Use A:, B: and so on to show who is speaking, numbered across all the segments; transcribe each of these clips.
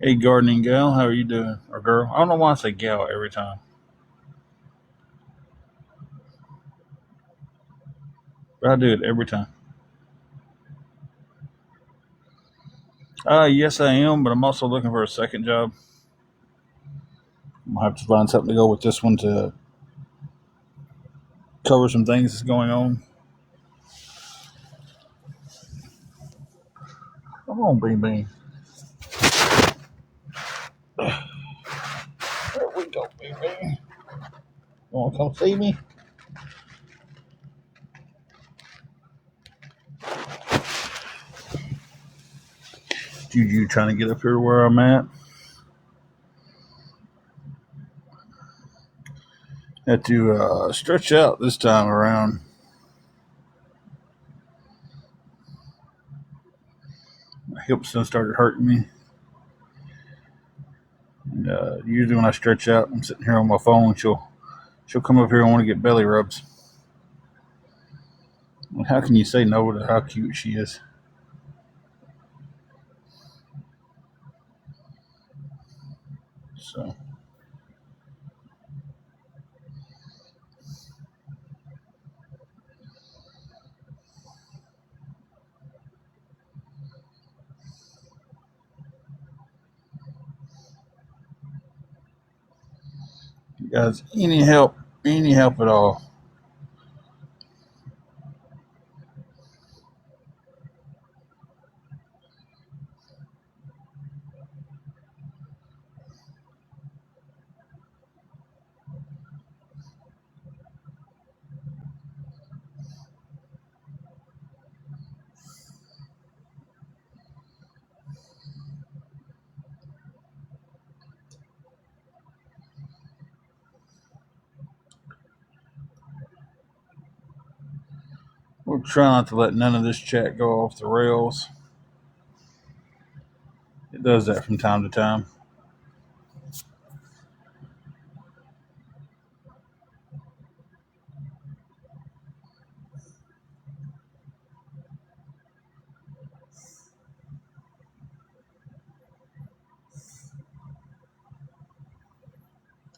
A: Hey, gardening gal, how are you doing? Or girl? I don't know why I say gal every time, but I do it every time. Yes, I am, but I'm also looking for a second job. I'm gonna have to find something to go with this one to cover some things that's going on. Come on, Bean Bean. There we go, Bean Bean. You wanna come see me? Juju trying to get up here where I'm at. Had to stretch out this time around. My hips done started hurting me. And, usually when I stretch out, I'm sitting here on my phone. She'll come up here and want to get belly rubs. How can you say no to how cute she is? So guys, any help at all. We'll try not to let none of this chat go off the rails. It does that from time to time.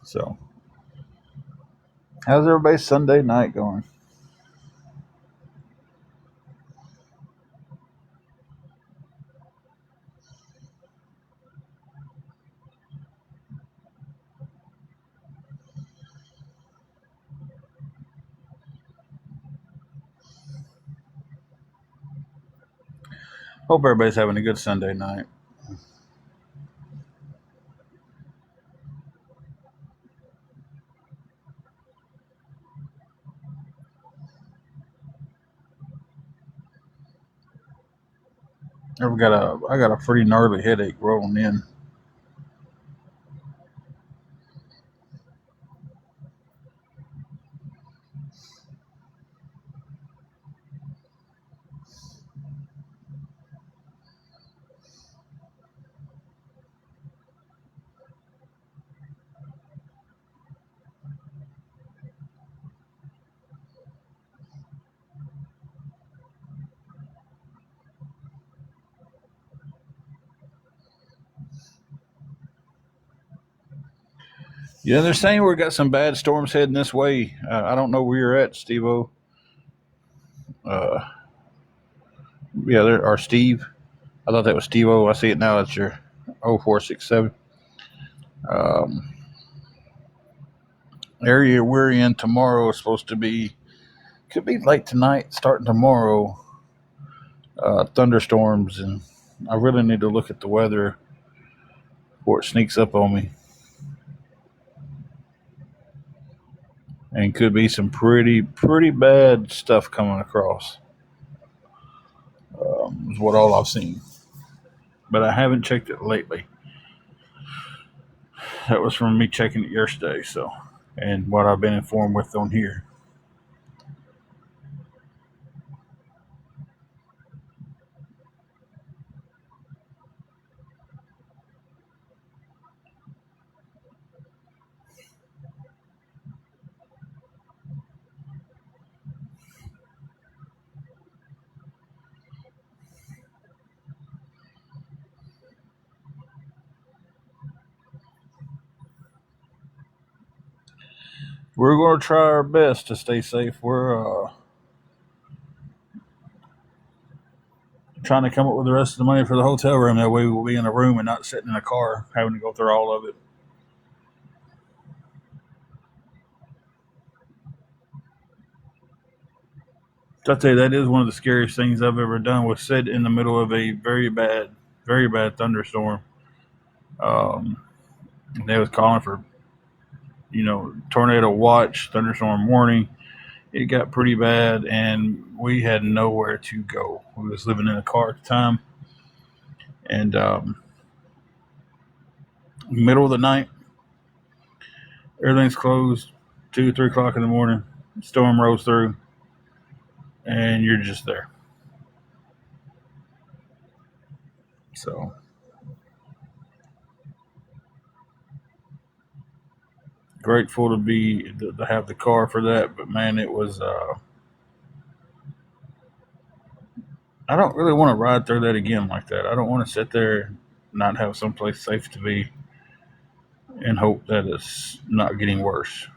A: So, how's everybody's Sunday night going? Hope everybody's having a good Sunday night. I got a pretty gnarly headache rolling in. Yeah, they're saying we got some bad storms heading this way. I don't know where you're at, Steve O. Uh, yeah, there or Steve. I thought that was Steve O. I see it now. It's your 0467. Um, area we're in tomorrow is supposed to be could be late tonight, starting tomorrow. Thunderstorms, and I really need to look at the weather before it sneaks up on me. And could be some pretty bad stuff coming across. Is what all I've seen, but I haven't checked it lately. That was from me checking it yesterday. So, and what I've been informed with on here. we're going to try our best to stay safe. We're trying to come up with the rest of the money for the hotel room. That way we'll be in a room and not sitting in a car having to go through all of it. So I tell you, that is one of the scariest things I've ever done, was sit in the middle of a very bad thunderstorm. Um, they was calling for, tornado watch, thunderstorm warning. It got pretty bad, and we had nowhere to go. We was living in a car at the time, and middle of the night, everything's closed. 2, 3 o'clock in the morning, storm rolls through, and you're just there. So grateful to have the car for that. But man, it was. I don't really want to ride through that again like that. I don't want to sit there and not have someplace safe to be and hope that it's not getting worse.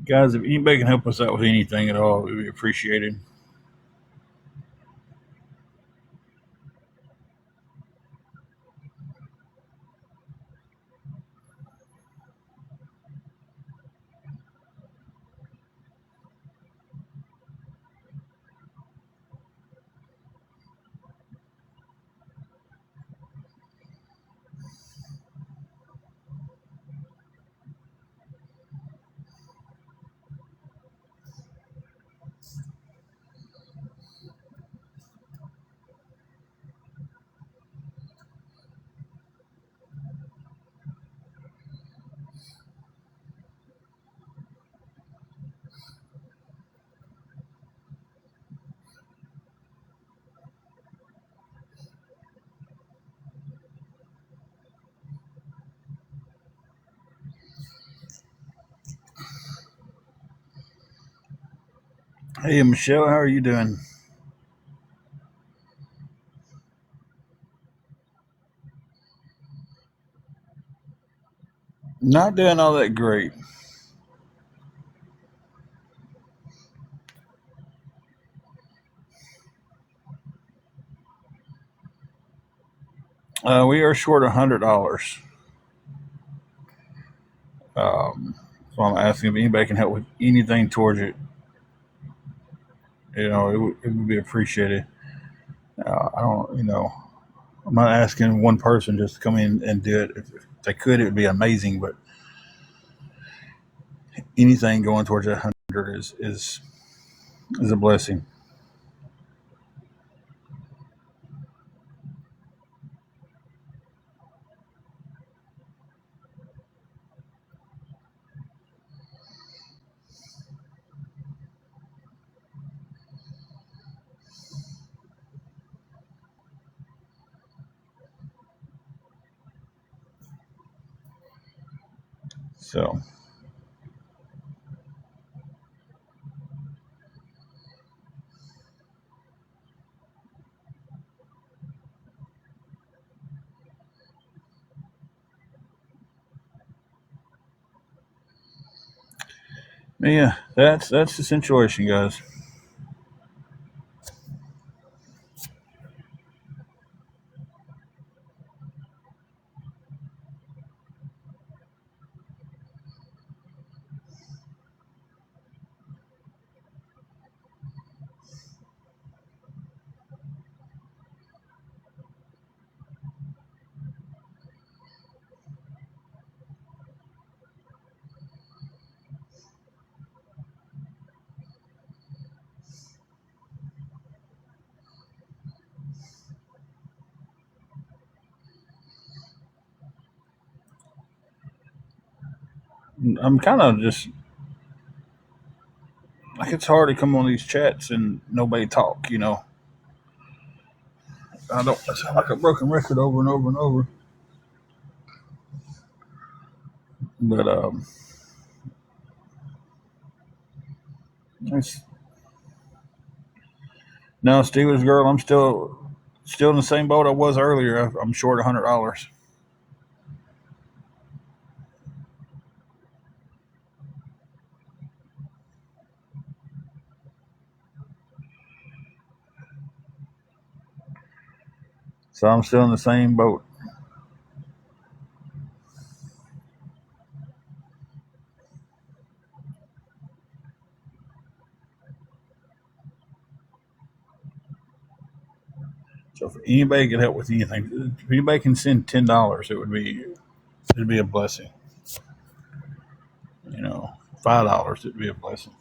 A: Guys, if anybody can help us out with anything at all, it would be appreciated. Hey, Michelle, how are you doing? Not doing all that great. We are short $100. Um, so I'm asking if anybody can help with anything towards it. It would be appreciated. I don't, I'm not asking one person just to come in and do it. If they could, it would be amazing. But anything going towards that 100 is a blessing. So yeah, that's the situation, guys. I'm kind of just like it's hard to come on these chats and nobody talk. I don't. It's like a broken record over and over and over. But it's no Steelers girl. I'm still in the same boat I was earlier. I'm short $100. So I'm still in the same boat. So if anybody can help with anything, if anybody can send $10, it'd be a blessing. You know, $5, it'd be a blessing.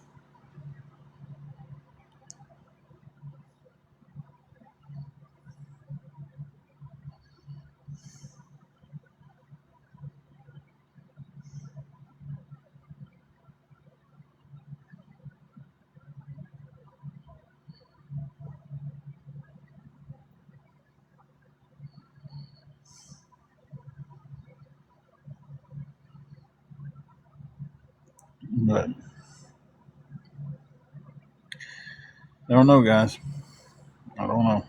A: But I don't know, guys. I don't know.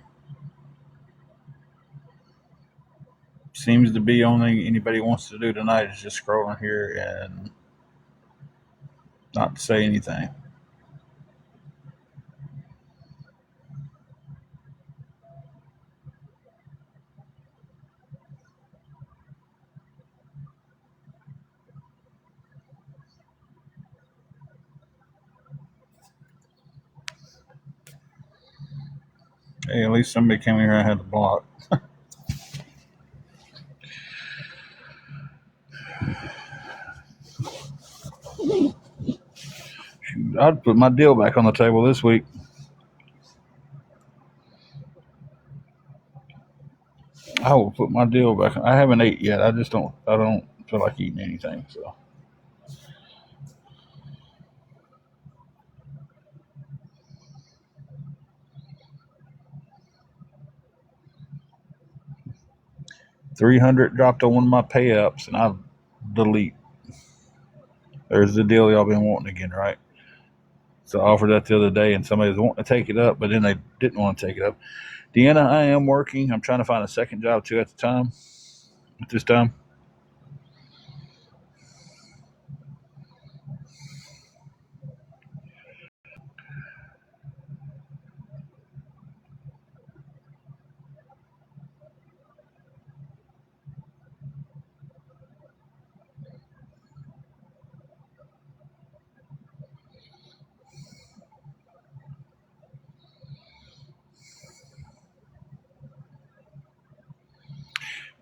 A: Seems to be only anybody wants to do tonight is just scrolling here and not say anything. Hey, at least somebody came here I had to block. I'd put my deal back on the table this week. I will put my deal back. I haven't ate yet. I just don't. I don't feel like eating anything. So 300 dropped on one of my pay ups, and I delete. There's the deal y'all been wanting again, right? So I offered that the other day, and somebody was wanting to take it up, but then they didn't want to take it up. Deanna, I am working. I'm trying to find a second job too at the time. At this time.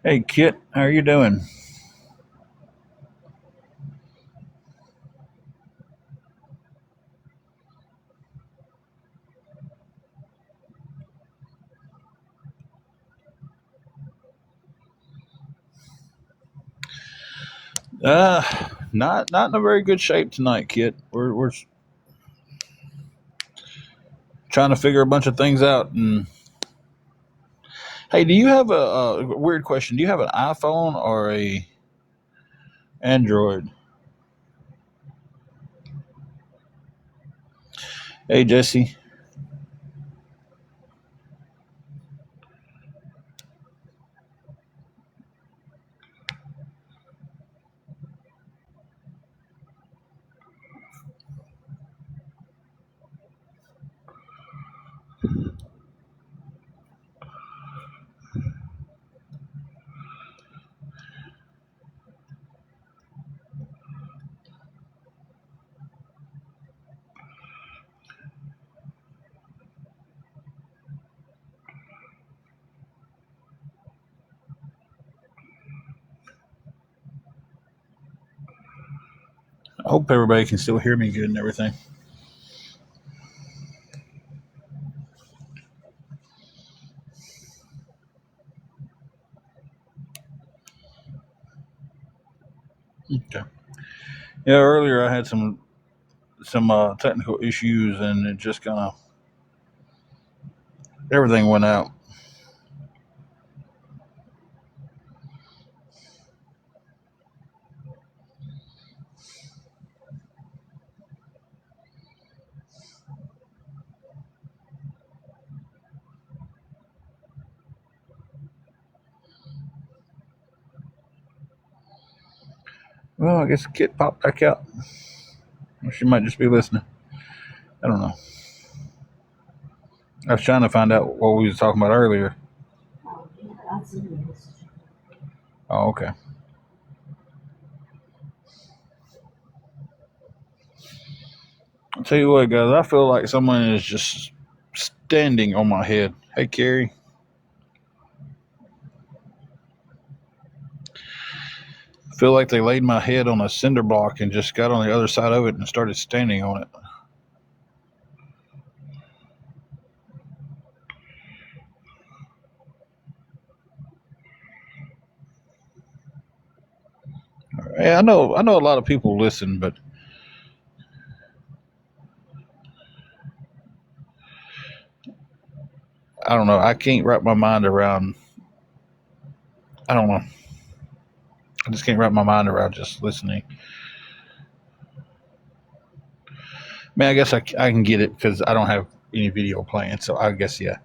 A: Hey, Kit, how are you doing? Uh, not in a very good shape tonight, Kit. We're trying to figure a bunch of things out. And hey, do you have a weird question? Do you have an iPhone or a Android? Hey, Jesse. I hope everybody can still hear me good and everything. Okay. Yeah, earlier I had some technical issues, and it just kind of everything went out. Well, I guess the kid popped back out. Or she might just be listening. I don't know. I was trying to find out what we was talking about earlier. Oh, okay. I'll tell you what, guys. I feel like someone is just standing on my head. Hey, Carrie. I feel like they laid my head on a cinder block and just got on the other side of it and started standing on it. Hey, I know a lot of people listen, but I don't know. I can't wrap my mind around. I don't know. I just can't wrap my mind around just listening. I mean, I guess I can get it because I don't have any video playing. So I guess yeah.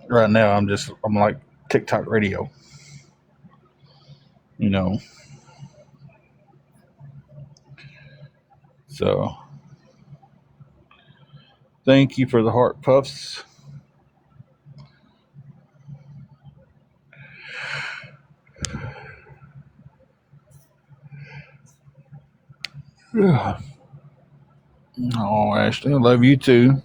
A: Right now I'm like TikTok radio. You know. So thank you for the heart puffs. Oh, Ashley, I love you too.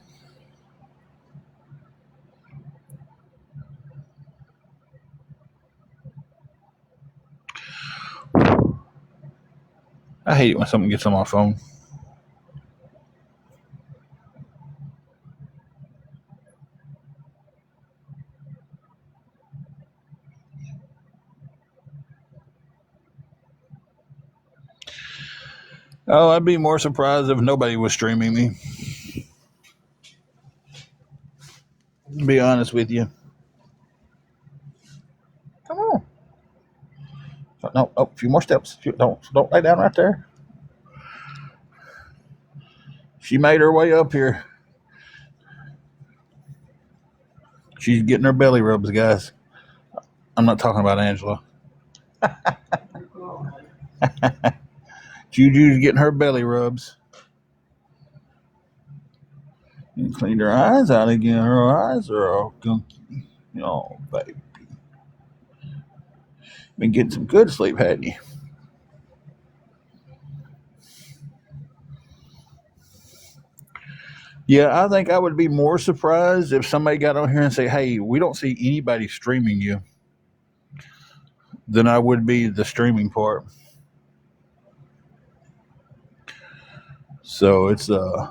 A: I hate it when something gets on my phone. Oh, I'd be more surprised if nobody was streaming me. To be honest with you. Come on. No, a few more steps. Don't lay down right there. She made her way up here. She's getting her belly rubs, guys. I'm not talking about Angela. Juju's getting her belly rubs. And cleaned her eyes out again. Her eyes are all gunky. Oh, baby. Been getting some good sleep, hadn't you? Yeah, I think I would be more surprised if somebody got on here and say, "Hey, we don't see anybody streaming you," than I would be the streaming part. So it's I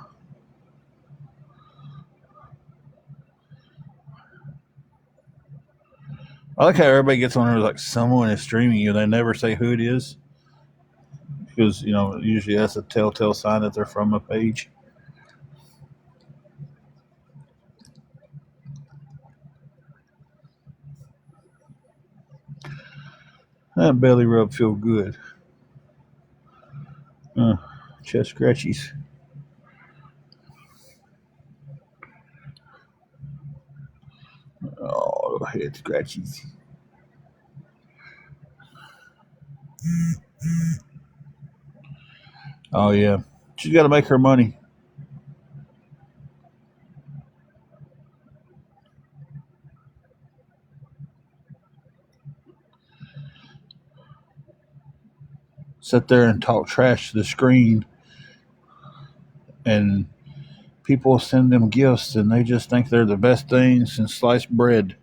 A: like how everybody gets on here like someone is streaming you. They never say who it is because usually that's a telltale sign that they're from a page. That belly rub feel good. Uh, Chest scratchies. Oh, head scratchies. Oh yeah, she's got to make her money. Sit there and talk trash to the screen, and people send them gifts, and they just think they're the best thing since sliced bread.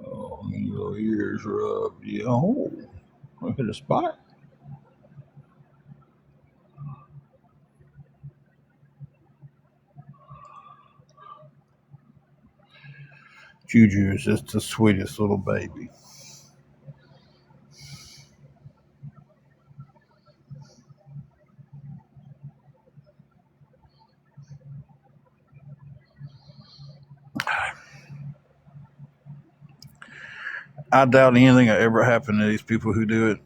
A: Oh, your ears rubbed. Yeah, oh, I hit a spot. Juju is just the sweetest little baby. I doubt anything will ever happen to these people who do it.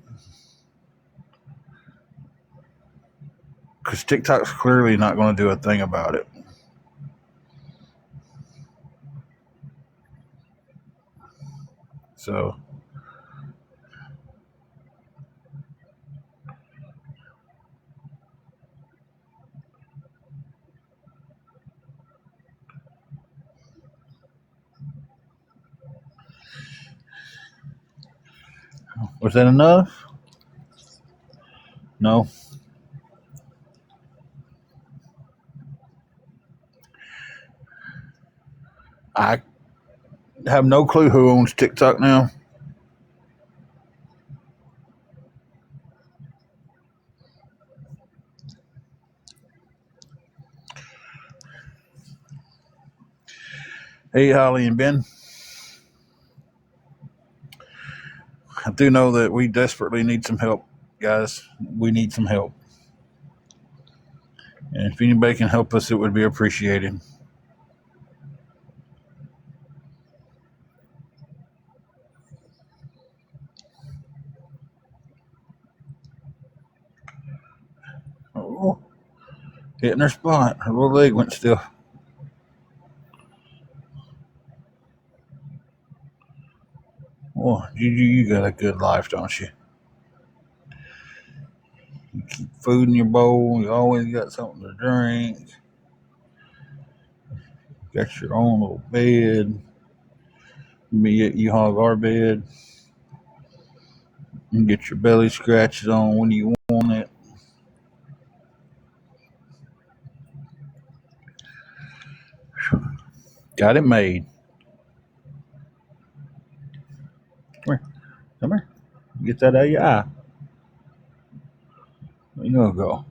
A: Because TikTok's clearly not going to do a thing about it. So, was that enough? No. I have no clue who owns TikTok now. Hey, Holly and Ben. I do know that we desperately need some help, guys. We need some help. And if anybody can help us, it would be appreciated. Oh, hitting her spot. Her little leg went still. Oh, you got a good life, don't you? You keep food in your bowl. You always got something to drink. Got your own little bed. You hog our bed. You get your belly scratches on when you want it. Got it made. Come here. Come here. Get that out of your eye. Where you gonna go?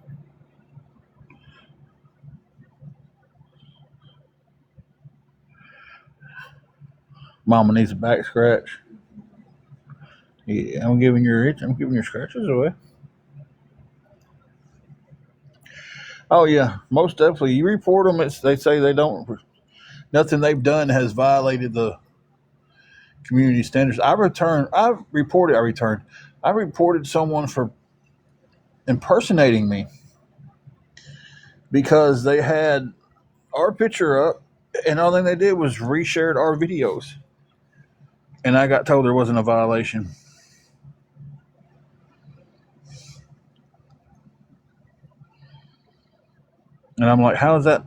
A: Mama needs a back scratch. Yeah, I'm giving your scratches away. Oh yeah, most definitely. You report them. They say they don't. Nothing they've done has violated the community standards. I reported someone for impersonating me because they had our picture up, and all thing they did was reshared our videos, and I got told there wasn't a violation. And I'm like, how is that?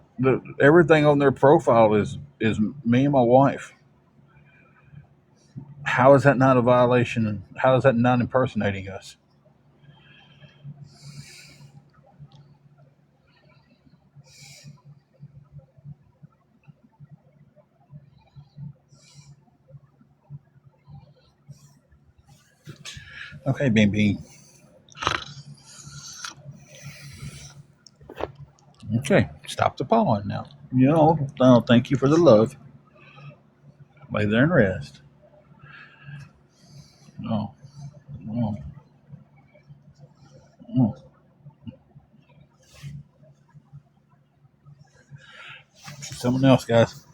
A: Everything on their profile is me and my wife. How is that not a violation? And how is that not impersonating us? Okay, Bean Bean. Okay, stop the pawing now. Thank you for the love. Lay there and rest. Oh, oh, oh. Someone else, guys.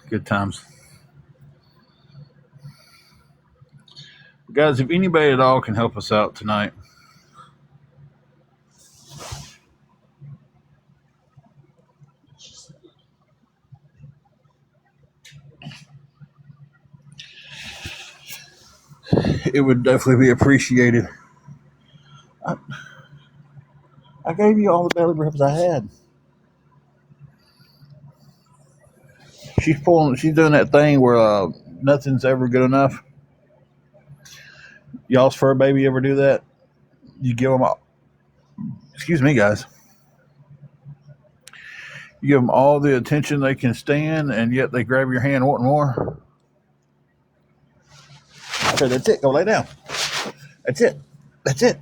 A: Good times. Guys, if anybody at all can help us out tonight, it would definitely be appreciated. I, I gave you all the belly rubs I had. She's doing that thing where nothing's ever good enough. Y'all's fur baby ever do that? You give them all, excuse me, guys. You give them all the attention they can stand, and yet they grab your hand wanting more. I said, "That's it. Go lay down. That's it. That's it."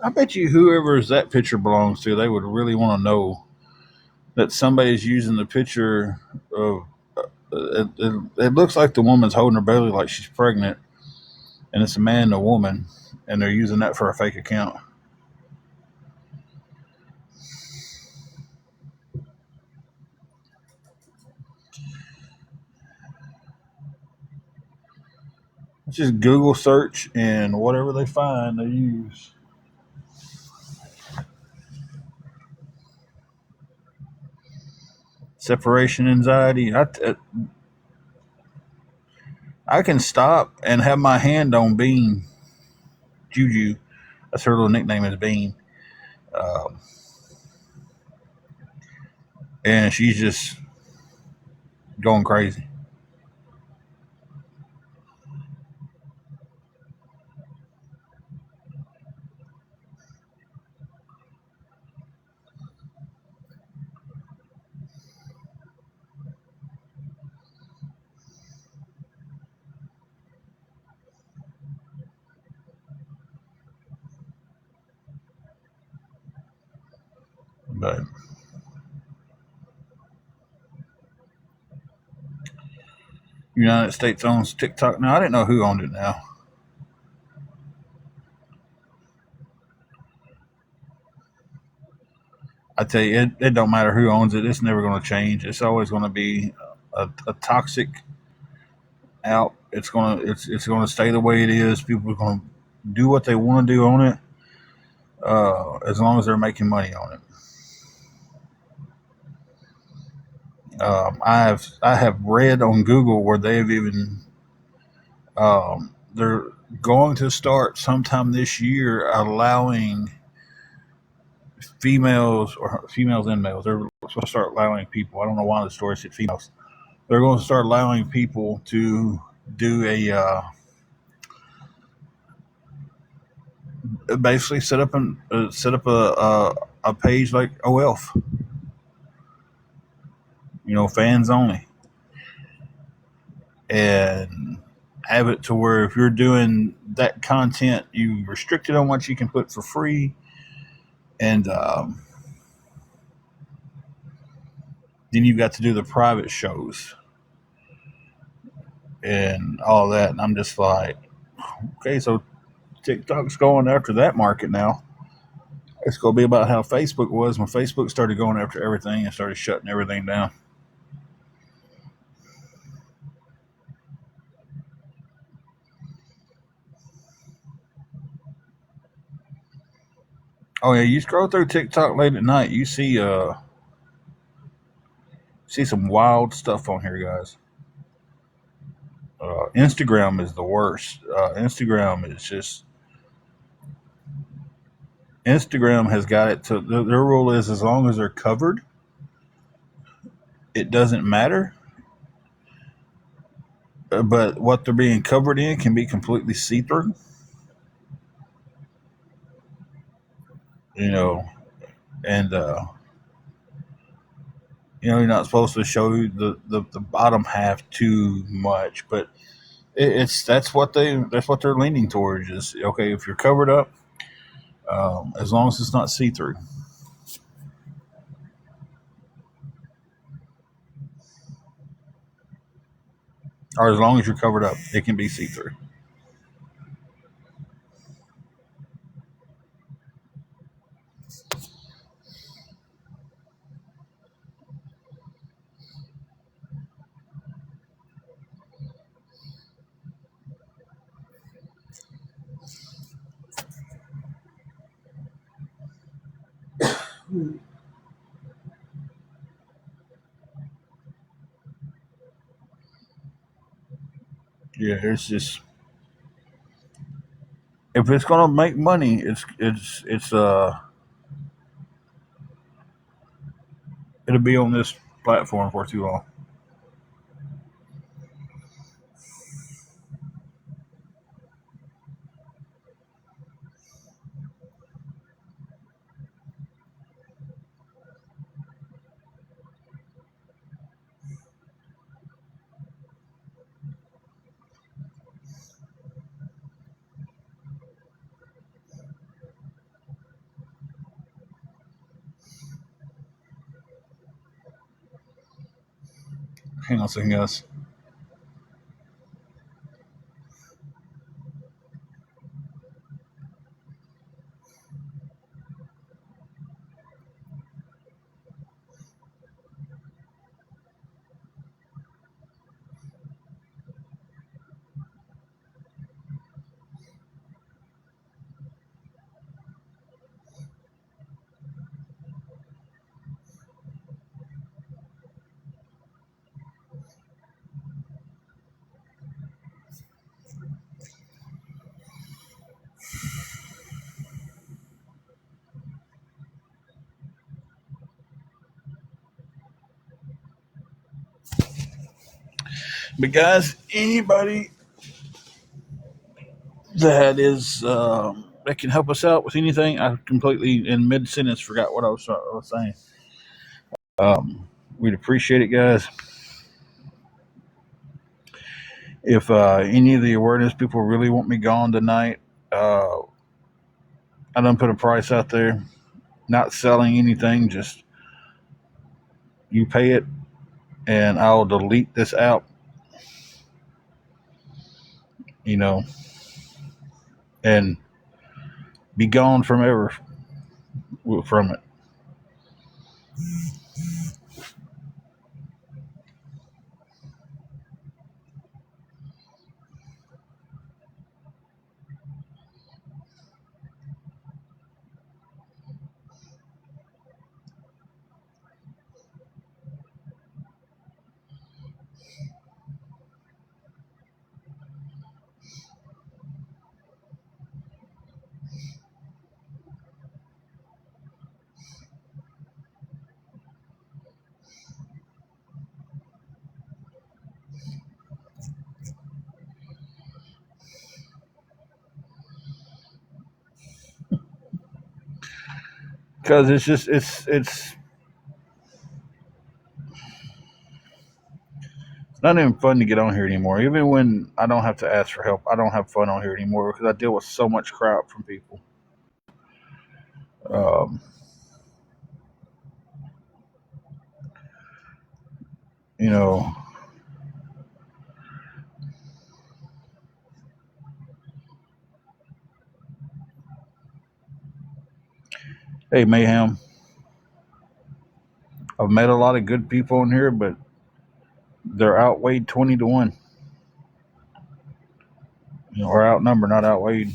A: I bet you whoever's that picture belongs to, they would really want to know that somebody's using the picture of. It looks like the woman's holding her belly like she's pregnant, and it's a man and a woman, and they're using that for a fake account. Just Google search and whatever they find, they use. Separation anxiety. I can stop and have my hand on Bean. Juju. That's her little nickname is Bean. Um, and she's just going crazy. But United States owns TikTok now. I didn't know who owned it now. I tell you, it don't matter who owns it. It's never going to change. It's always going to be a toxic out. It's going to stay the way it is. People are going to do what they want to do on it, as long as they're making money on it. I have read on Google where they've even they're going to start sometime this year allowing females and males. They're supposed to start allowing people. I don't know why the story said females. They're going to start allowing people to do basically set up a page like OF, fans only, and have it to where if you're doing that content, you restricted on what you can put for free, and then you've got to do the private shows and all that. And I'm just like, okay, so TikTok's going after that market now. It's going to be about how Facebook was when Facebook started going after everything and started shutting everything down. Oh yeah, you scroll through TikTok late at night, you see some wild stuff on here, guys. Instagram is the worst. Instagram has got it to their rule is as long as they're covered, it doesn't matter. But what they're being covered in can be completely see through. You know, and you're not supposed to show the bottom half too much, but it's that's what they're leaning towards. Is okay if you're covered up, as long as it's not see through, or as long as you're covered up, it can be see through. Yeah, it's just if it's gonna make money, it's it'll be on this. platform for too long. Hang on a second, guys. But guys, anybody that can help us out with anything, I completely in mid sentence forgot what I was saying. We'd appreciate it, guys. If any of the awareness people really want me gone tonight, uh, I don't put a price out there. Not selling anything, just you pay it, and I'll delete this app. You know, and be gone from it. Because it's just it's not even fun to get on here anymore. Even when I don't have to ask for help, I don't have fun on here anymore because I deal with so much crap from people. Um, you know, hey Mayhem, I've met a lot of good people in here, but they're outweighed 20 to 1. Or outnumbered, not outweighed.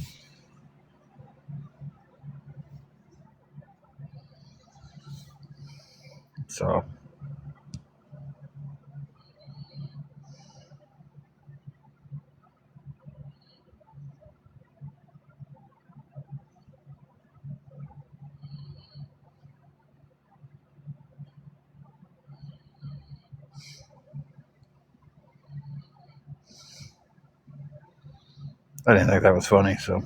A: So I didn't think that was funny. So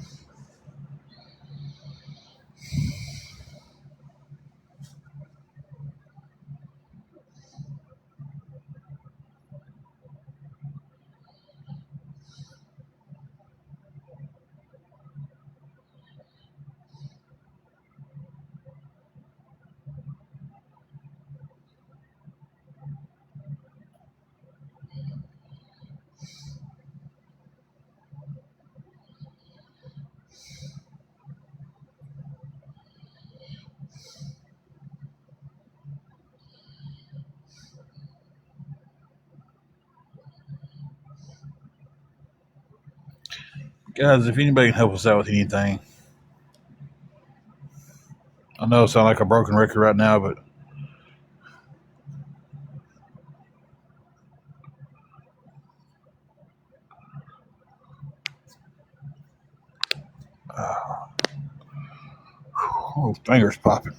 A: guys, if anybody can help us out with anything, I know it sounds like a broken record right now, but oh, fingers popping.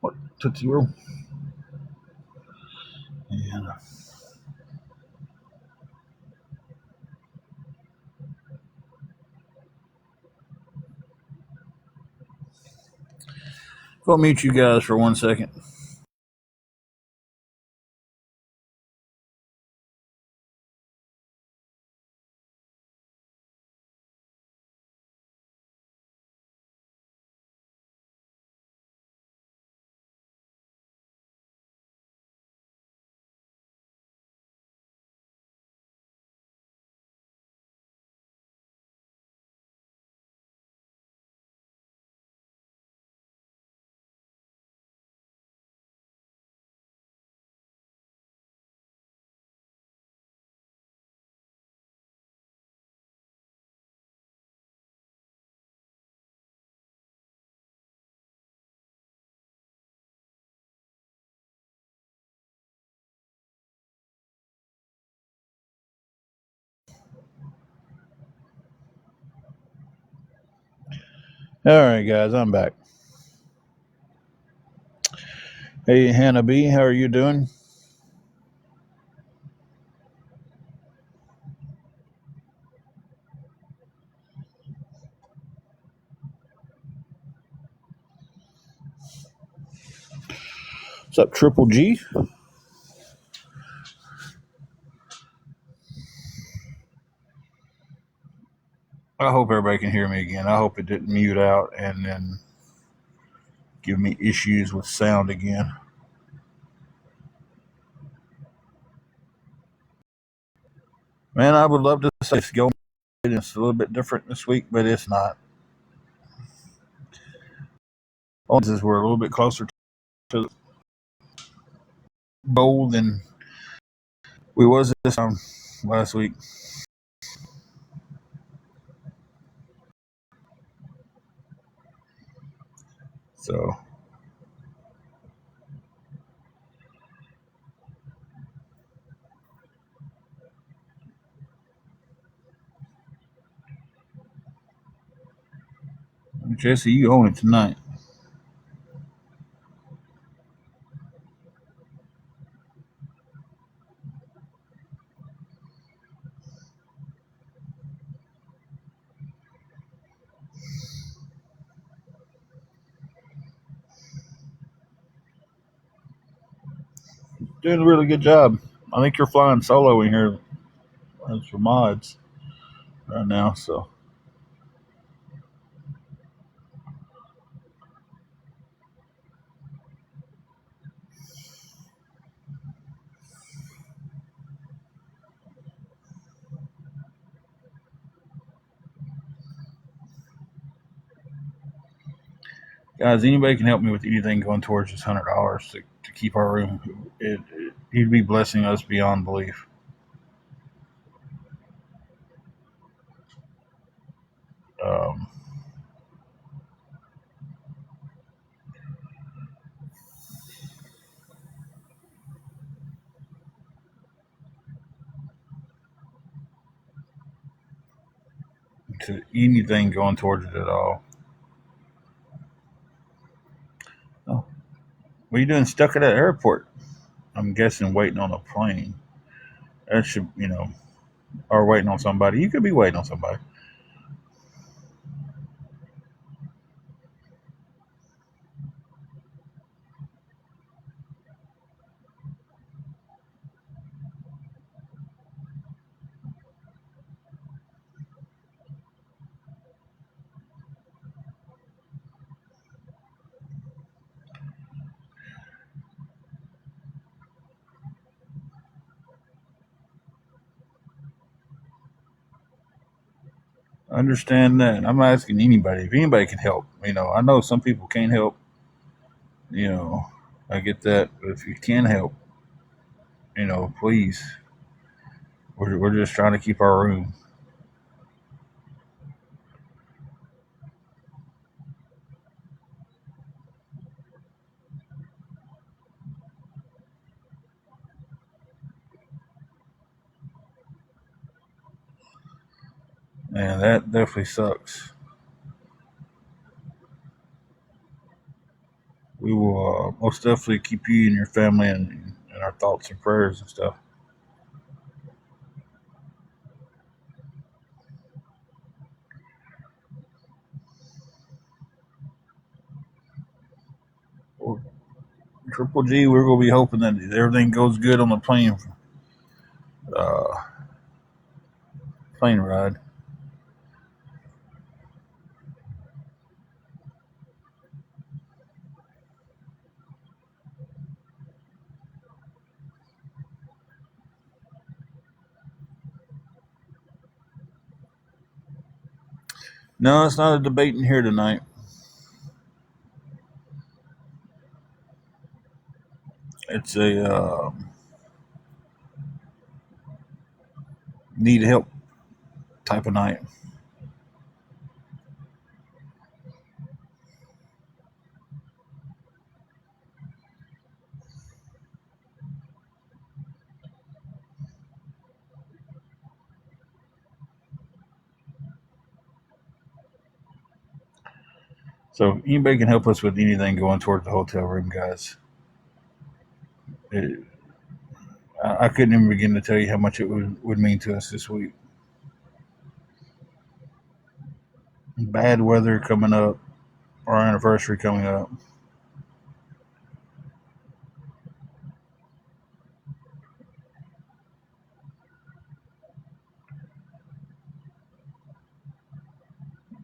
A: What? Tootsie Roll? Yeah. I'll mute you guys for 1 second. All right, guys, I'm back. Hey, Hannah B, how are you doing? What's up, Triple G? I hope everybody can hear me again. I hope it didn't mute out and then give me issues with sound again. Man, I would love to say skill. It's a little bit different this week, but it's not. Only is we're a little bit closer to the bowl than we was this time last week. So Jesse, you own it tonight. Doing a really good job. I think you're flying solo in here as for mods right now. So guys, anybody can help me with anything going towards this $100 to keep our room. He'd be blessing us beyond belief. Um, to anything going towards it at all. Oh, what are you doing stuck at that airport? I'm guessing waiting on a plane. That should, or waiting on somebody. You could be waiting on somebody. I understand that. I'm asking anybody if anybody can help. I know some people can't help. You know, I get that. But if you can help, please. We're just trying to keep our room. Man, that definitely sucks. we will most definitely keep you and your family in our thoughts and prayers and stuff. Well, Triple G, we're going to be hoping that everything goes good on the uh, plane ride. No, it's not a debate in here tonight. It's a need help type of night. So anybody can help us with anything going towards the hotel room, guys. It, I couldn't even begin to tell you how much it would mean to us this week. Bad weather coming up, our anniversary coming up.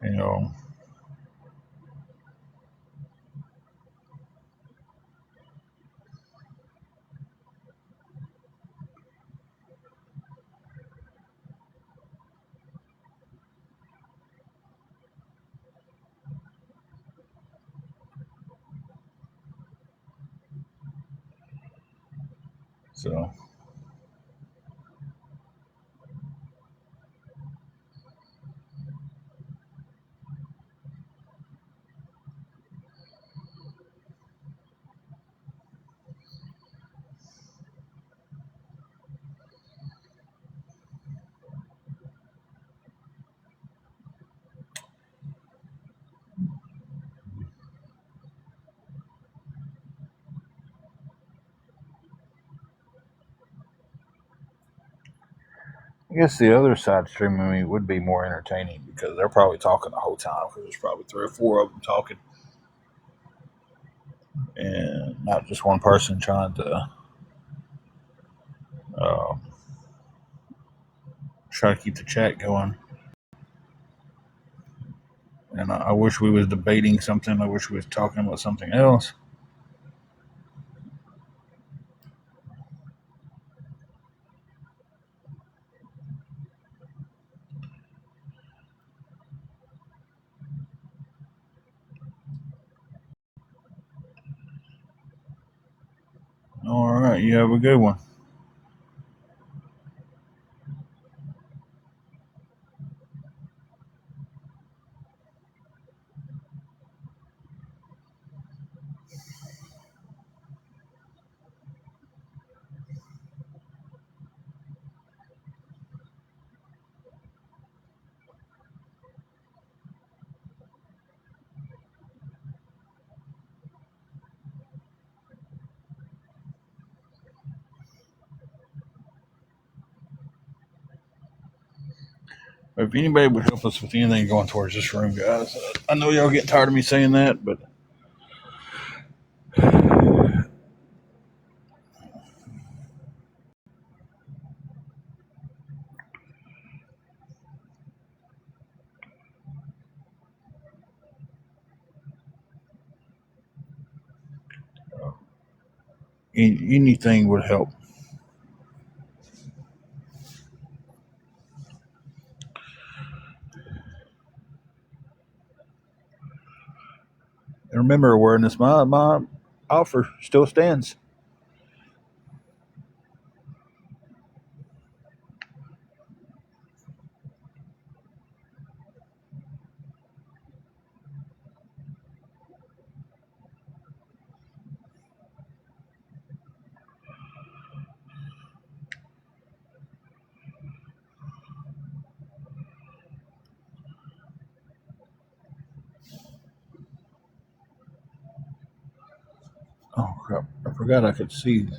A: You know, so I guess the other side streaming me would be more entertaining because they're probably talking the whole time because there's probably three or four of them talking and not just one person uh, try to keep the chat going. And I wish we was debating something. I wish we was talking about something else. All right, you have a good one. If anybody would help us with anything going towards this room, guys, I know y'all get tired of me saying that, but anything would help. And remember, awareness, my offer still stands. Oh crap! I forgot I could see the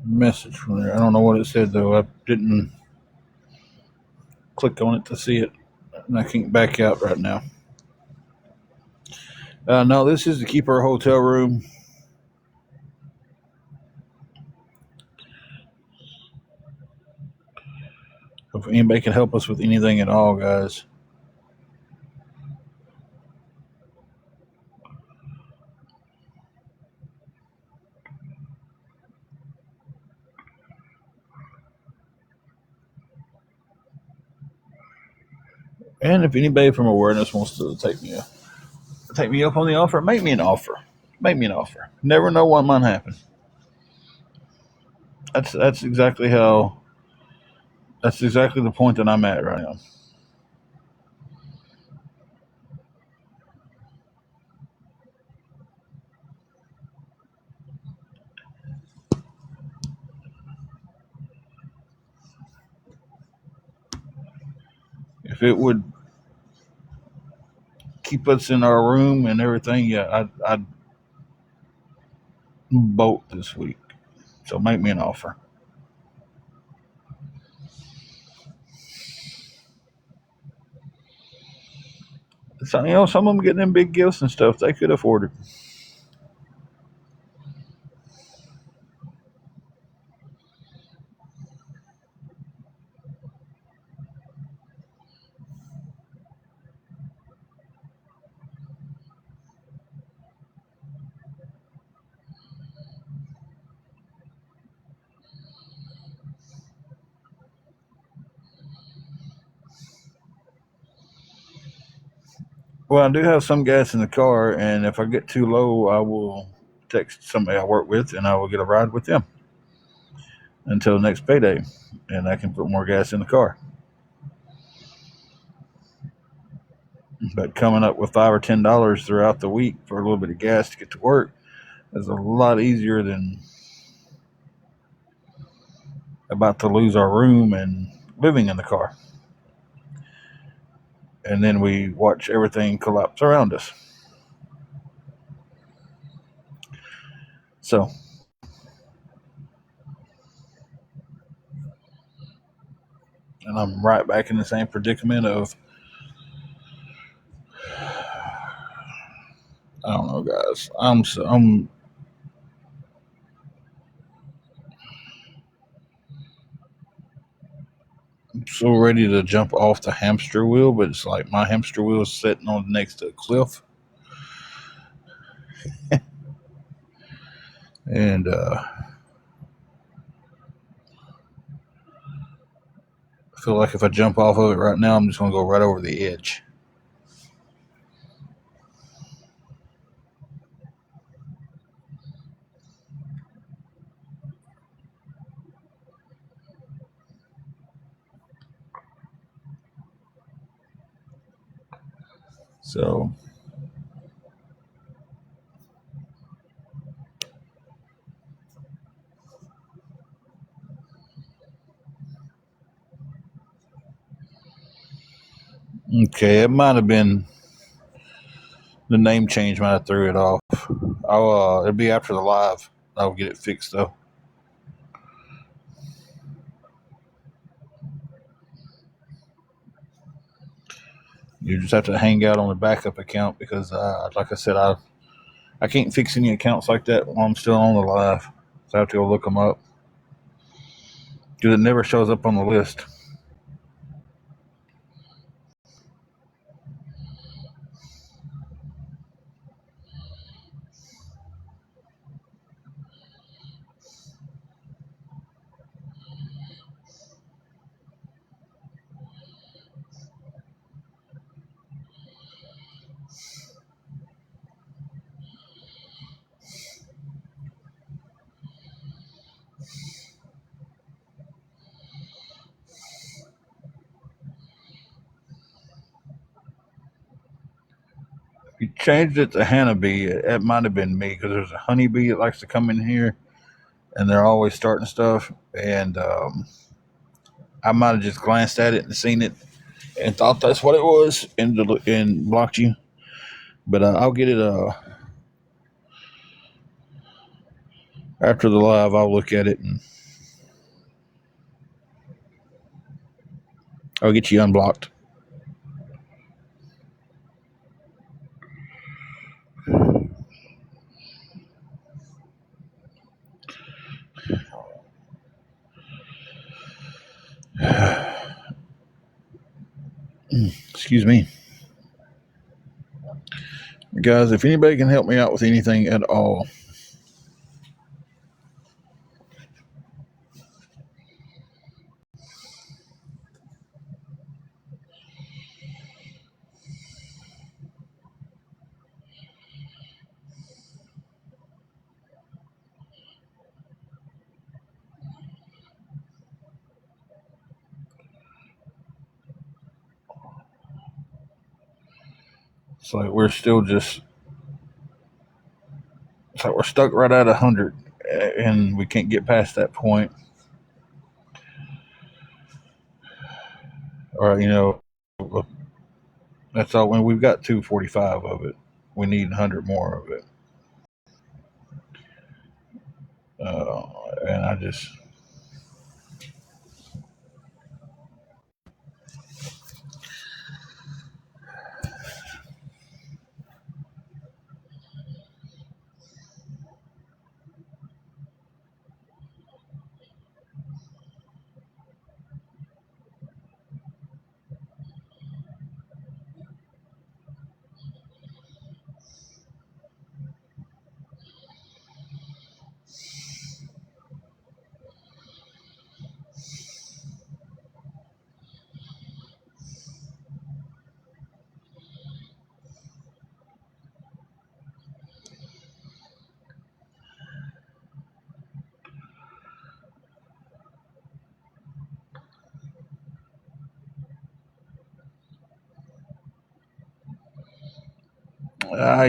A: message from there. I don't know what it said though. I didn't click on it to see it, and I can't back out right now. No, this is to keep our hotel room. If anybody can help us with anything at all, guys. And if anybody from awareness wants to take me up on the offer, make me an offer. Make me an offer. Never know what might happen. That's exactly how. That's exactly the point that I'm at right now. If it would keep us in our room and everything, yeah, I'd bolt this week. So make me an offer. So, some of them getting them big gifts and stuff. They could afford it. Well, I do have some gas in the car, and if I get too low, I will text somebody I work with, and I will get a ride with them until next payday, and I can put more gas in the car. But coming up with $5 or $10 throughout the week for a little bit of gas to get to work is a lot easier than about to lose our room and living in the car. And then we watch everything collapse around us. So, and I'm right back in the same predicament of, I don't know, guys. I'm so ready to jump off the hamster wheel, but it's like my hamster wheel is sitting on next to a cliff, and I feel like if I jump off of it right now, I'm just gonna go right over the edge. So, okay, it might have been the name change might have threw it off. It'll be after the live. I'll get it fixed though. You just have to hang out on the backup account because, like I said, I can't fix any accounts like that while I'm still on the live. So I have to go look them up because it never shows up on the list. If you changed it to Hannibee, it might have been me because there's a honeybee that likes to come in here and they're always starting stuff. And I might have just glanced at it and seen it and thought that's what it was and blocked you. But I'll get it. After the live, I'll look at it and I'll get you unblocked. Excuse me. Guys, if anybody can help me out with anything at all, it's like we're still just, it's like we're stuck right at 100 and we can't get past that point. Or, that's all. When we've got 245 of it, we need 100 more of it. And I just,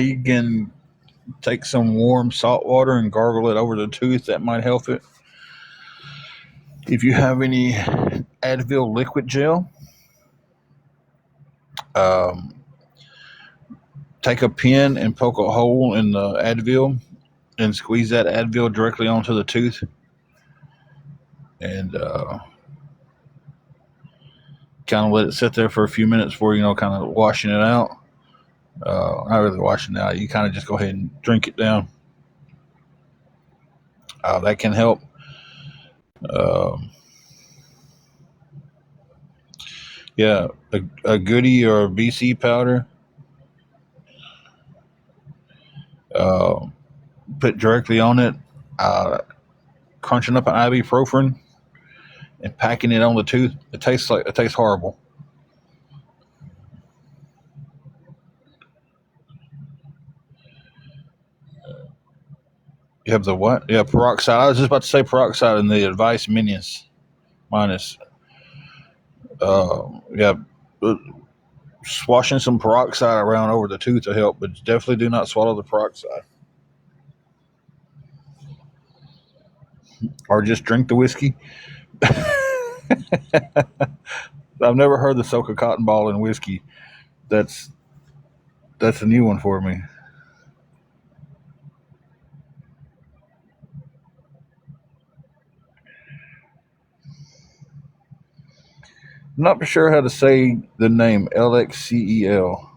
A: you can take some warm salt water and gargle it over the tooth. That might help it. If you have any Advil liquid gel, um, take a pin and poke a hole in the Advil and squeeze that Advil directly onto the tooth. And kind of let it sit there for a few minutes before, kind of washing it out. Not really washing it out. You kind of just go ahead and drink it down. That can help. Um, yeah, a Goody or a BC powder. Uh, Put directly on it. Crunching up an ibuprofen and packing it on the tooth. It tastes horrible. You have the what? Yeah, peroxide. I was just about to say peroxide in the Advice Minions minus. Yeah, swashing some peroxide around over the tooth to help, but definitely do not swallow the peroxide. Or just drink the whiskey. I've never heard the soak a cotton ball in whiskey. That's that's a new one for me. I'm not sure how to say the name LXCEL,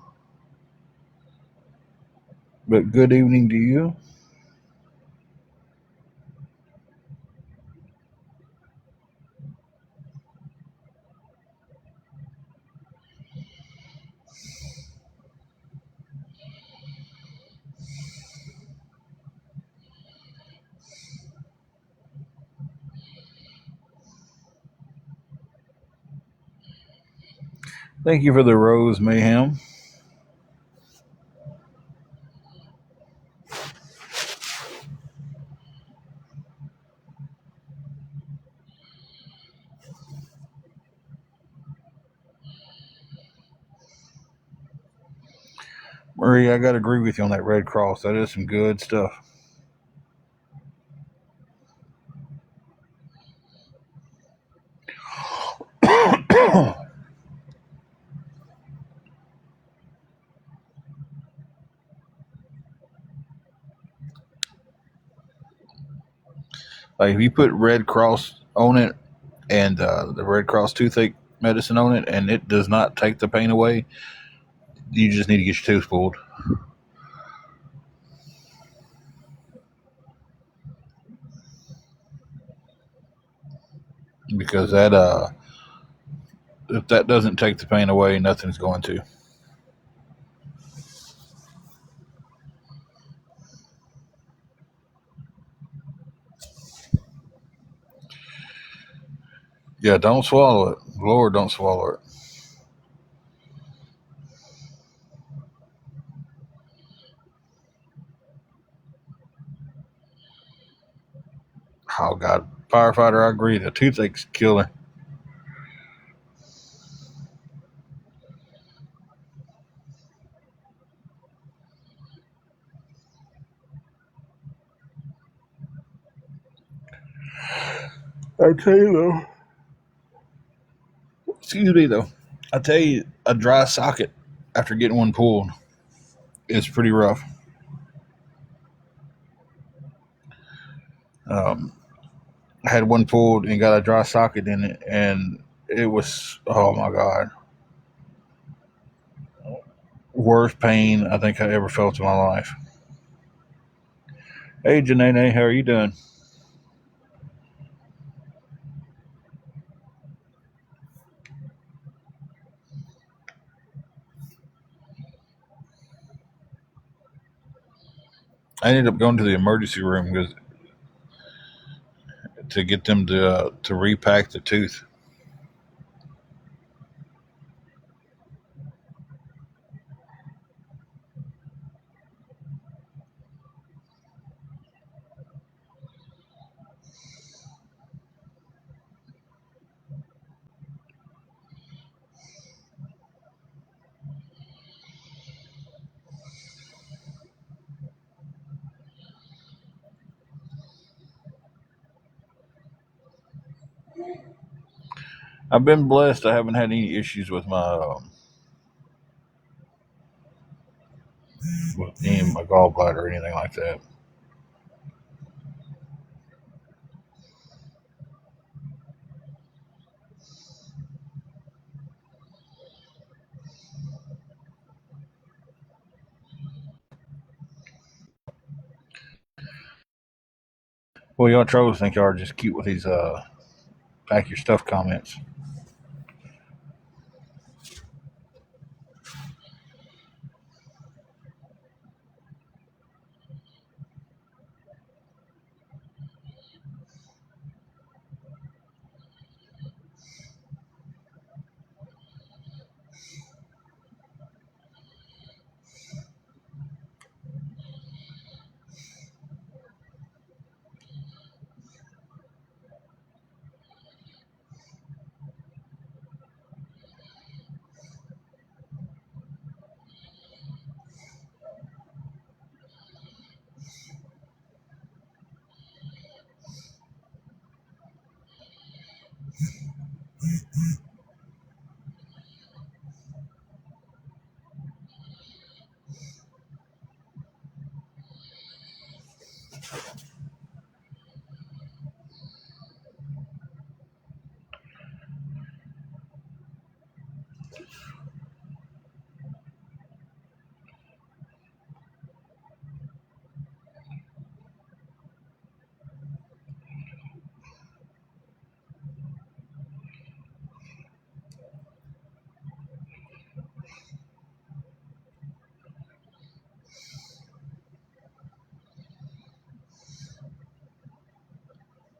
A: but good evening to you. Thank you for the rose mayhem. Marie, I got to agree with you on that Red Cross. That is some good stuff. Like if you put Red Cross on it and the Red Cross toothache medicine on it, and it does not take the pain away, you just need to get your tooth pulled. Because that if that doesn't take the pain away, nothing's going to. Yeah, don't swallow it. Lord, don't swallow it. Oh God, firefighter, I agree. The toothache's killer. I tell you though. Excuse me though. I tell you, a dry socket after getting one pulled is pretty rough. Um, I had one pulled and got a dry socket in it, and it was, oh my God, worst pain I think I ever felt in my life. Hey, Janae, how are you doing? I ended up going to the emergency room to get them to repack the tooth. I've been blessed. I haven't had any issues with any of my gallbladder or anything like that. Well, y'all trolls think y'all are just cute with these pack your stuff comments.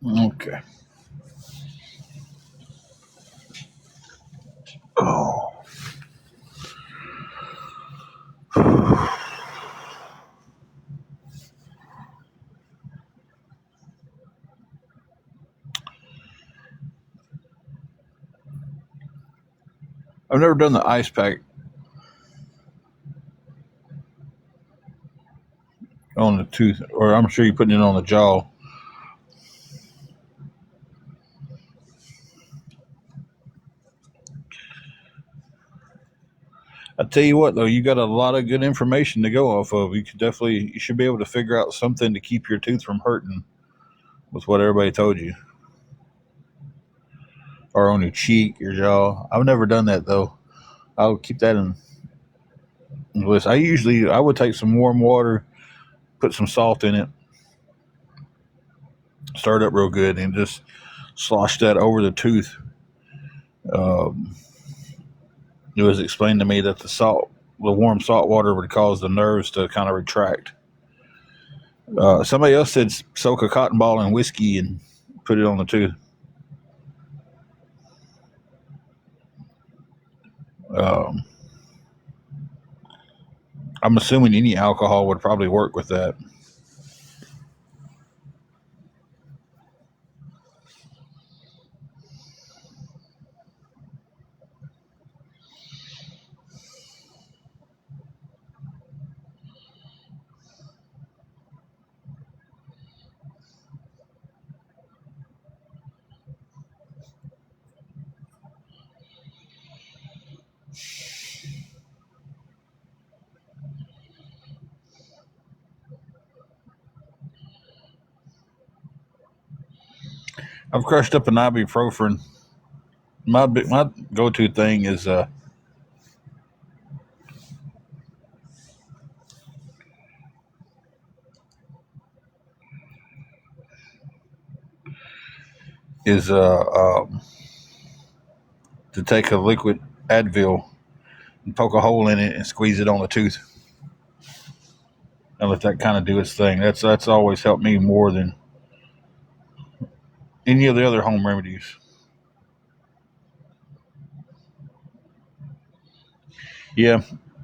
A: Okay. Oh, I've never done the ice pack on the tooth, or I'm sure you're putting it on the jaw. I tell you what, though, you got a lot of good information to go off of. You should be able to figure out something to keep your tooth from hurting with what everybody told you, or on your cheek, your jaw. I've never done that though. I'll keep that in list. I would take some warm water, put some salt in it, stir it up real good, and just slosh that over the tooth. Um, it was explained to me that the warm salt water would cause the nerves to kind of retract. Somebody else said soak a cotton ball in whiskey and put it on the tooth. Um, I'm assuming any alcohol would probably work with that. I've crushed up an ibuprofen. My go to thing is to take a liquid Advil and poke a hole in it and squeeze it on the tooth and let that kind of do its thing. That's always helped me more than any of the other home remedies. Yeah,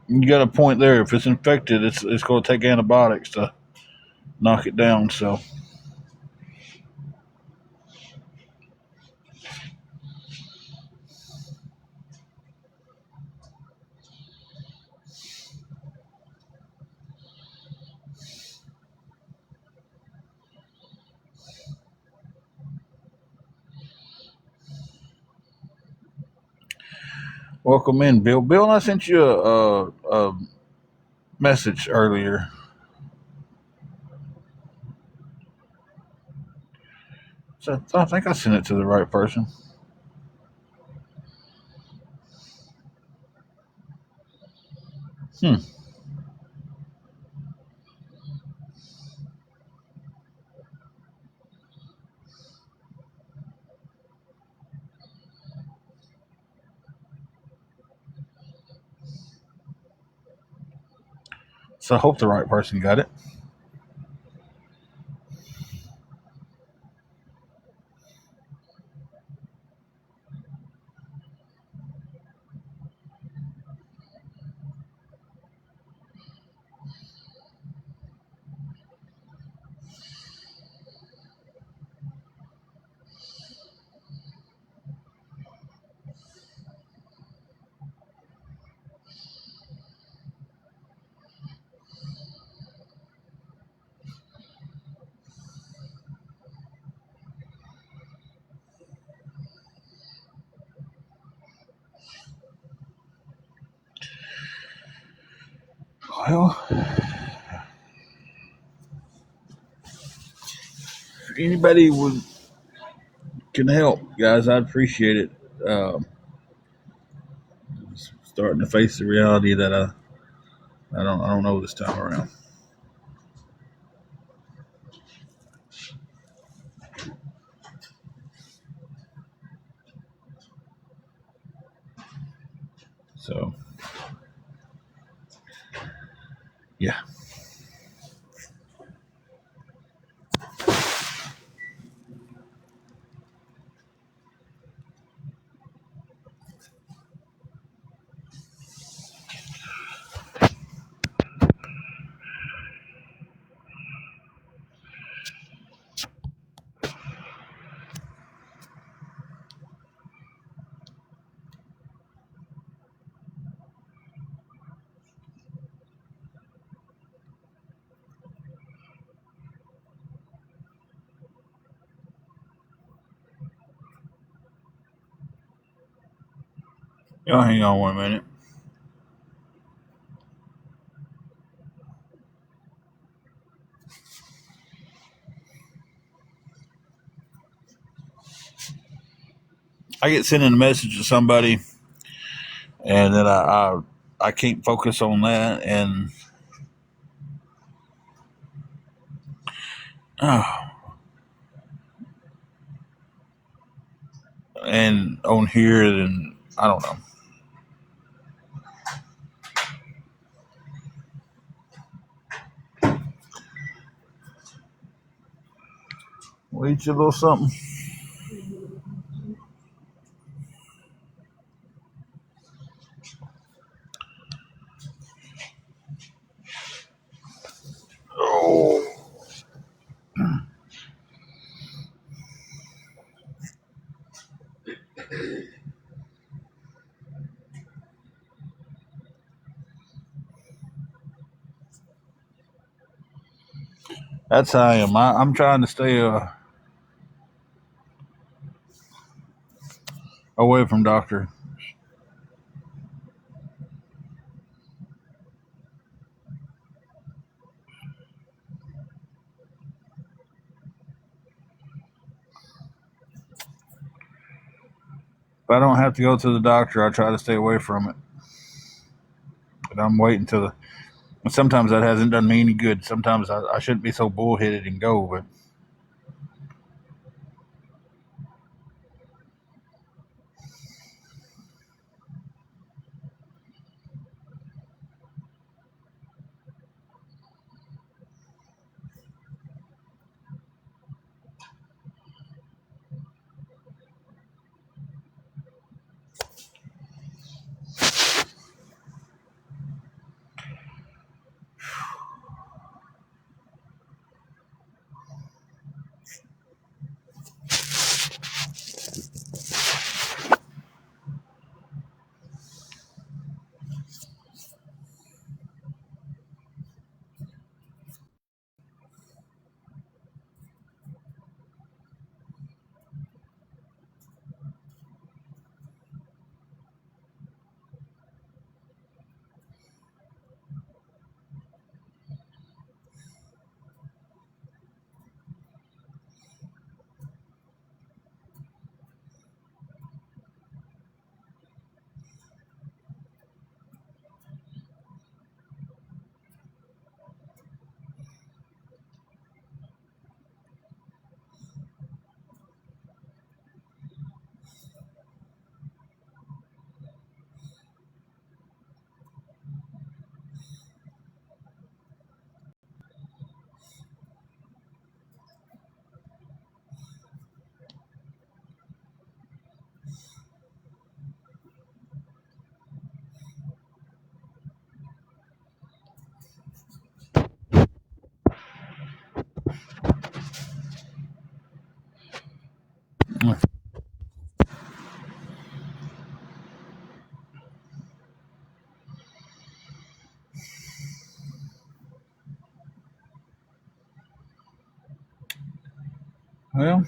A: you got a point there. If it's infected, it's going to take antibiotics to knock it down. So, welcome in, Bill. Bill, I sent you a message earlier. So I think I sent it to the right person. Hmm. So I hope the right person got it. Well, if anybody can help, guys, I'd appreciate it. Um, Starting to face the reality that I don't know this time around. So yeah. Y'all hang on 1 minute. I get sending a message to somebody, and then I can't focus on that, uh, and on here, and I don't know. We'll eat you a little something. Oh, that's how I am. I'm trying to stay away from doctor, if I don't have to go to the doctor, I try to stay away from it. But I'm waiting till the. Sometimes that hasn't done me any good. Sometimes I shouldn't be so bullheaded and go, but well,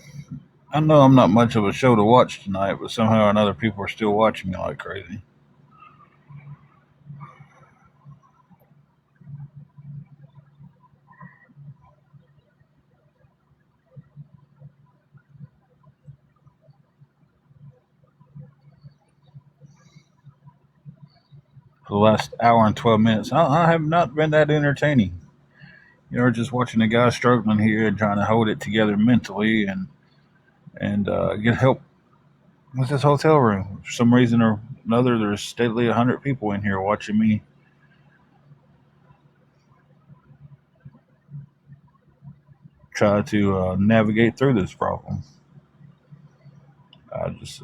A: I know I'm not much of a show to watch tonight, but somehow or another people are still watching me like crazy. For the last hour and 12 minutes, I have not been that entertaining. Just watching the guy struggling here and trying to hold it together mentally and get help with this hotel room. For some reason or another, there's steadily 100 people in here watching me try to navigate through this problem. I just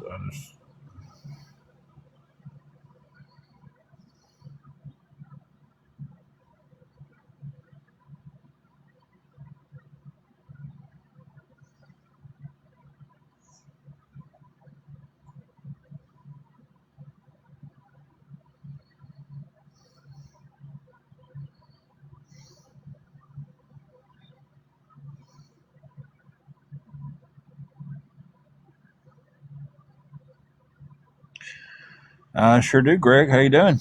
A: I sure do, Greg. How you doing?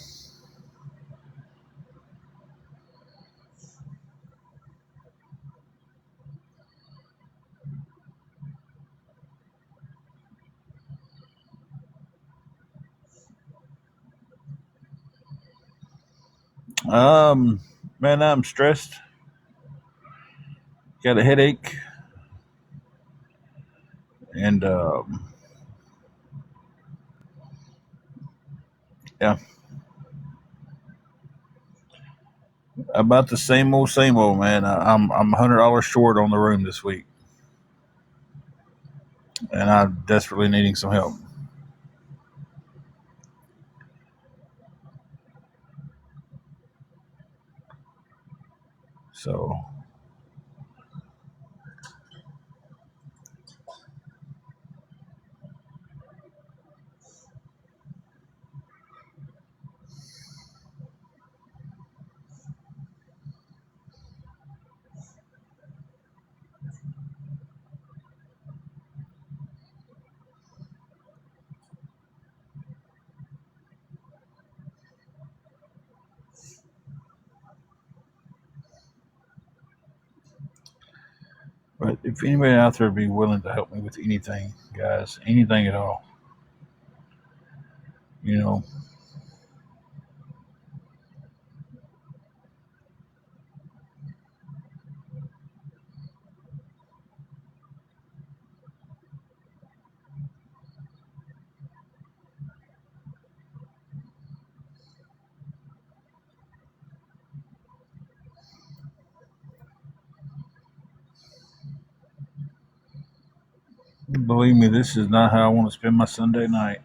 A: Um, man, I'm stressed. Got a headache, and yeah, about the same old, man. I'm $100 short on the room this week, and I'm desperately needing some help. So, but if anybody out there would be willing to help me with anything, guys, anything at all, you know, believe me, this is not how I want to spend my Sunday night.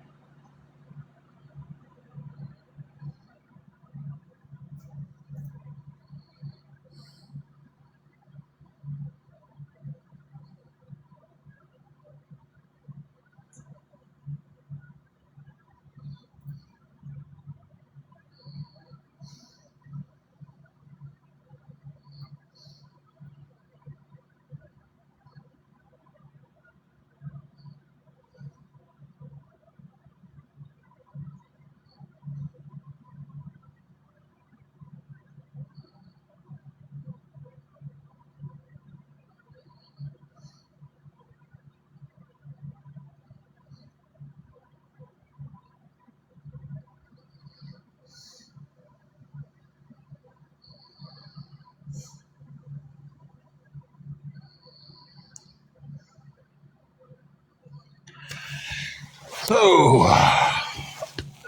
A: So,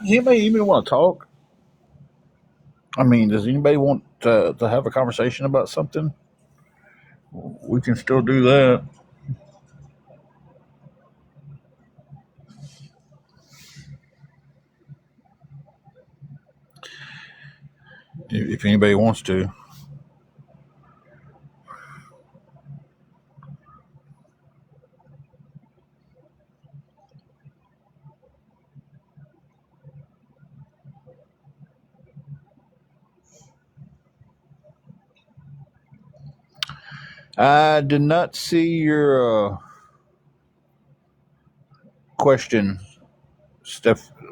A: does anybody even want to talk? I mean, does anybody want to have a conversation about something? We can still do that. If anybody wants to. I did not see your question,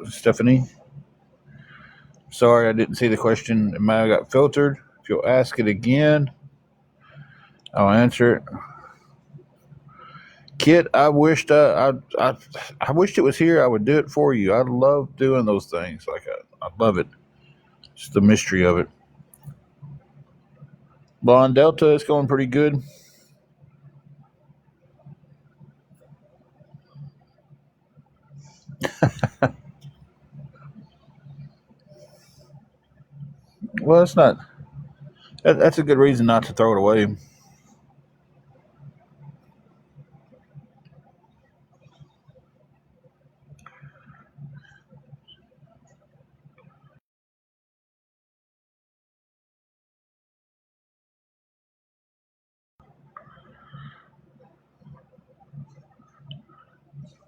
A: Stephanie. Sorry, I didn't see the question. It might have got filtered. If you'll ask it again, I'll answer it. Kit, I wished I wished it was here. I would do it for you. I love doing those things. I love it. It's the mystery of it. Blonde Delta is going pretty good. Well, it's not. That's a good reason not to throw it away.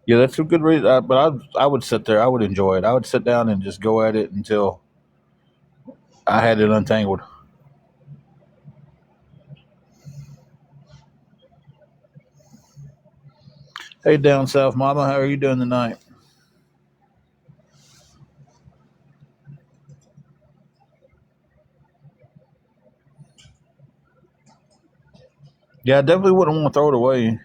A: Yeah, that's a good reason. But I would sit there. I would enjoy it. I would sit down and just go at it until I had it untangled. Hey, down south, mama, how are you doing tonight? Yeah, I definitely wouldn't want to throw it away.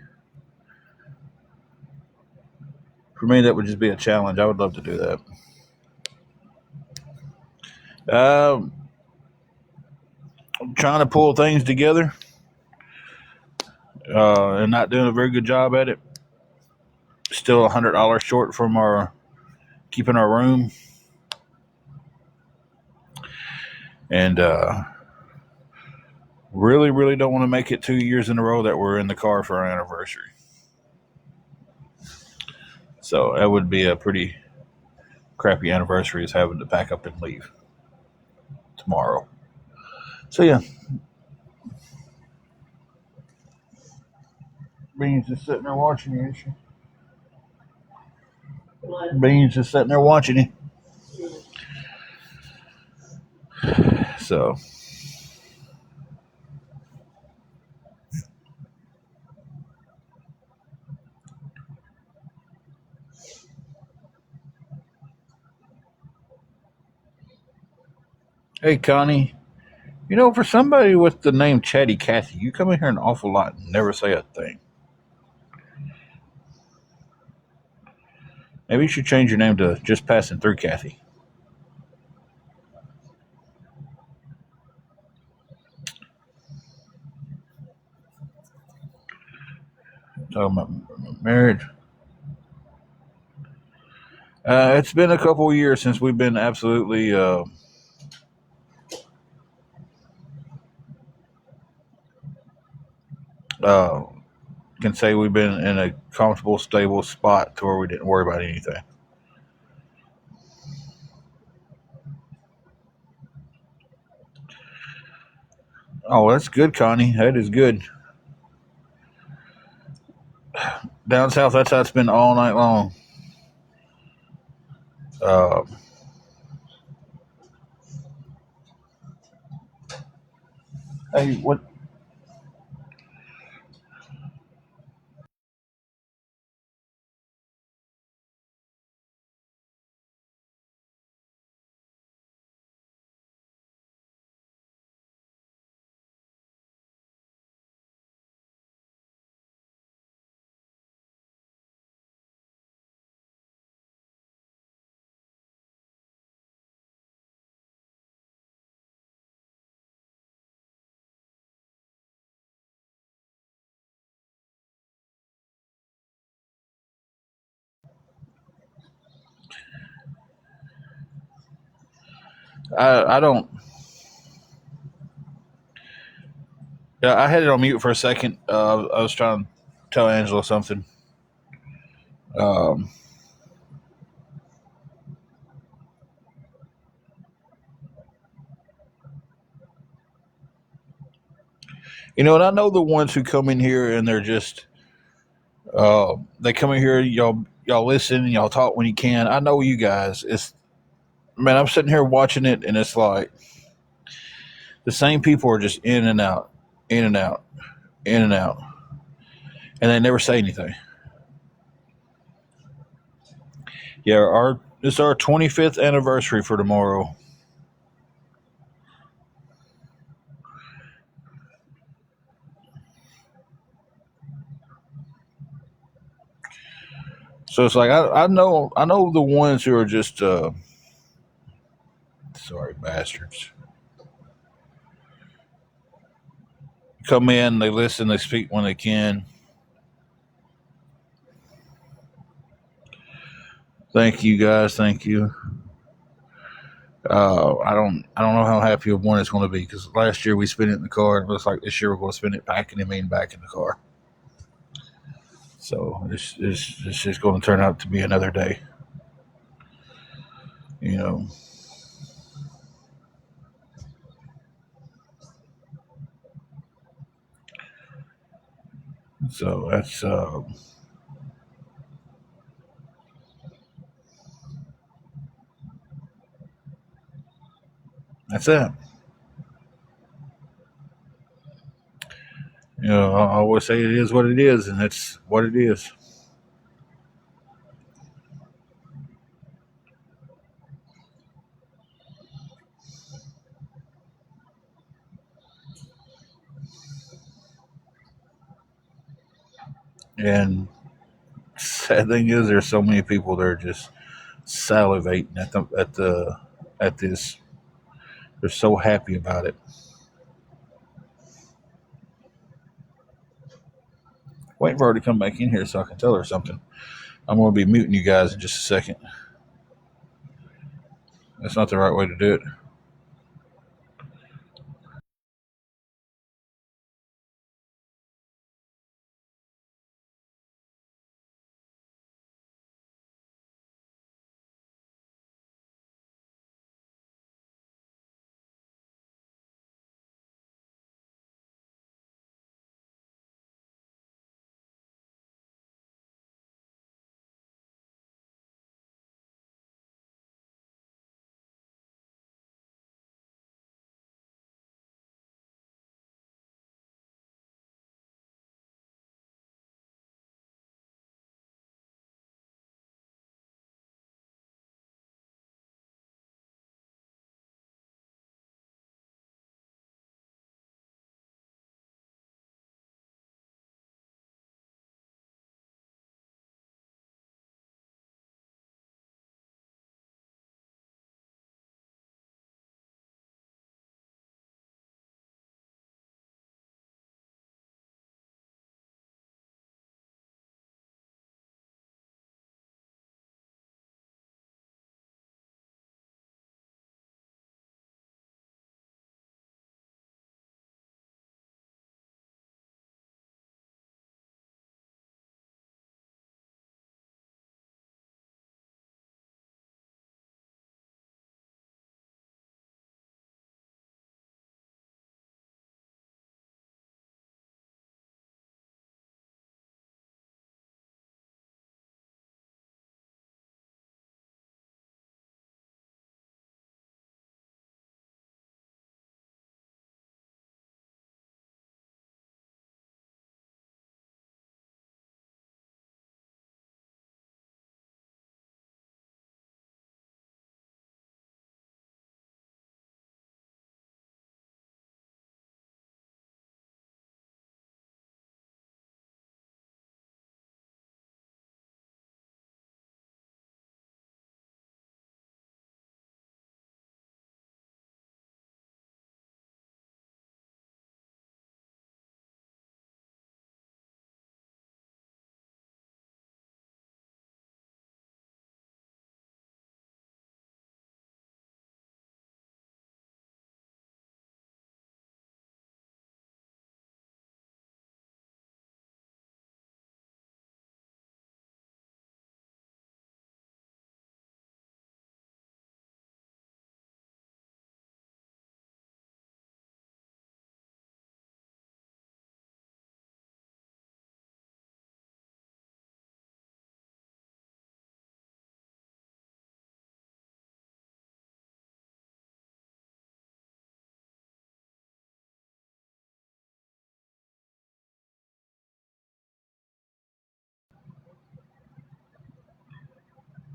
A: For me, that would just be a challenge. I would love to do that. Um, trying to pull things together and not doing a very good job at it. Still $100 short from our keeping our room, and really, really don't want to make it 2 years in a row that we're in the car for our anniversary. So that would be a pretty crappy anniversary, is having to pack up and leave tomorrow. So yeah, Beans just sitting there watching you, is she? What? Beans just sitting there watching you. So hey, Connie, you know, for somebody with the name Chatty Cathy, you come in here an awful lot and never say a thing. Maybe you should change your name to Just Passing Through Kathy. Talking about marriage. It's been a couple of years since we've been absolutely uh, can say we've been in a comfortable, stable spot to where we didn't worry about anything. Oh, that's good, Connie. That is good. Down south, that's how it's been all night long. Uh, hey, what? I don't. Yeah, I had it on mute for a second. I was trying to tell Angela something. Um, you know, and I know the ones who come in here and they're just they come in here, y'all listen, y'all talk when you can. I know you guys. It's man, I'm sitting here watching it, and it's like the same people are just in and out, in and out, in and out, and they never say anything. Yeah, it's our 25th anniversary for tomorrow. So it's like I know the ones who are just sorry bastards come in, they listen, they speak when they can. Thank you guys, thank you. I don't know how happy one is going to be because last year we spent it in the car, and it looks like this year we're going to spend it packing him in back in the car. So it's just going to turn out to be another day, you know. So that's it. You know, I always say it is what it is, and that's what it is. And sad thing is, there's so many people that are just salivating at this. They're so happy about it. Waiting for her to come back in here so I can tell her something. I'm going to be muting you guys in just a second. That's not the right way to do it.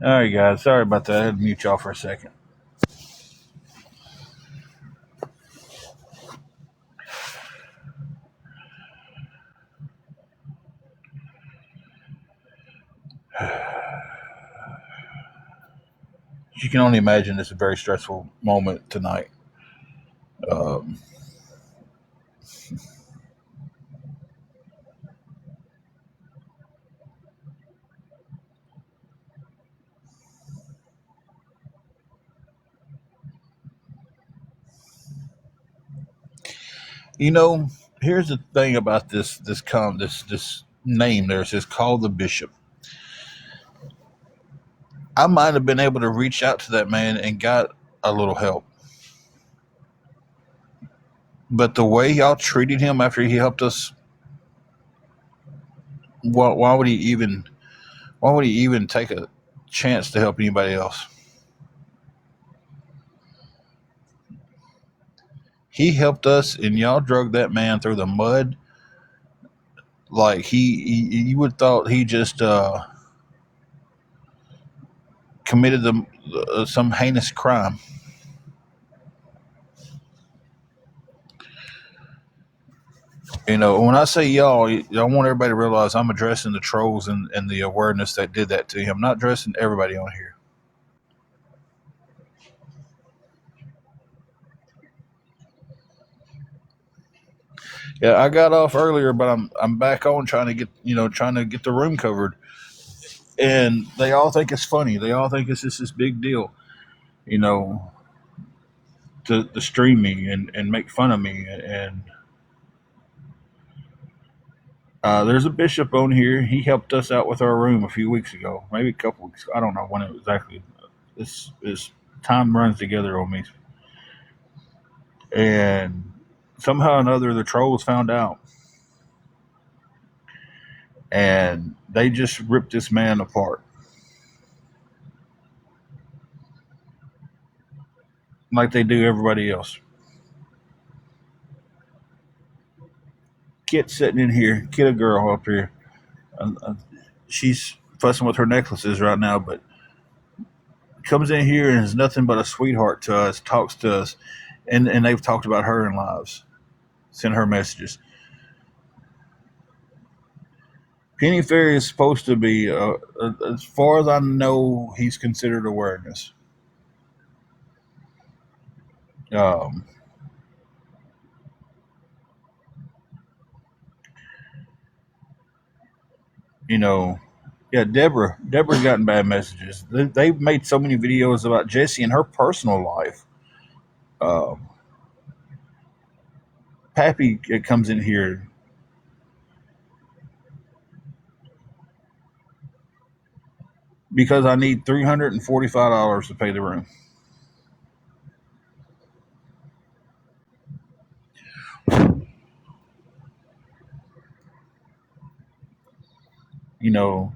A: All right, guys. Sorry about that. I had to mute y'all for a second. You can only imagine it's a very stressful moment tonight. Um, you know, here's the thing about this name there. It says call the bishop. I might have been able to reach out to that man and got a little help. But the way y'all treated him after he helped us, why would he even? Why would he even take a chance to help anybody else? He helped us, and y'all drug that man through the mud like you would thought he just committed some heinous crime. You know, when I say y'all, I want everybody to realize I'm addressing the trolls and the awareness that did that to him. I'm not addressing everybody on here. Yeah, I got off earlier, but I'm back on trying to get the room covered, and they all think it's funny. They all think it's just this big deal, you know, to stream me and make fun of me. And there's a bishop on here. He helped us out with our room a few weeks ago, maybe a couple weeks. I don't know when it was exactly. This time runs together on me, and somehow or another the trolls found out, and they just ripped this man apart like they do everybody else. Kid sitting in here, kid a girl up here. She's fussing with her necklaces right now, but comes in here and is nothing but a sweetheart to us, talks to us, and they've talked about her in lives, send her messages. Penny Ferry is supposed to be, as far as I know, he's considered awareness. Um, you know, yeah, Deborah's gotten bad messages. They've made so many videos about Jessie and her personal life. Um, Pappy comes in here because I need $345 to pay the room. You know,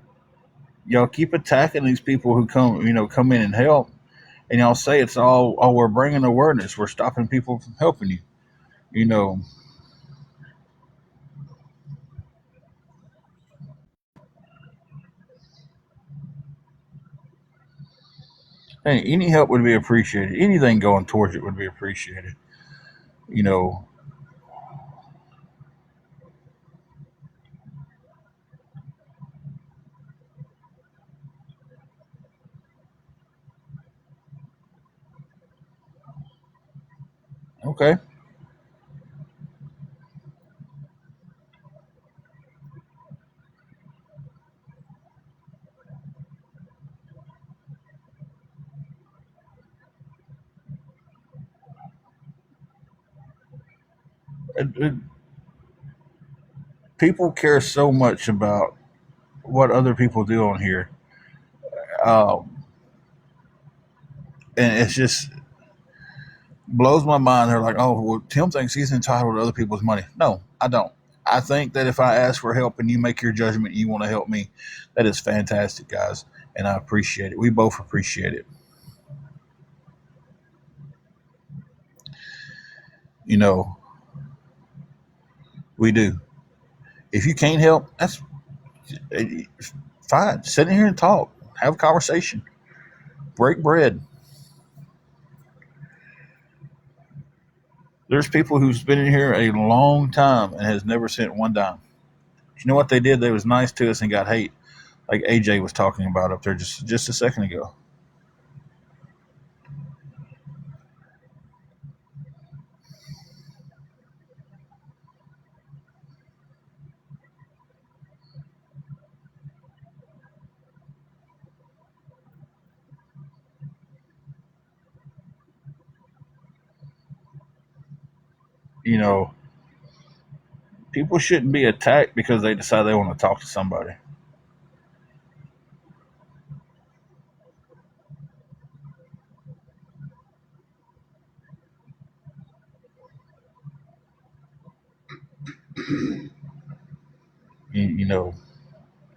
A: y'all keep attacking these people who come in and help, and y'all say it's all, oh, we're bringing awareness, we're stopping people from helping you. You know, hey, any help would be appreciated. Anything going towards it would be appreciated. You know, okay. It, people care so much about what other people do on here, um, and it's just blows my mind. They're like, "Oh, well, Tim thinks he's entitled to other people's money." No, I don't. I think that if I ask for help and you make your judgment, and you want to help me, that is fantastic, guys, and I appreciate it. We both appreciate it. You know, we do. If you can't help, that's eh, fine. Sit in here and talk, have a conversation, break bread. There's people who's been in here a long time and has never sent one dime. You know what they did? They was nice to us and got hate, like AJ was talking about up there just a second ago. You know, people shouldn't be attacked because they decide they want to talk to somebody. You know,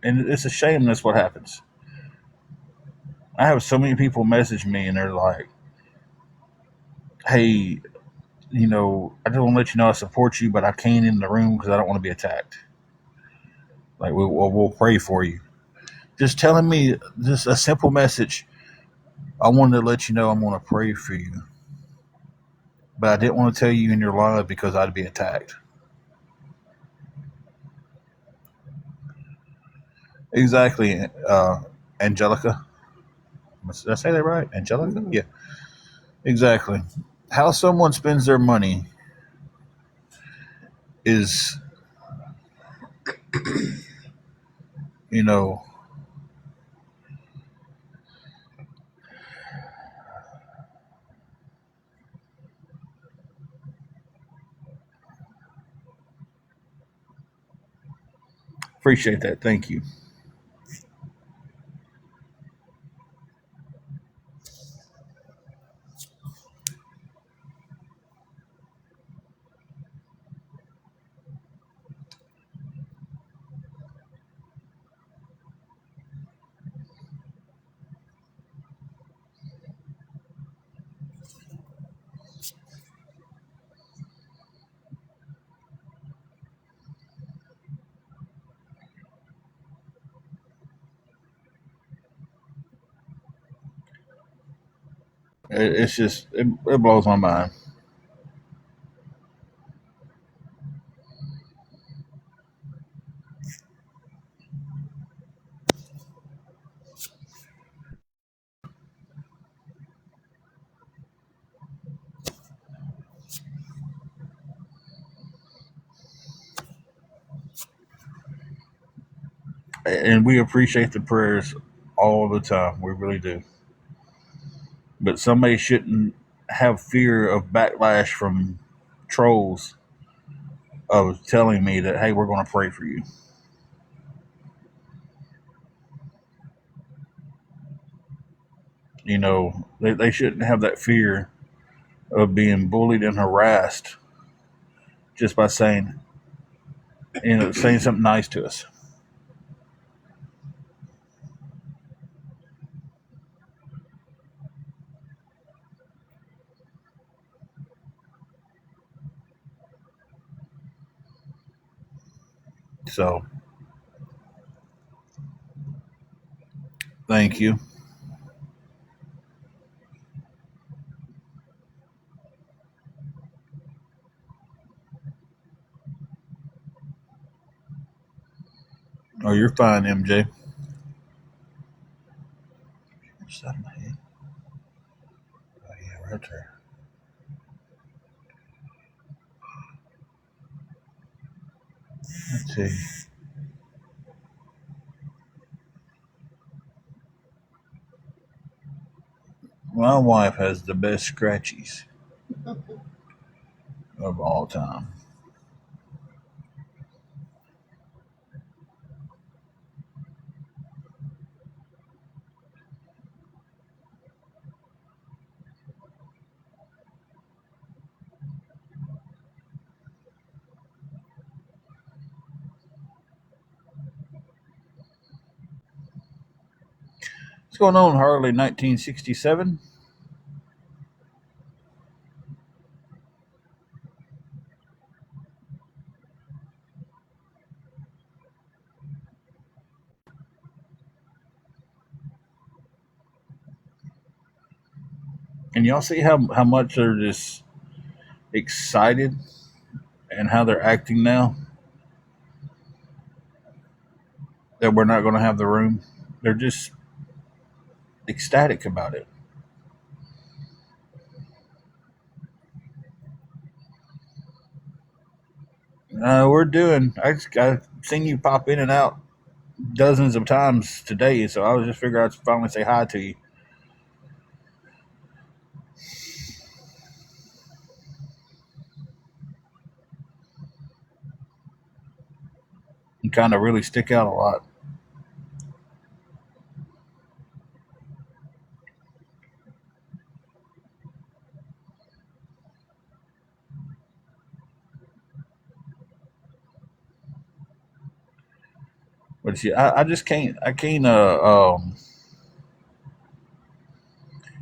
A: and it's a shame that's what happens. I have so many people message me and they're like, "Hey, I just want to let you know I support you, but I can't in the room because I don't want to be attacked. Like we'll pray for you." Just telling me just a simple message. I wanted to let you know I'm going to pray for you, but I didn't want to tell you in your live because I'd be attacked. Exactly, Angelica. Did I say that right? Angelica? Yeah, exactly. How someone spends their money is, you know, appreciate that. Thank you. It's just it blows my mind. And we appreciate the prayers all the time. We really do. But somebody shouldn't have fear of backlash from trolls of telling me that, hey, we're going to pray for you. They shouldn't have that fear of being bullied and harassed just by saying something nice to us. So thank you. Oh, you're fine, MJ. What's that in my head? Oh, yeah, right there. Let's see. My wife has the best scratchies of all time. What's going on, Harley 1967? And y'all see how much they're just excited and how they're acting now that we're not going to have the room? They're just ecstatic about it. We're doing. I've seen you pop in and out dozens of times today, so I was just figuring I'd finally say hi to you and kind of really stick out a lot. But see, I just can't. I can't.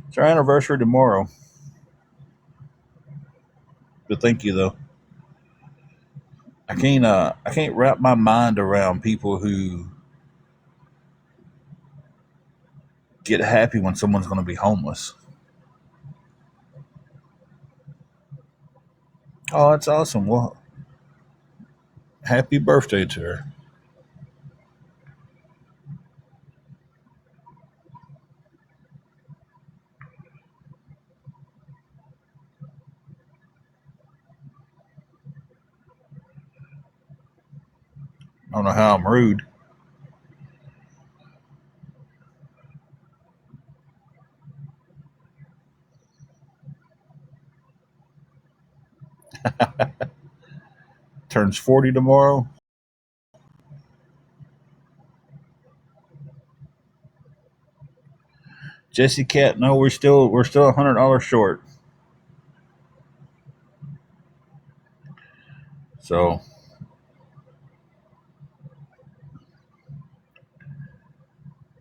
A: It's our anniversary tomorrow. But thank you though. I can't. I can't wrap my mind around people who get happy when someone's going to be homeless. Oh, that's awesome. Well, happy birthday to her. I don't know how I'm rude. Turns 40 tomorrow. Jesse Cat, no, we're still $100 short. So,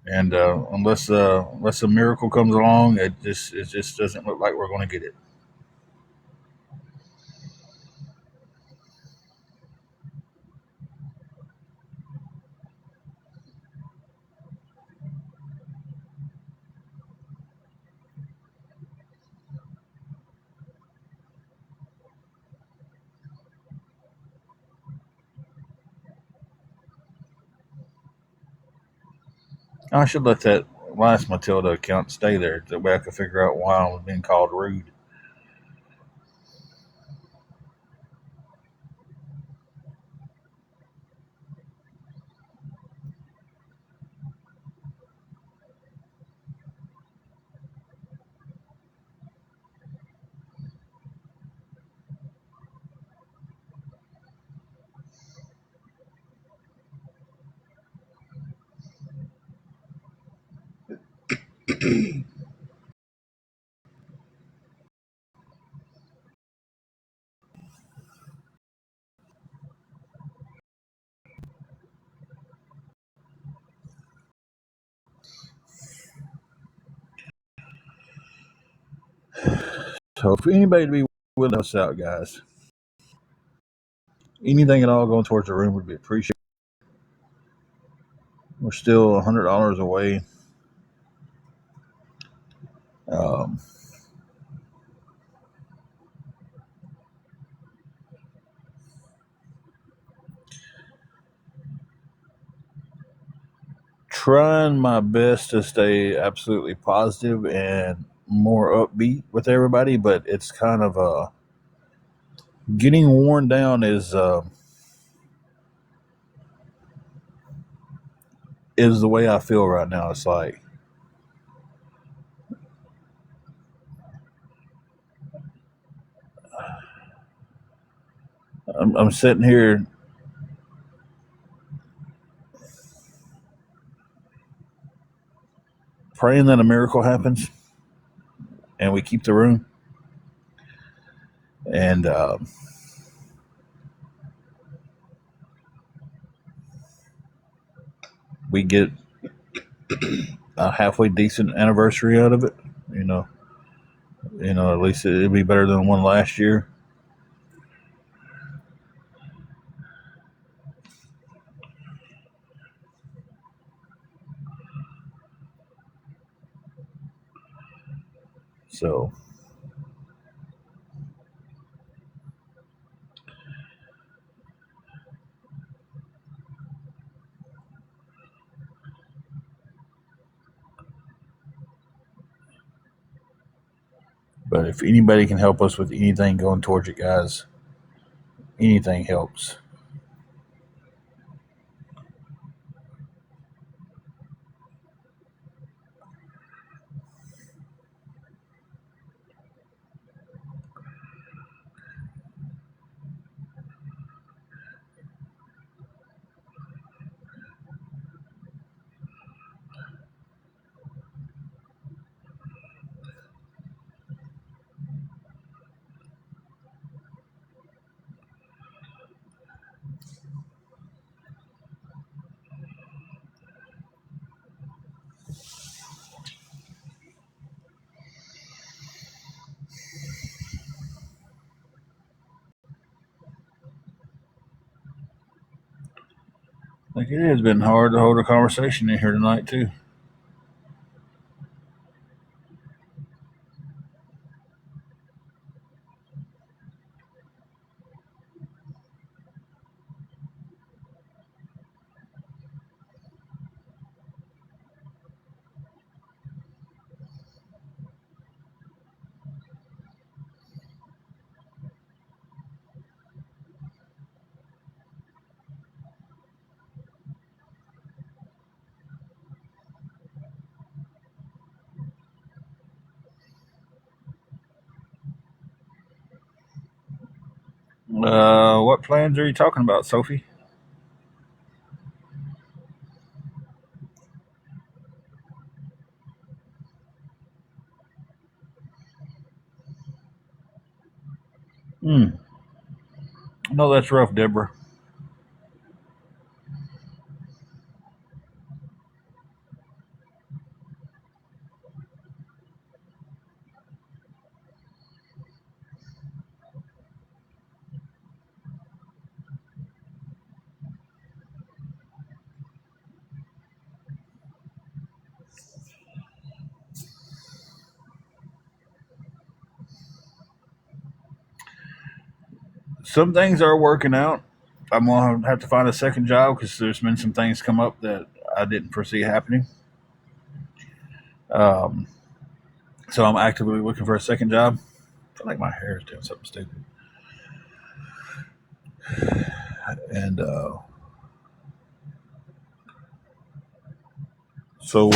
A: and unless a miracle comes along, it just doesn't look like we're going to get it. I should let that last Matilda account stay there. That way I can figure out why I was being called rude. So if anybody to be willing to help us out, guys, anything at all going towards the room would be appreciated. We're still $100 away. Um, Trying my best to stay absolutely positive and more upbeat with everybody, but it's kind of getting worn down is the way I feel right now. It's like I'm sitting here praying that a miracle happens and we keep the room, and we get a halfway decent anniversary out of it. You know, at least it'd be better than one last year. So, but if anybody can help us with anything going towards it, guys, anything helps. Like it has been hard to hold a conversation in here tonight too. What plans are you talking about, Sophie? Hmm. No, that's rough, Deborah. Some things are working out. I'm gonna have to find a second job because there's been some things come up that I didn't foresee happening. Um, so I'm actively looking for a second job. I feel like my hair is doing something stupid. And so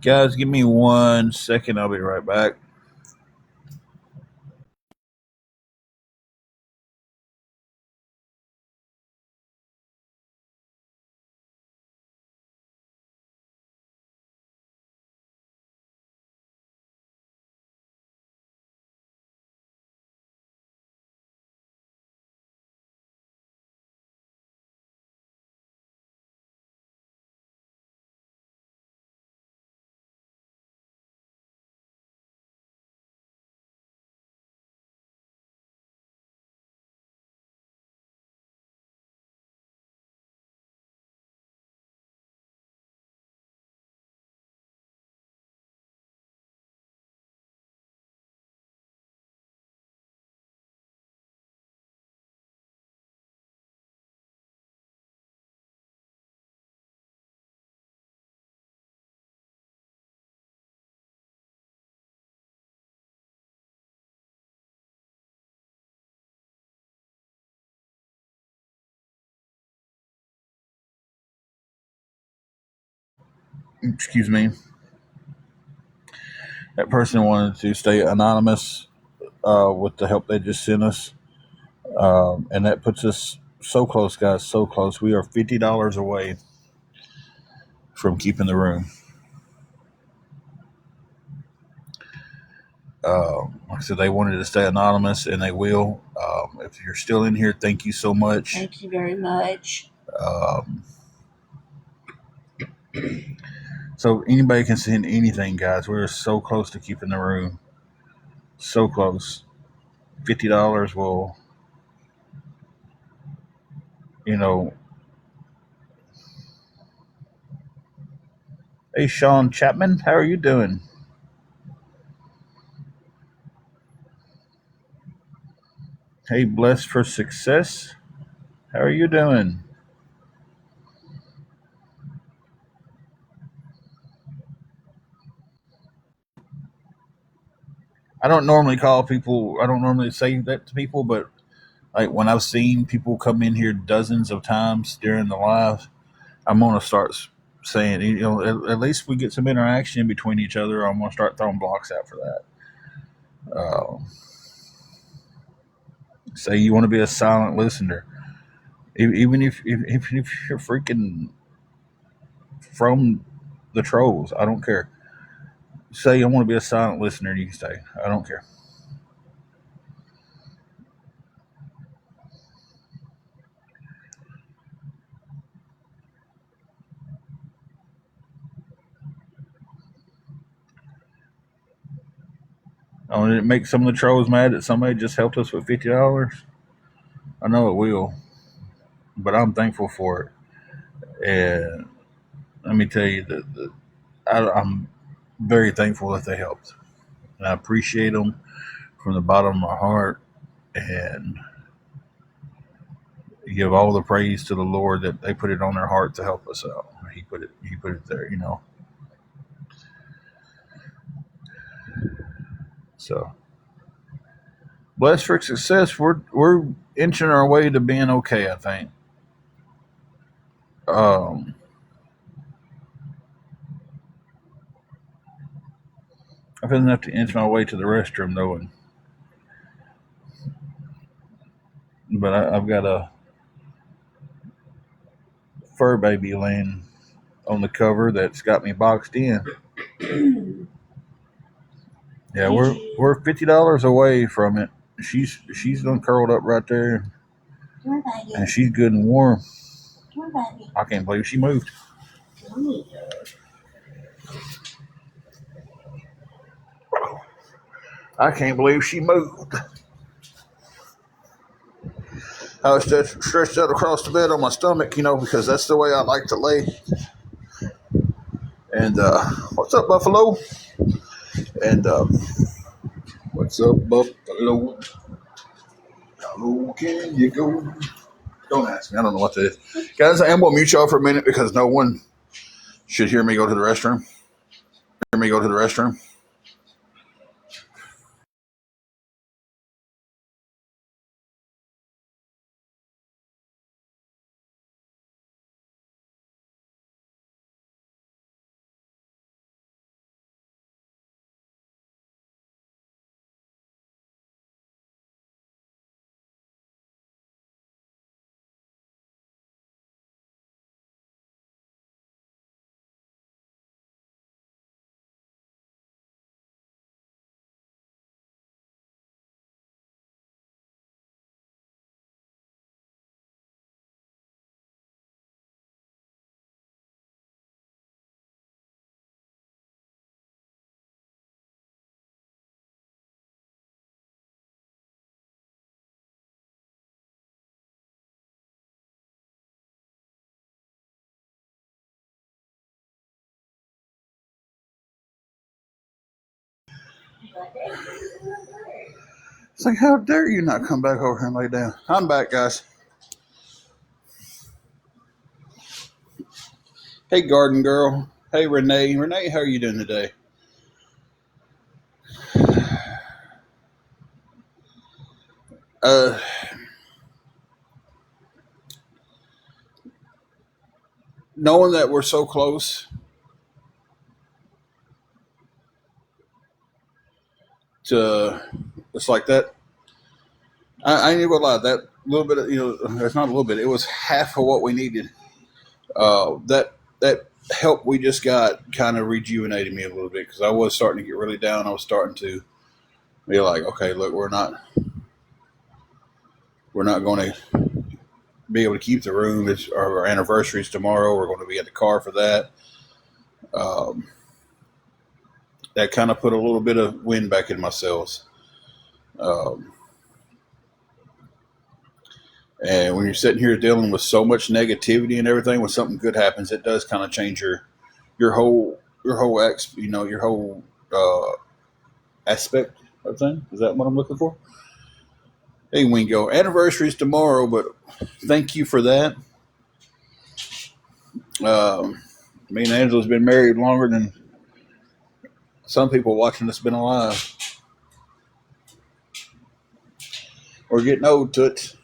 A: guys, give me 1 second. I'll be right back. Excuse me. That person wanted to stay anonymous with the help they just sent us, and that puts us so close, guys. So close. We are $50 away from keeping the room. Like I said, they wanted to stay anonymous, and they will. If you're still in here, thank you so much.
B: Thank you very much.
A: Um, so anybody can send anything, guys. We're so close to keeping the room. So close. $50 will, you know. Hey, Sean Chapman, how are you doing? Hey, Blessed for Success, how are you doing? I don't normally call people. I don't normally say that to people, but like when I've seen people come in here dozens of times during the live, I'm gonna start saying, at least we get some interaction between each other. I'm gonna start throwing blocks out for that. Uh, Say you want to be a silent listener, even if you're freaking from the trolls, I don't care. Say I want to be a silent listener, and you can stay. I don't care. Oh, did it make some of the trolls mad that somebody just helped us with $50? I know it will, but I'm thankful for it. And let me tell you that I'm very thankful that they helped, and I appreciate them from the bottom of my heart. And give all the praise to the Lord that they put it on their heart to help us out. He put it. He put it there. So blessed for success. We're inching our way to being okay. I think. Um, I feel enough to inch my way to the restroom though, but I've got a fur baby laying on the cover that's got me boxed in. Yeah, we're $50 away from it. She's done curled up right there, and she's good and warm. I can't believe she moved. I can't believe she moved. I was stretched out across the bed on my stomach, because that's the way I like to lay. And what's up, Buffalo? And what's up, Buffalo? How low can you go? Don't ask me. I don't know what that is. Guys, I am going to mute y'all for a minute because no one should hear me go to the restroom. Hear me go to the restroom. It's like, how dare you not come back over here and lay down? I'm back, guys. Hey, Garden Girl. Hey, Renee. Renee, how are you doing today? Uh, Knowing that we're so close to, it's like that. I ain't gonna lie. That little bit of, it's not a little bit. It was half of what we needed. That help we just got kind of rejuvenated me a little bit because I was starting to get really down. I was starting to be like, okay, look, we're not going to be able to keep the room. It's our anniversary's tomorrow. We're going to be at the car for that. Um, that kind of put a little bit of wind back in my sails. Um, and when you're sitting here dealing with so much negativity and everything, when something good happens, it does kind of change your whole aspect of thing. Is that what I'm looking for? Hey, Wingo, anniversary's tomorrow, but thank you for that. Um, Me and Angela's been married longer than some people watching us been alive. We're getting old, Toots.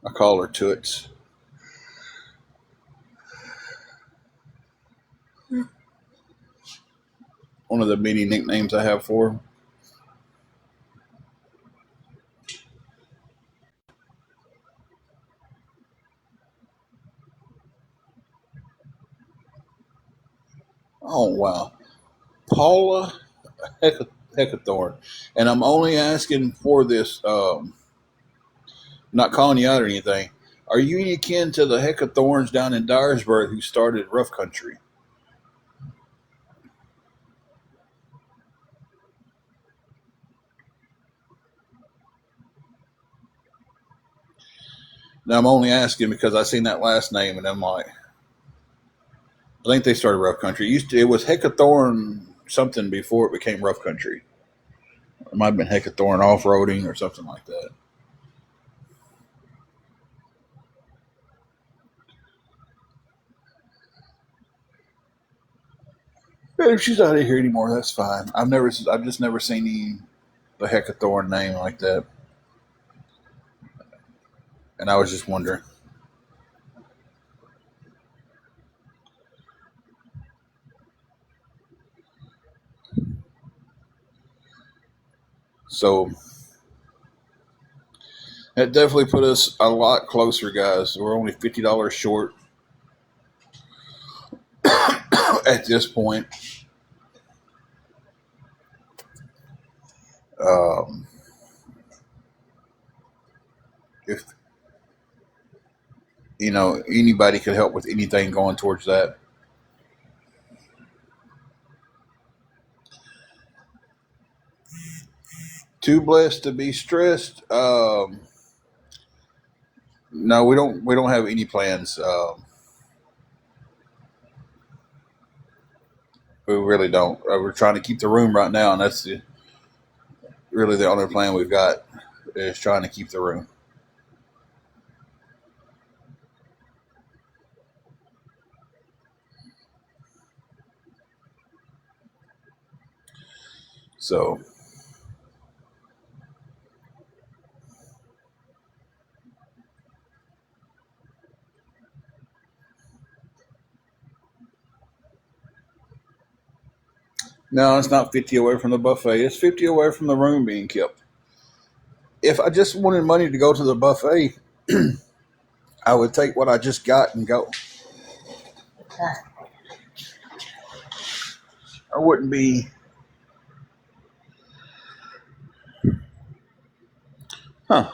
A: I call her Toots. One of the many nicknames I have for her. Oh, wow. Paula Heckathorn. And I'm only asking for this, not calling you out or anything. Are you any kin to the Heckathorns down in Dyersburg who started Rough Country? Now, I'm only asking because I seen that last name and I'm like, I think they started Rough Country. It was Heckathorn something before it became Rough Country. It might have been Heckathorn Off Roading or something like that. If she's not here anymore, that's fine. I've just never seen the Hecathorn name like that, and I was just wondering. So that definitely put us a lot closer, guys. We're only $50 short at this point. Um, if anybody could help with anything going towards that. Too blessed to be stressed. No, we don't. We don't have any plans. We really don't. We're trying to keep the room right now, and that's really the only plan we've got is trying to keep the room. So no, it's not 50 away from the buffet. It's 50 away from the room being kept. If I just wanted money to go to the buffet, I would take what I just got and go. I wouldn't be. Huh.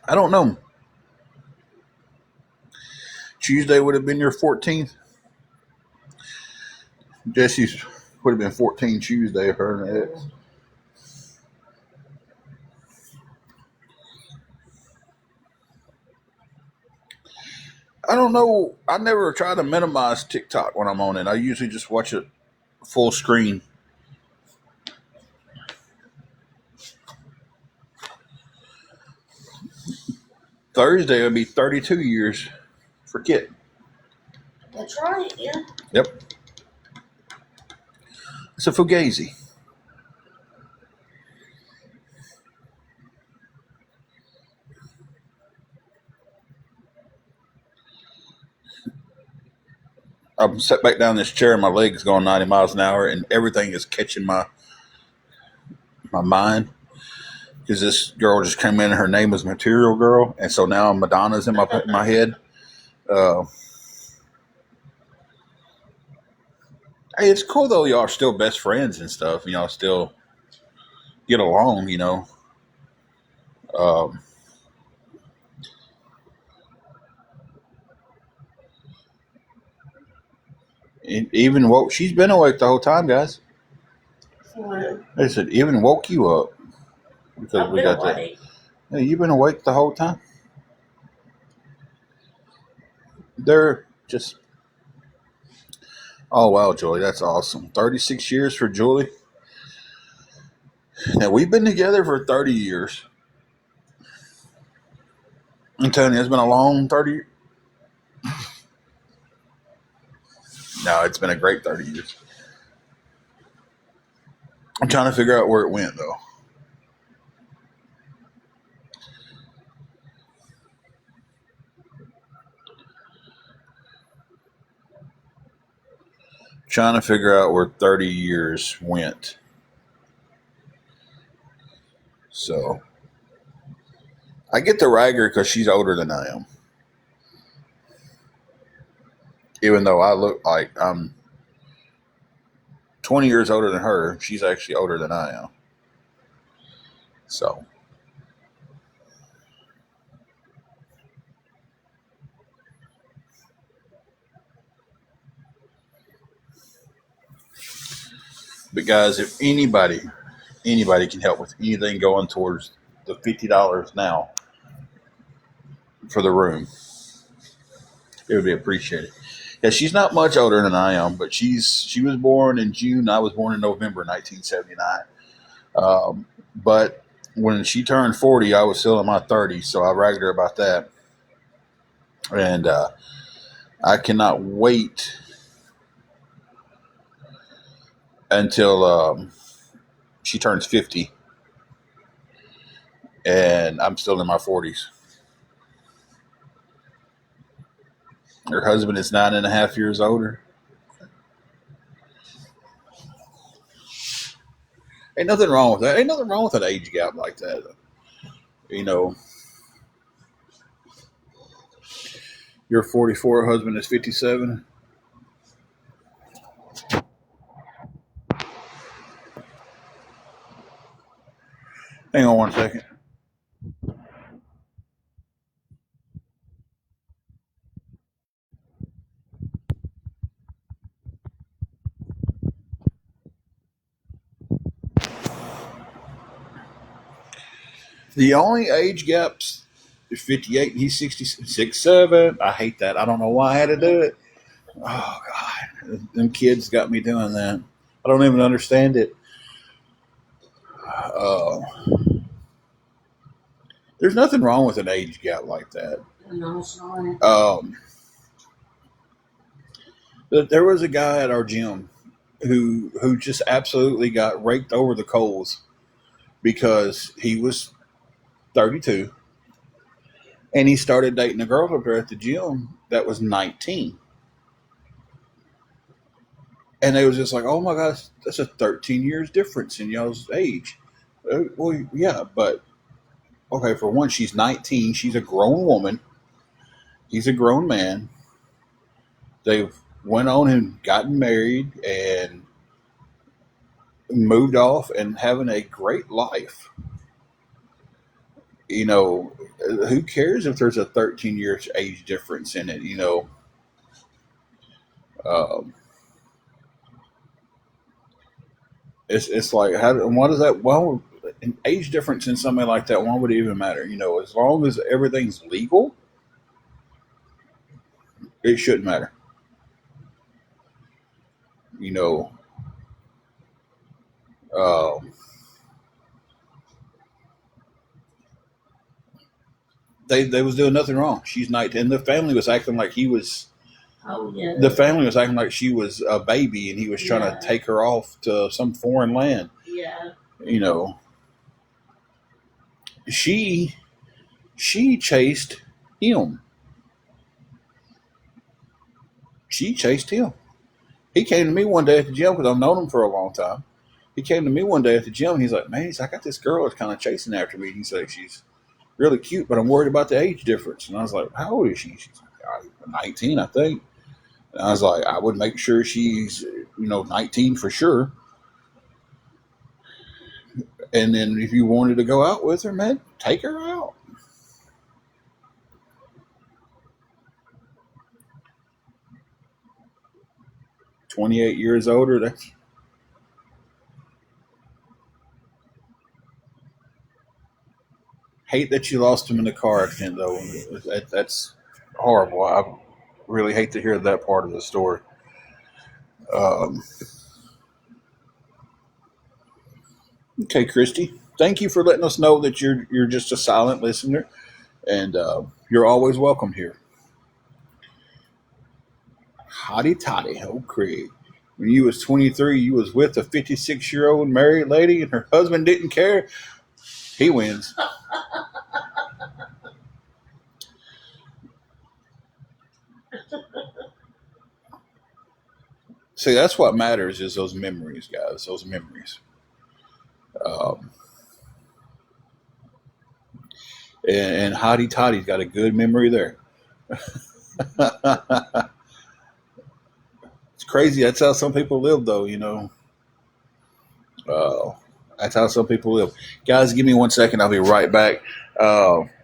A: I don't know. Tuesday would have been your 14th. Jesse's would have been 14 Tuesday, her and X. I don't know. I never try to minimize TikTok when I'm on it. I usually just watch it full screen. Thursday will be 32 years for Kit.
B: That's right, yeah.
A: Yep. It's a Fugazi. I'm sat back down in this chair and my leg's going 90 miles an hour and everything is catching my mind because this girl just came in and her name was Material Girl, and so now Madonna's in my head. Hey, it's cool though. Y'all are still best friends and stuff. Y'all still get along. Um, even woke. She's been awake the whole time, guys. They said even woke you up because we got that. Hey, you've been awake the whole time. They're just. Oh wow, Julie, that's awesome. 36 years for Julie. Now we've been together for 30 years. I'm telling you, it's been a long 30. No, it's been a great 30 years. I'm trying to figure out where it went though. Trying to figure out where 30 years went. So I get to rag her because she's older than I am. Even though I look like I'm 20 years older than her, she's actually older than I am. So. But guys, if anybody can help with anything going towards the $50 now for the room, it would be appreciated. Yeah, she's not much older than I am, but she was born in June. I was born in November 1979. But when she turned 40, I was still in my 30s, so I ragged her about that. And I cannot wait until she turns 50, and I'm still in my 40s. Her husband is 9.5 years older. Ain't nothing wrong with that. Ain't nothing wrong with an age gap like that. You know, you're 44, her husband is 57. Hang on one second. The only age gaps is 58 and he's 66, 7. I hate that. I don't know why I had to do it. Oh, God. Them kids got me doing that. I don't even understand it. Uh, there's nothing wrong with an age gap like that.
B: No, sorry.
A: There was a guy at our gym who just absolutely got raked over the coals because he was 32 and he started dating a girl up there at the gym that was 19. And they was just like, oh my gosh, that's a 13 years difference in y'all's age. Well, yeah, but okay, for one, she's 19. She's a grown woman. He's a grown man. They've went on and gotten married and moved off and having a great life. You know, who cares if there's a 13 years age difference in it? You know, um, it's like why does that? Well, an age difference in something like that, why would it even matter? You know, as long as everything's legal, it shouldn't matter. You know, um, they was doing nothing wrong. She's 19, and the family was acting like he was.
B: Oh, yeah.
A: The family was acting like she was a baby, and he was trying to take her off to some foreign land.
B: Yeah.
A: You know, she chased him. She chased him. He came to me one day at the gym because I've known him for a long time. He came to me one day at the gym. And he's like, man, I got this girl that's kind of chasing after me. He's like, she's really cute, but I'm worried about the age difference. And I was like, how old is she? She's like, 19, I think. And I was like, I would make sure she's, 19 for sure. And then if you wanted to go out with her, man, take her out. "28 years older." That's hate that you lost him in the car accident, though. That's horrible. I really hate to hear that part of the story. Um, okay, Christy, thank you for letting us know that you're just a silent listener, and you're always welcome here. Hotty toddy, oh Craig. When you was 23, you was with a 56-year-old married lady, and her husband didn't care. He wins. See, that's what matters is those memories, guys. Those memories. Um, and Hottie Toddy's got a good memory there. It's crazy. That's how some people live, though. Uh, that's how some people live. Guys, give me 1 second. I'll be right back.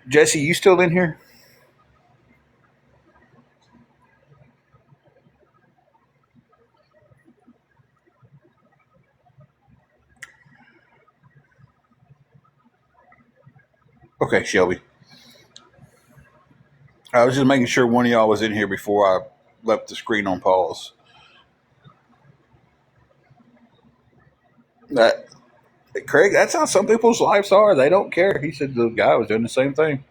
A: Jesse, you still in here? Okay, Shelby. I was just making sure one of y'all was in here before I left the screen on pause. That Craig, that's how some people's lives are. They don't care. He said the guy was doing the same thing.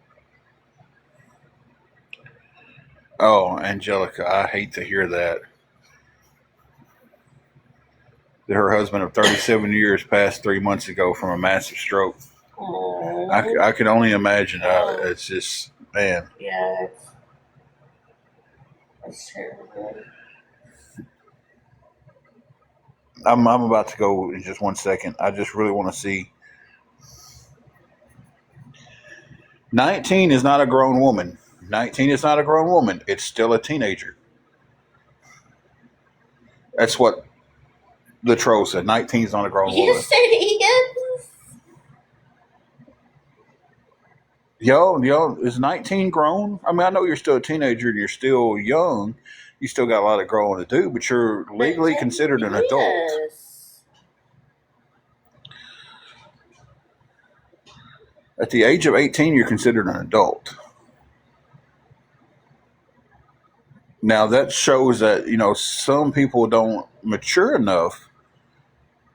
A: Oh, Angelica, I hate to hear that. That her husband of 37 years passed 3 months ago from a massive stroke.
B: Oh,
A: I can only imagine.
B: oh,
A: It's just, man.
B: yeah, that's terrible.
A: I'm about to go in just 1 second. I just really want to see. 19 is not a grown woman. 19 is not a grown woman. It's still a teenager. That's what the troll said. 19 is not a grown
B: You
A: woman.
B: said yes?
A: Yo, is 19 grown? I mean, I know you're still a teenager and you're still young. You still got a lot of growing to do, but you're
B: But
A: legally considered an adult.
B: yes.
A: At the age of 18, you're considered an adult. Now, that shows that, some people don't mature enough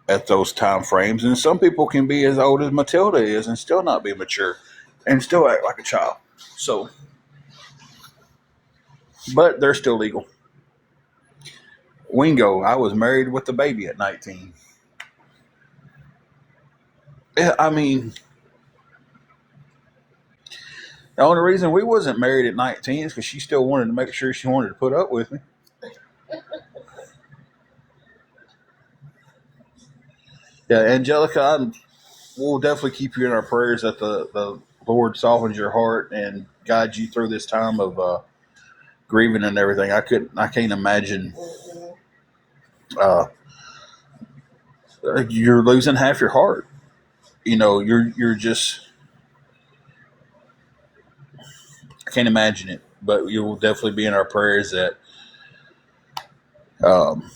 A: at those time frames, and some people can be as old as Matilda is and still not be mature and still act like a child. So, but they're still legal. Wingo, I was married with the baby at 19. Yeah, I mean, the only reason we wasn't married at 19 is because she still wanted to make sure she wanted to put up with me. Yeah, Angelica, we'll definitely keep you in our prayers that the Lord softens your heart and guides you through this time of grieving and everything. I can't imagine
B: Mm-mm.
A: uh, you're losing half your heart. You're just, I can't imagine it. But you will definitely be in our prayers that um,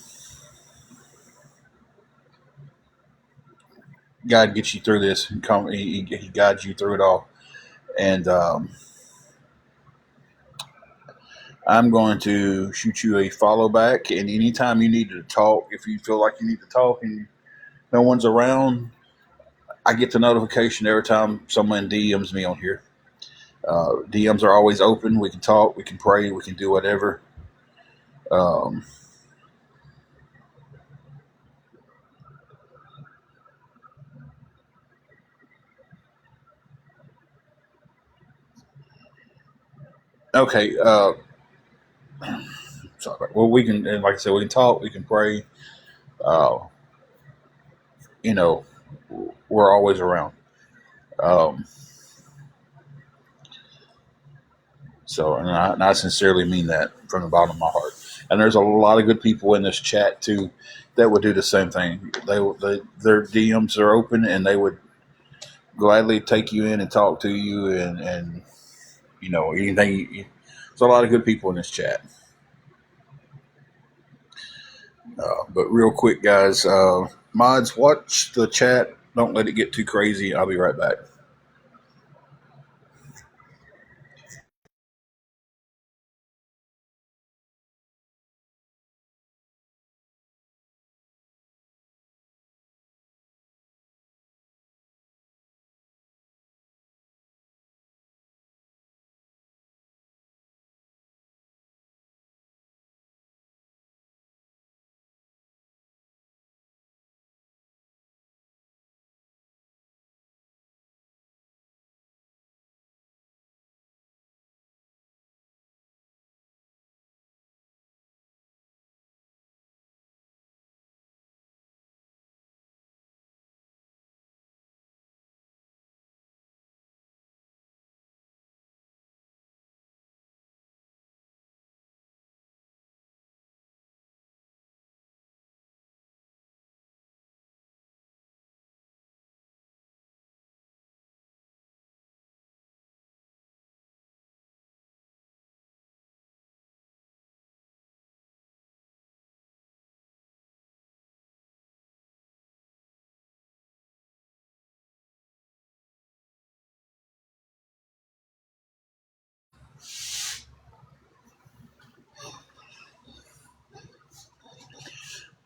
A: God gets you through this and He guides you through it all. And I'm going to shoot you a follow back. And anytime you need to talk, if you feel like you need to talk and no one's around, I get the notification every time someone DMs me on here. DMs are always open. We can talk, we can pray, we can do whatever. Um, okay. Sorry. Well, we can, and like I said, we can talk, we can pray. Uh, you know, we're always around. Um, and I sincerely mean that from the bottom of my heart. And there's a lot of good people in this chat too that would do the same thing. Their DMs are open, and they would gladly take you in and talk to you, and anything. There's a lot of good people in this chat. But real quick, guys, mods, watch the chat. Don't let it get too crazy. I'll be right back.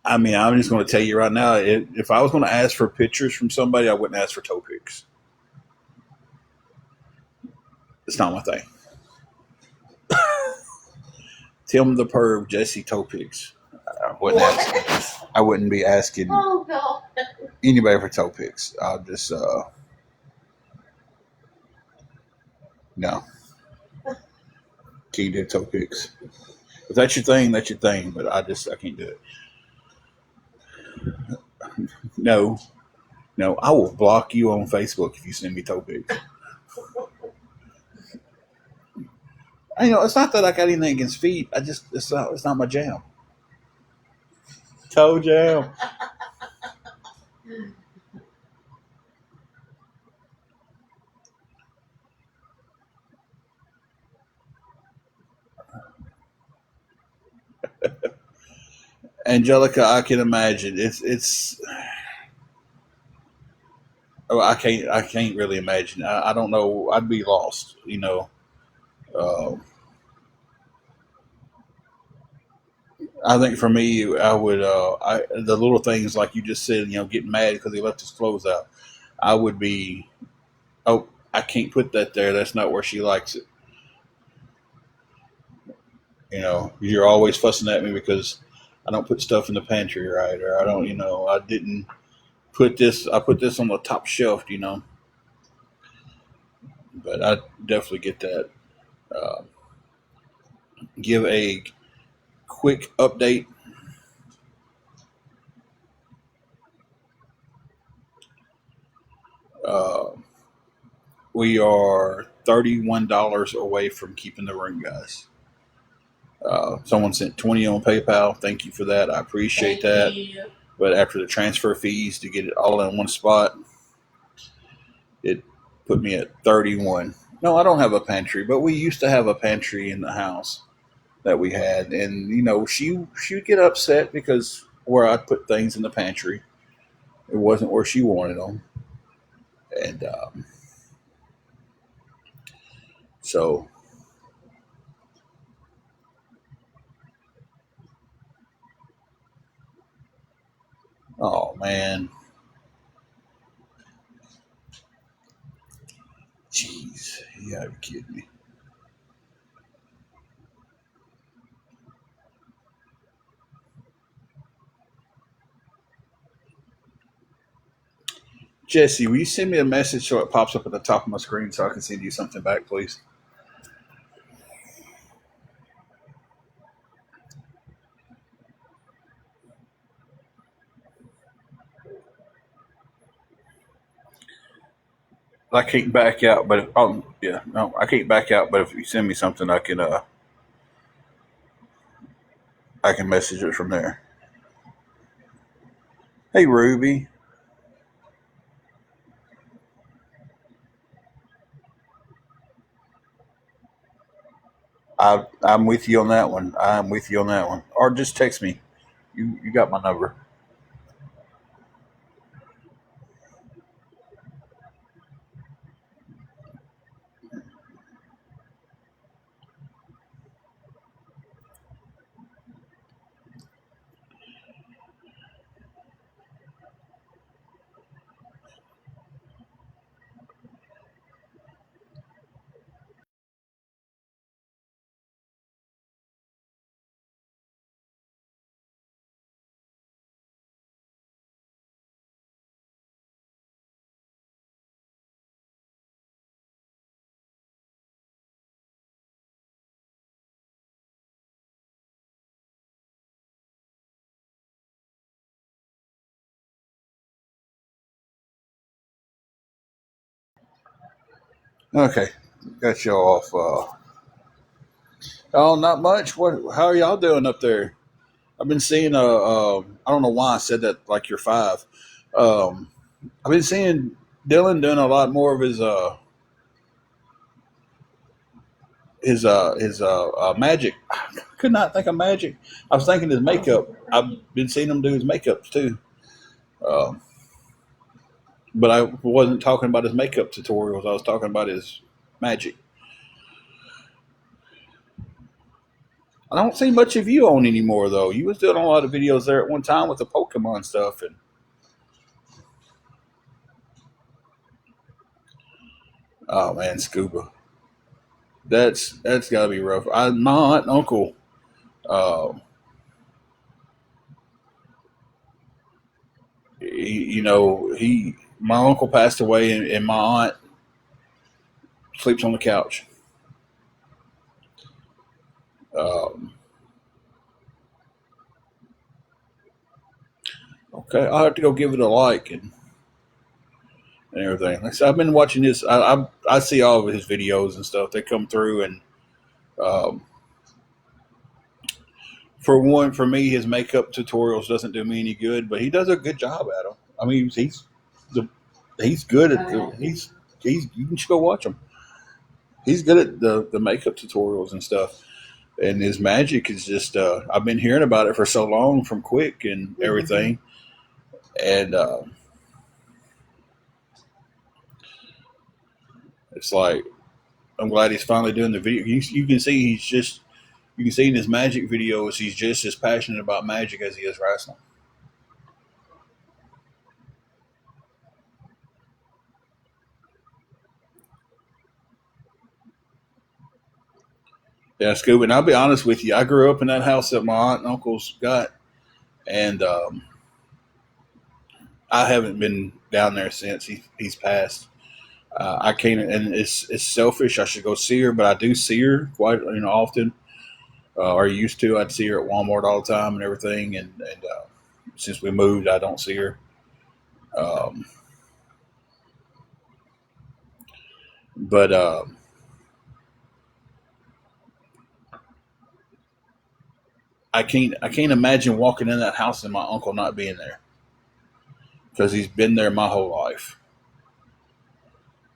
A: I mean, I'm just going to tell you right now. If I was going to ask for pictures from somebody, I wouldn't ask for toe pics. It's not my thing. Tim the Perv, Jesse toe pics. I wouldn't be asking
B: Oh God.
A: anybody for toe pics. I'll just no. Can't do toe pics. If that's your thing, that's your thing. But I can't do it. No, no. I will block you on Facebook if you send me toe pics. It's not that I got anything against feet. It's not my jam. Toe jam. Angelica, I can imagine. It's. Oh, I can't really imagine. I don't know. I'd be lost. Uh, I think for me, I would. The little things like you just said. Getting mad because he left his clothes out. I would be. Oh, I can't put that there. That's not where she likes it. You're always fussing at me because I don't put stuff in the pantry right, or I don't. I didn't put this. I put this on the top shelf. But I definitely get that. Uh, give a quick update. Uh, we are $31 away from keeping the ring, guys. Someone sent 20 on PayPal. Thank you for that. I appreciate that.
B: You.
A: But after the transfer fees to get it all in one spot, it put me at 31. No, I don't have a pantry, but we used to have a pantry in the house that we had, and she would get upset because where I put things in the pantry, it wasn't where she wanted them, and so oh man, jeez, you gotta be kidding me. Jesse, will you send me a message so it pops up at the top of my screen so I can send you something back, please? I can't back out, but yeah, no, I can't back out. But if you send me something, I can message it from there. Hey, Ruby, I'm with you on that one. I'm with you on that one. Or just text me. You got my number. Okay, got you off. Oh, not much. What? How are y'all doing up there? I've been seeing. I don't know why I said that. Like you're five. Um, I've been seeing Dylan doing a lot more of his magic. I could not think of magic. I was thinking his makeup. I've been seeing him do his makeups too. Um, but I wasn't talking about his makeup tutorials. I was talking about his magic. I don't see much of you on anymore though. You was doing a lot of videos there at one time with the Pokemon stuff, and oh man, Scuba. That's got to be rough. My aunt and uncle, uh, my uncle passed away, and my aunt sleeps on the couch. Um, okay, I'll have to go give it a like and everything. Like I said, I've been watching this. I see all of his videos and stuff. They come through, and um, for me, his makeup tutorials doesn't do me any good, but he does a good job at them. I mean, the he's good at the he's you can just go watch him. He's good at the makeup tutorials and stuff. And his magic is just I've been hearing about it for so long from Quick and everything, and it's like I'm glad he's finally doing the video. You can see you can see in his magic videos he's just as passionate about magic as he is wrestling. Yeah, Scooby. And I'll be honest with you, I grew up in that house that my aunt and uncles got, and I haven't been down there since he's passed. I can't, and it's selfish. I should go see her, but I do see her quite often, or used to. I'd see her at Walmart all the time and everything, and since we moved, I don't see her. Um, but I can't imagine walking in that house and my uncle not being there because he's been there my whole life,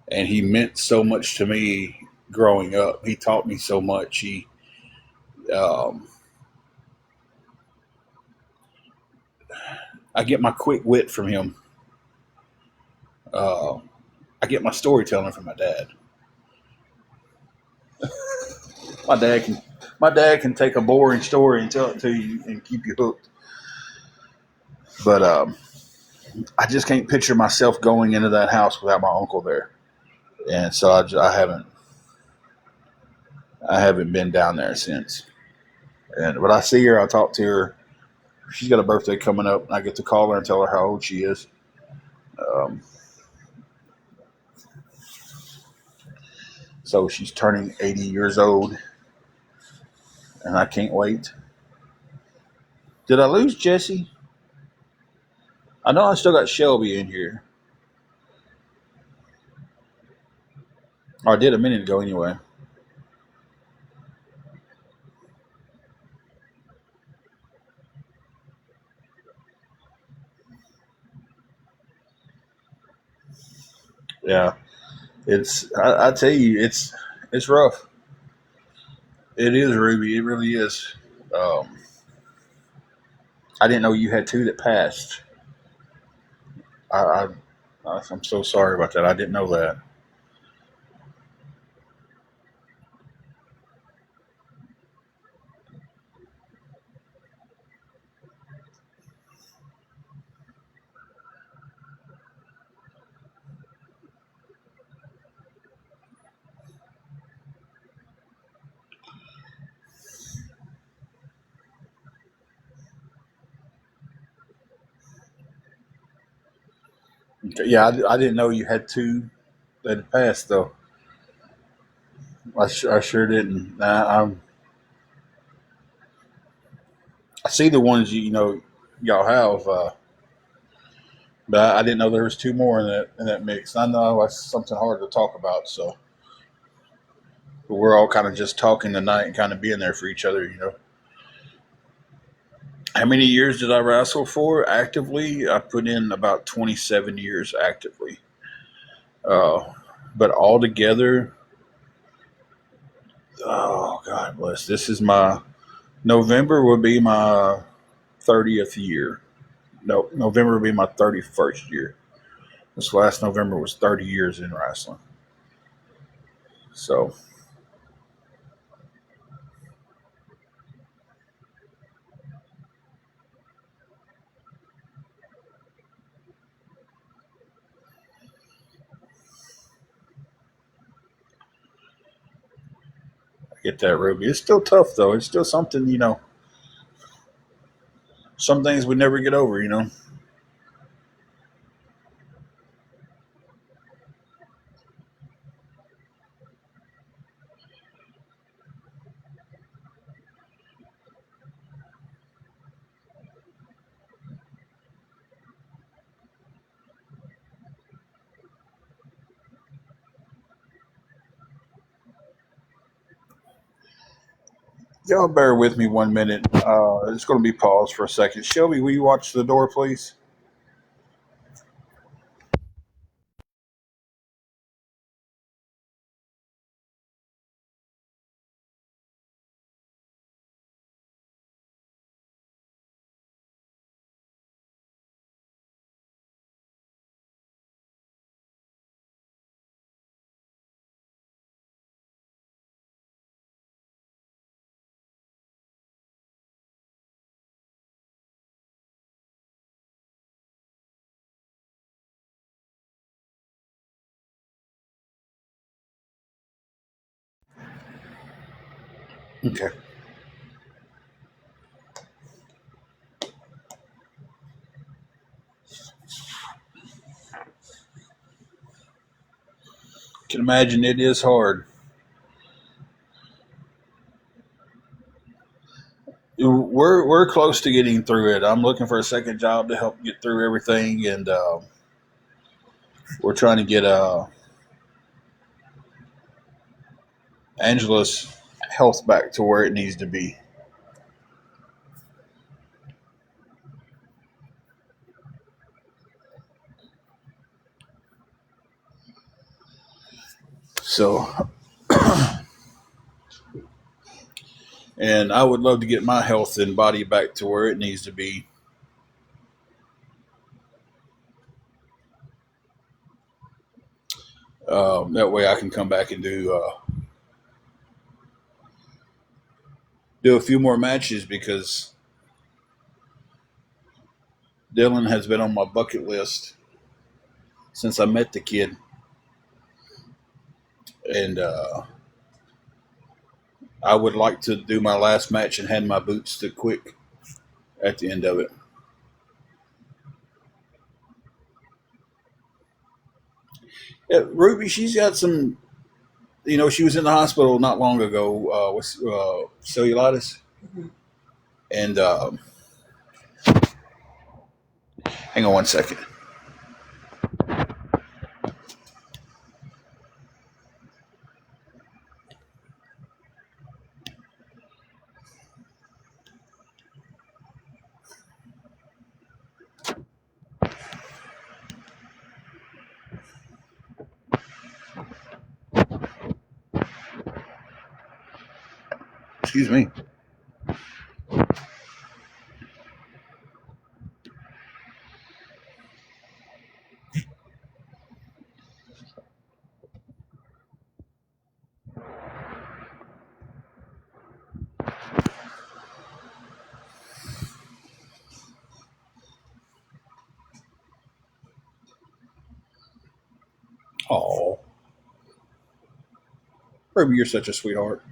A: and he meant so much to me growing up. He taught me so much. Um, I get my quick wit from him. Uh, I get my storytelling from my dad. My dad can my dad can take a boring story and tell it to you and keep you hooked. But I just can't picture myself going into that house without my uncle there, and so I haven't been down there since. And when I see her, I talk to her. She's got a birthday coming up, and I get to call her and tell her how old she is. Um, so she's turning 80 years old, and I can't wait. Did I lose Jesse? I know I still got Shelby in here. Or I did a minute ago anyway. Yeah, I tell you, it's rough. It is, Ruby. It really is. Um, I didn't know you had two that passed. I, I'm so sorry about that. I didn't know that. Okay, yeah, I didn't know you had two that had passed though. I sure didn't. I see the ones y'all have, but I didn't know there was two more in that mix. I know that's something hard to talk about, so we're all kind of just talking tonight and kind of being there for each other. How many years did I wrestle for actively? I put in about 27 years actively. Uh, but altogether, oh God bless. This is my November would be my 30th year. No, November would be my 31st year. This last November was 30 years in wrestling. So Get that, Ruby. It's still tough though. It's still something, some things we never get over. Y'all bear with me 1 minute. It's going to be paused for a second. Shelby, will you watch the door, please? Okay. Can imagine it is hard. We're close to getting through it. I'm looking for a second job to help get through everything, and we're trying to get Angela's health back to where it needs to be. So, and I would love to get my health and body back to where it needs to be. That way, I can come back and do a few more matches because Dylan has been on my bucket list since I met the kid, and I would like to do my last match and hand my boots to Quick at the end of it. Yeah, Ruby, she's got some. She was in the hospital not long ago with cellulitis, and hang on 1 second. Excuse me. Oh, Ruby, you're such a sweetheart.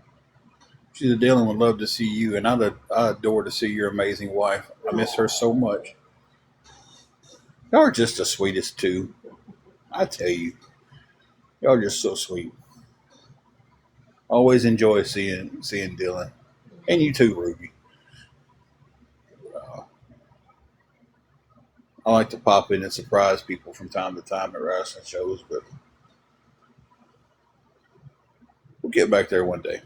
A: She's a Dylan would love to see you, and I adore to see your amazing wife. I miss her so much. Y'all are just the sweetest too. I tell you, y'all are just so sweet. Always enjoy seeing Dylan, and you too, Ruby. Uh, I like to pop in and surprise people from time to time at wrestling shows, but we'll get back there one day.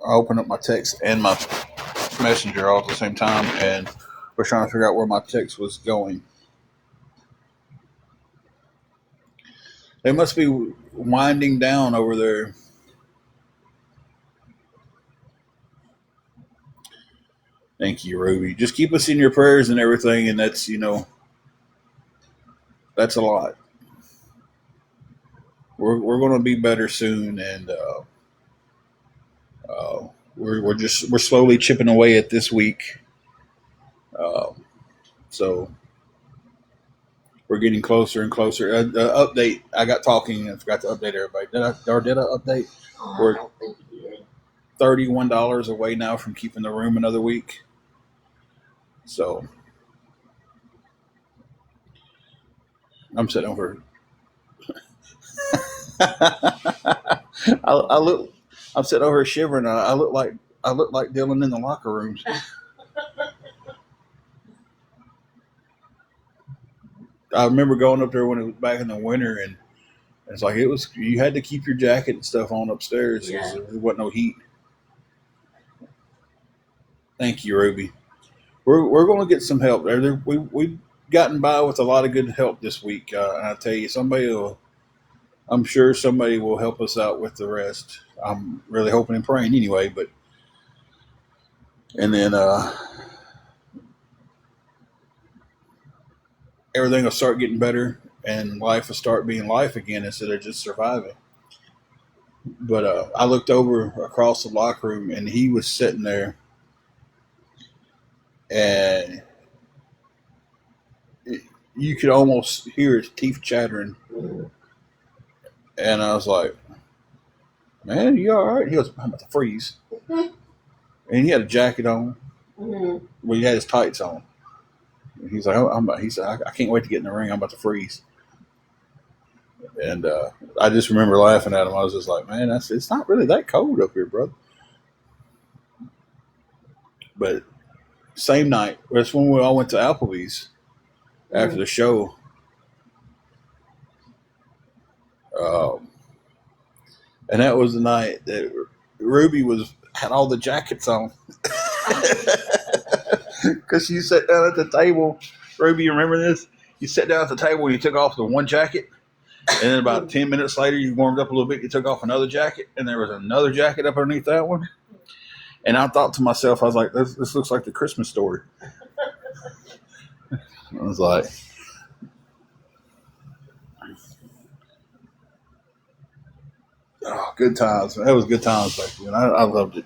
A: I open up my text and my messenger all at the same time, and we're trying to figure out where my text was going. They must be winding down over there. Thank you, Ruby. Just keep us in your prayers and everything, and that's a lot. We're going to be better soon, and we're slowly chipping away at this week. So we're getting closer and closer. The update, I got talking and forgot to update everybody. Did I update?
B: Oh,
A: We're
B: I don't think you did.
A: $31 away now from keeping the room another week. So I'm sitting over. I look. I'm sitting over here shivering. I look like Dylan in the locker rooms. I remember going up there when it was back in the winter, and it's like it was. You had to keep your jacket and stuff on upstairs because there wasn't no heat. Thank you, Ruby. We're going to get some help there. We've gotten by with a lot of good help this week, and I tell you, I'm sure somebody will help us out with the rest. I'm really hoping and praying anyway. But and then everything will start getting better, and life will start being life again instead of just surviving. But I looked over across the locker room, and he was sitting there, and you could almost hear his teeth chattering. And I was like, "Man, you all right?" He goes, "I'm about to freeze." And he had a jacket on.
B: Mm-hmm.
A: Well, he had his tights on. He's like, he said, I can't wait to get in the ring. I'm about to freeze. And I just remember laughing at him. I was just like, man, it's not really that cold up here, brother. But same night, that's when we all went to Applebee's after the show. Um, and that was the night that Ruby had all the jackets on. Because you sat down at the table. Ruby, you remember this? You sat down at the table and you took off the one jacket. And then about 10 minutes later, you warmed up a little bit. You took off another jacket. And there was another jacket up underneath that one. And I thought to myself, I was like, this looks like the Christmas Story. I was like, oh, good times. That was good times back then. I loved it.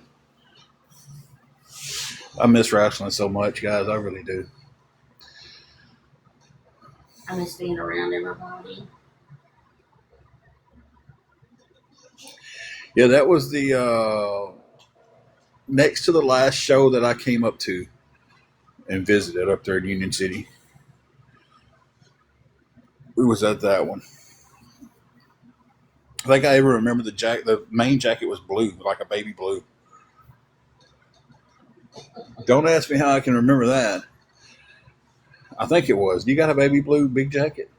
A: I miss wrestling so much, guys. I really do.
B: I miss being around everybody.
A: Yeah, that was the next to the last show that I came up to and visited up there in Union City. We was at that one. I think I even remember the main jacket was blue, like a baby blue. Don't ask me how I can remember that. I think it was. You got a baby blue big jacket?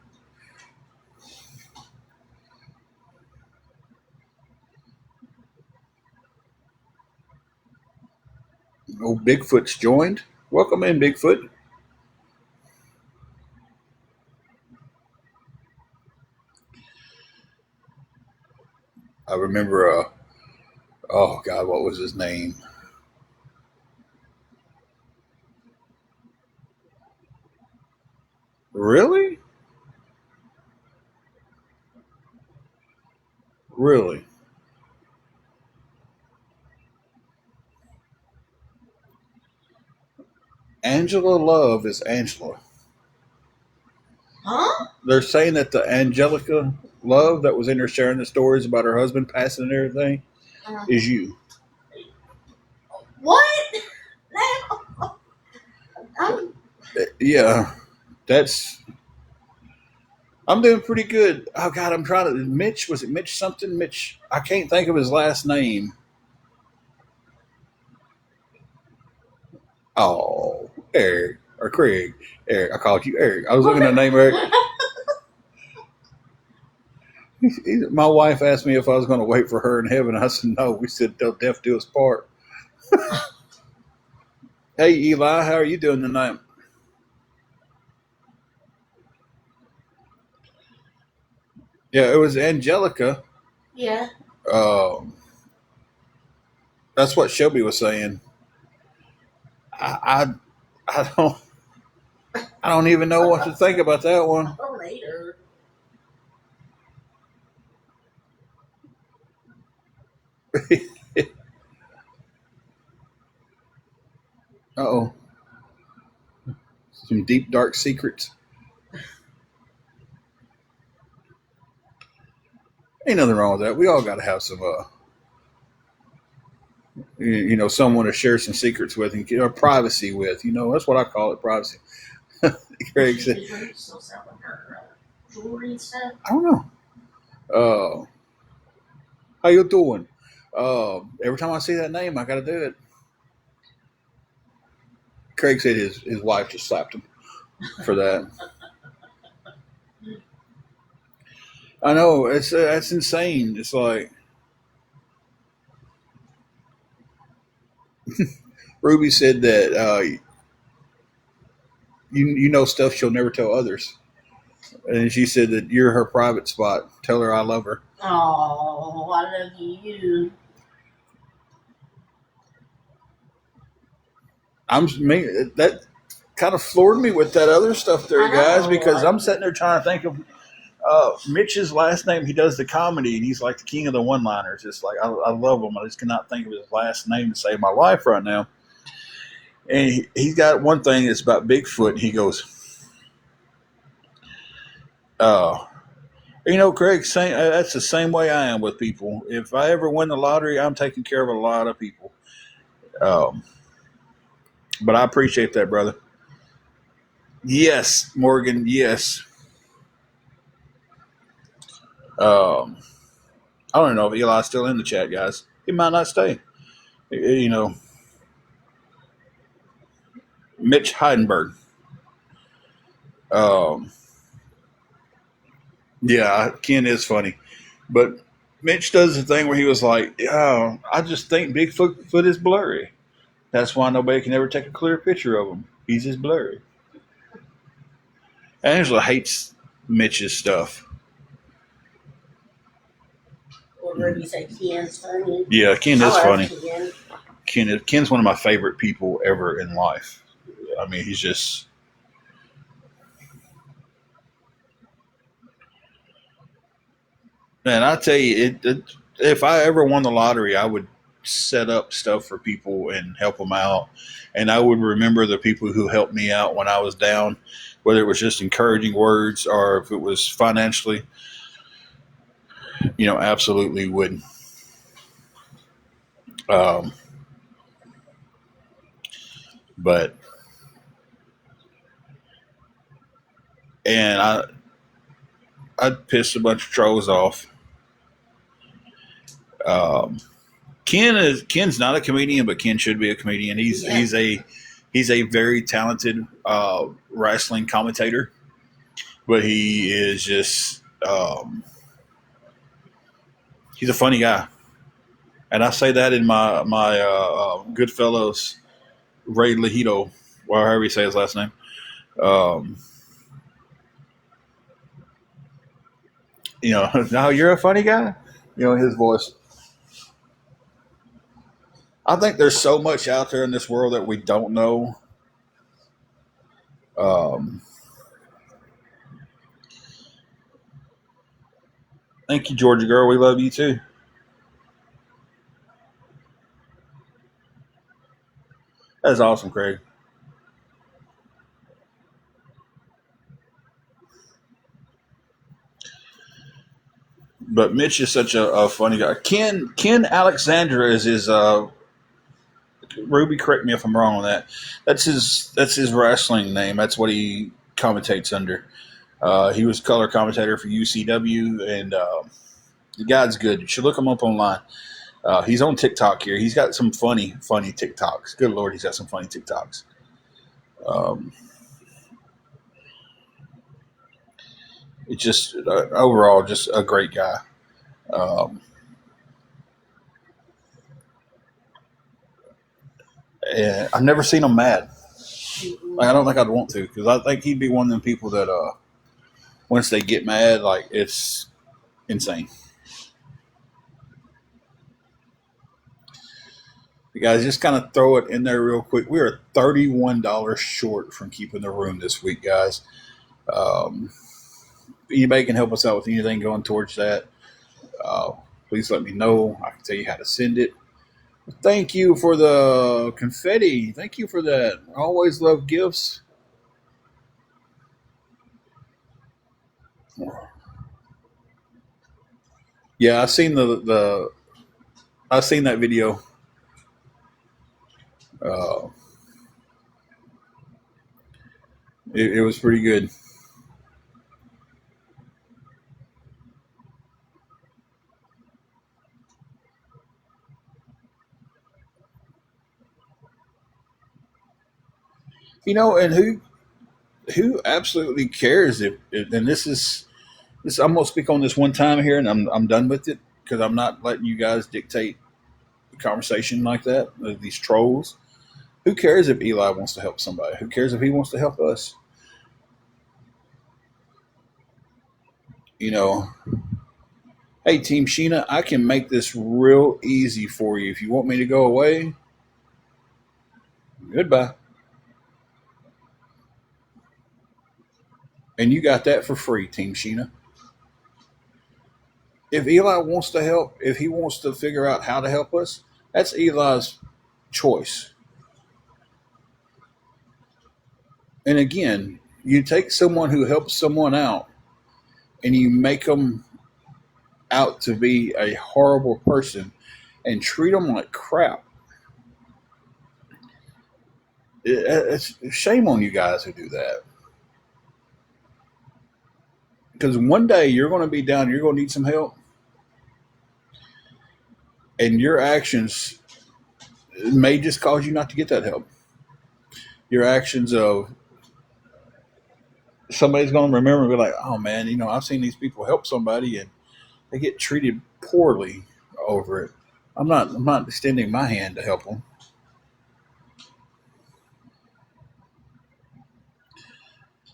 A: Oh, Bigfoot's joined. Welcome in, Bigfoot. I remember, oh God, what was his name? Really? Really? Angela Love is Angela.
B: Huh?
A: They're saying that the Angelica Love that was in there sharing the stories about her husband passing and everything is you.
B: What? I'm
A: Yeah, that's. I'm doing pretty good. Oh God, I'm trying to. Mitch, was it Mitch something? Mitch, I can't think of his last name. Oh, Eric or Craig. Eric, I called you Eric. I was looking at the name Eric. My wife asked me if I was going to wait for her in heaven. I said no. We said they'll death do us part. Hey Eli, how are you doing tonight? Yeah, it was Angelica.
B: Yeah.
A: Um, that's what Shelby was saying. I, I don't, I don't even know what to think about that one.
B: Later.
A: Oh, Some deep, dark secrets. Ain't nothing wrong with that. We all got to have some, someone to share some secrets with and or privacy with. That's what I call it, privacy. Craig said,
B: Is Ruby still selling her jewelry and stuff?
A: I don't know. How you doing? Every time I see that name, I got to do it. Craig said his wife just slapped him for that. I know that's insane. It's like Ruby said that you know stuff she'll never tell others, and she said that you're her private spot. Tell her I love her.
B: Oh, I love you.
A: That kind of floored me with that other stuff there,
B: I
A: guys,
B: know.
A: because I'm sitting there trying to think of Mitch's last name. He does the comedy, and he's like the king of the one-liners. It's like I love him. I just cannot think of his last name to save my life right now. And he's got one thing that's about Bigfoot. And he goes, Craig, that's the same way I am with people. If I ever win the lottery, I'm taking care of a lot of people. But I appreciate that, brother. Yes, Morgan. Yes. I don't know if Eli's still in the chat, guys. He might not stay. Mitch Heidenberg. Yeah, Ken is funny, but Mitch does the thing where he was like, "Yeah, I just think Bigfoot is blurry. That's why nobody can ever take a clear picture of him. He's just blurry." Angela hates Mitch's stuff.
B: Or Ruby said Ken's funny.
A: Yeah, Ken
B: I
A: is
B: love
A: funny.
B: Ken.
A: Ken's one of my favorite people ever in life. I mean, he's just. Man, I tell you, if I ever won the lottery, I would set up stuff for people and help them out. And I would remember the people who helped me out when I was down, whether it was just encouraging words or if it was financially, absolutely would. But, and I'd piss a bunch of trolls off. Ken's not a comedian, but Ken should be a comedian. He's a very talented wrestling commentator, but he is just he's a funny guy, and I say that in my Goodfellas Ray Lehito, or however you say his last name. Now you're a funny guy. His voice. I think there's so much out there in this world that we don't know. Thank you, Georgia girl. We love you too. That's awesome, Craig. But Mitch is such a funny guy. Ken Alexandra is his. Ruby, correct me if I'm wrong on that. That's his wrestling name. That's what he commentates under. He was color commentator for UCW, and the guy's good. You should look him up online. He's on TikTok here. He's got some funny TikToks. Good Lord, he's got some funny TikToks. It's just overall just a great guy. And I've never seen him mad. Like, I don't think I'd want to, because I think he'd be one of them people that once they get mad, like, it's insane. You guys, just kind of throw it in there real quick. We are $31 short from keeping the room this week, guys. Anybody can help us out with anything going towards that, please let me know. I can tell you how to send it. Thank you for the confetti. Thank you for that. I always love gifts. Yeah, I seen the I seen that video. Uh, it was pretty good. And who absolutely cares if and this I'm gonna speak on this one time here, and I'm done with it because I'm not letting you guys dictate the conversation like that. These trolls. Who cares if Eli wants to help somebody? Who cares if he wants to help us? You know, hey Team Sheena, I can make this real easy for you. If you want me to go away, goodbye. And you got that for free, Team Sheena. If Eli wants to help, if he wants to figure out how to help us, that's Eli's choice. And again, you take someone who helps someone out and you make them out to be a horrible person and treat them like crap. It's shame on you guys who do that. Because one day you're going to be down, you're going to need some help, and your actions may just cause you not to get that help. Your actions of somebody's going to remember and be like, oh man, I've seen these people help somebody and they get treated poorly over it. I'm not extending my hand to help them.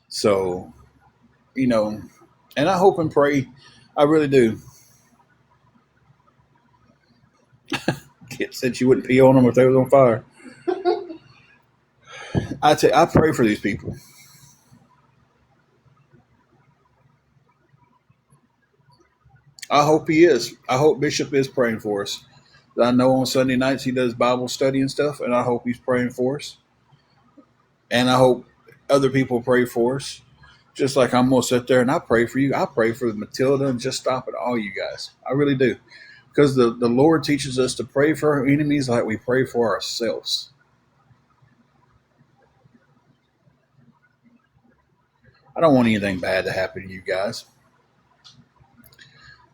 A: So, you know, and I hope and pray, I really do. Kit said you wouldn't pee on them if they was on fire. I pray for these people. I hope he is. I hope Bishop is praying for us. I know on Sunday nights he does Bible study and stuff, and I hope he's praying for us. And I hope other people pray for us. Just like I'm gonna sit there and I pray for you. I pray for Matilda and just stop it, all you guys. I really do. Because the Lord teaches us to pray for our enemies like we pray for ourselves. I don't want anything bad to happen to you guys.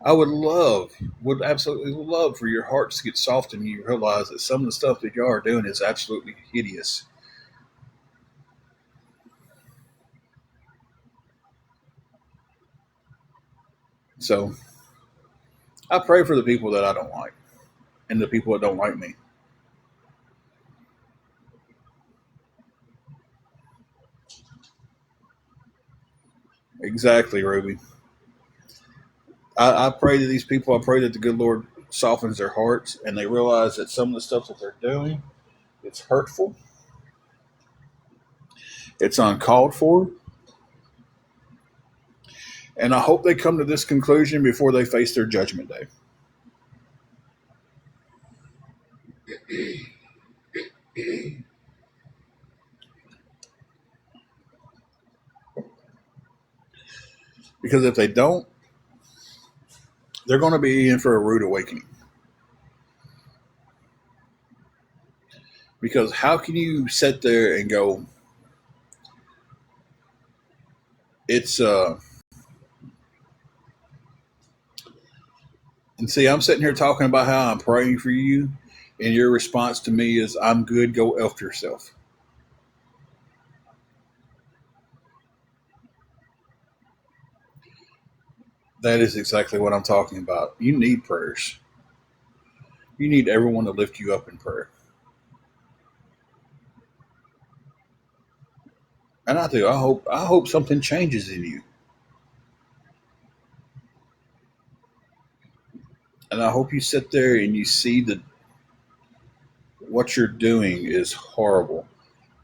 A: I would absolutely love for your hearts to get soft and you realize that some of the stuff that y'all are doing is absolutely hideous. So I pray for the people that I don't like and the people that don't like me. Exactly, Ruby. I pray to these people. I pray that the good Lord softens their hearts and they realize that some of the stuff that they're doing, it's hurtful, it's uncalled for, and I hope they come to this conclusion before they face their judgment day. Because if they don't, they're going to be in for a rude awakening. Because how can you sit there and go, it's and see, I'm sitting here talking about how I'm praying for you, and your response to me is, I'm good, go elf yourself. That is exactly what I'm talking about. You need prayers. You need everyone to lift you up in prayer. And I do. I hope something changes in you. And I hope you sit there and you see that what you're doing is horrible.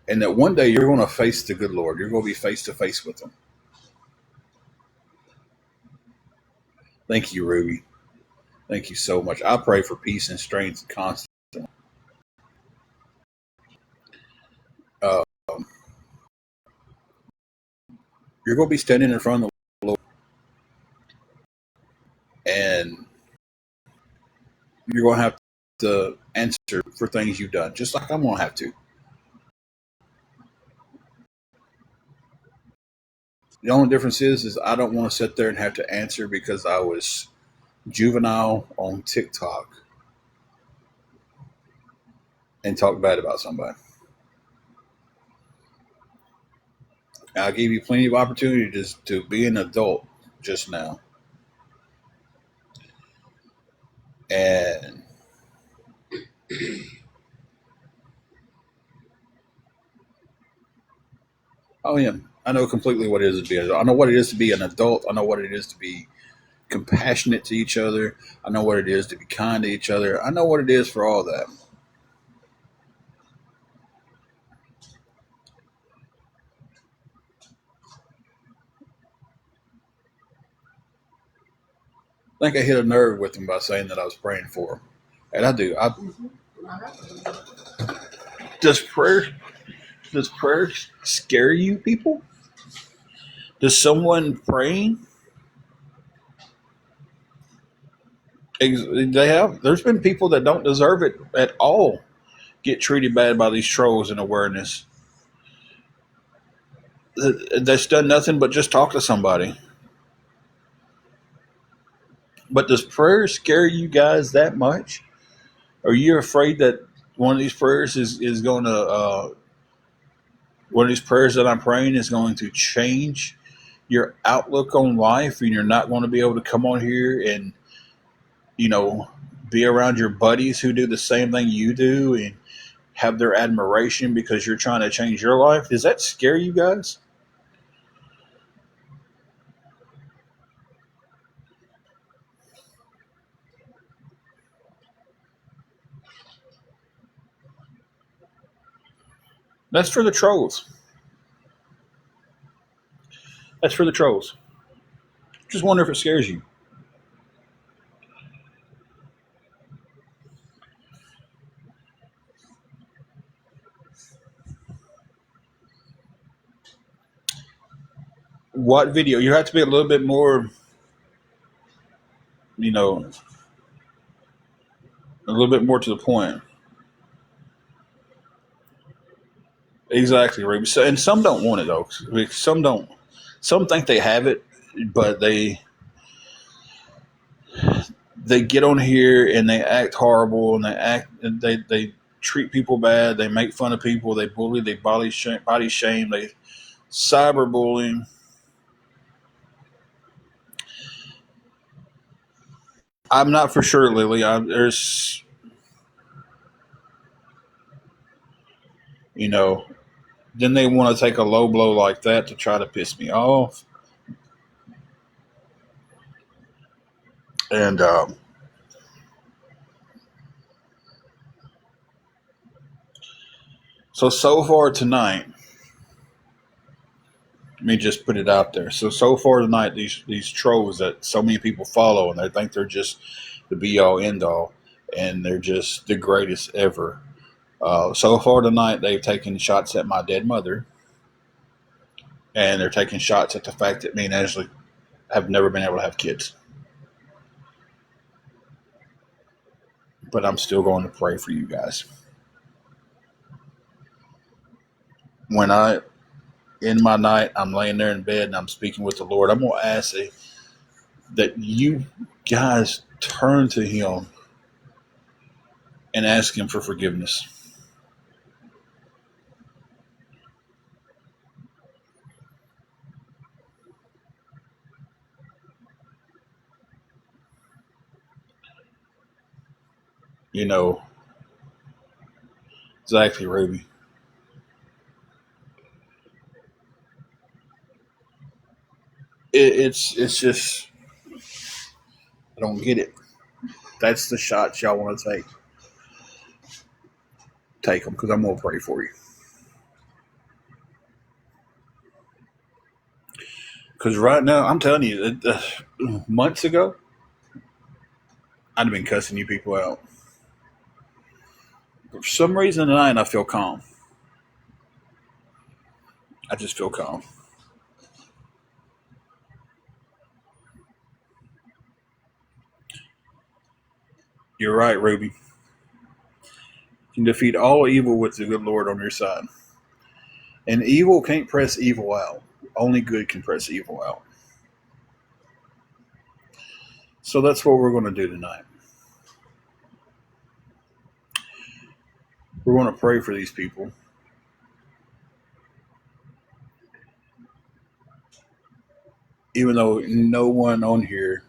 A: And that one day you're going to face the good Lord. You're going to be face to face with him. Thank you, Ruby. Thank you so much. I pray for peace and strength constantly. Uh, you're going to be standing in front of the Lord. you're going to have to answer for things you've done, just like I'm going to have to. The only difference is I don't want to sit there and have to answer because I was juvenile on TikTok and talk bad about somebody. I gave you plenty of opportunities to be an adult just now. And oh yeah, I know completely what it is to be an adult. I know what it is to be an adult. I know what it is to be compassionate to each other. I know what it is to be kind to each other. I know what it is for all that. I think I hit a nerve with him by saying that I was praying for him. And I do. Does prayer scare you people? Does someone praying they have there's been people that don't deserve it at all get treated bad by these trolls in awareness that's done nothing but just talk to somebody. But does prayer scare you guys that much? Are you afraid that one of these prayers is going to one of these prayers that I'm praying is going to change your outlook on life, and you're not going to be able to come on here and you know be around your buddies who do the same thing you do and have their admiration because you're trying to change your life? Does that scare you guys? That's for the trolls. That's for the trolls. Just wonder if it scares you. What video? You have to be a little bit more, you know, a little bit more to the point. Exactly, Ruby. So, and some don't want it though. Some don't. Some think they have it, but they get on here and they act horrible and they treat people bad. They make fun of people. They bully. They body shame. They cyberbullying. I'm not for sure, Lily. There's you know. Then they want to take a low blow like that to try to piss me off. And so far tonight, let me just put it out there. So far tonight, these trolls that so many people follow and they think they're just the be all end all, and they're just the greatest ever. So far tonight, they've taken shots at my dead mother, and they're taking shots at the fact that me and Ashley have never been able to have kids. But I'm still going to pray for you guys. When I in my night, I'm laying there in bed and I'm speaking with the Lord. I'm going to ask that you guys turn to Him and ask Him for forgiveness. You know, exactly, Ruby. It's just I don't get it. That's the shots y'all want to take. Take them because I'm gonna pray for you. Because right now, I'm telling you, months ago, I'd have been cussing you people out. But for some reason tonight, I feel calm. I just feel calm. You're You're right, Ruby. You can defeat all evil with the good Lord on your side. And evil can't press evil out. Only good can press evil out. So that's what we're going to do tonight. We're going to pray for these people. Even though no one on here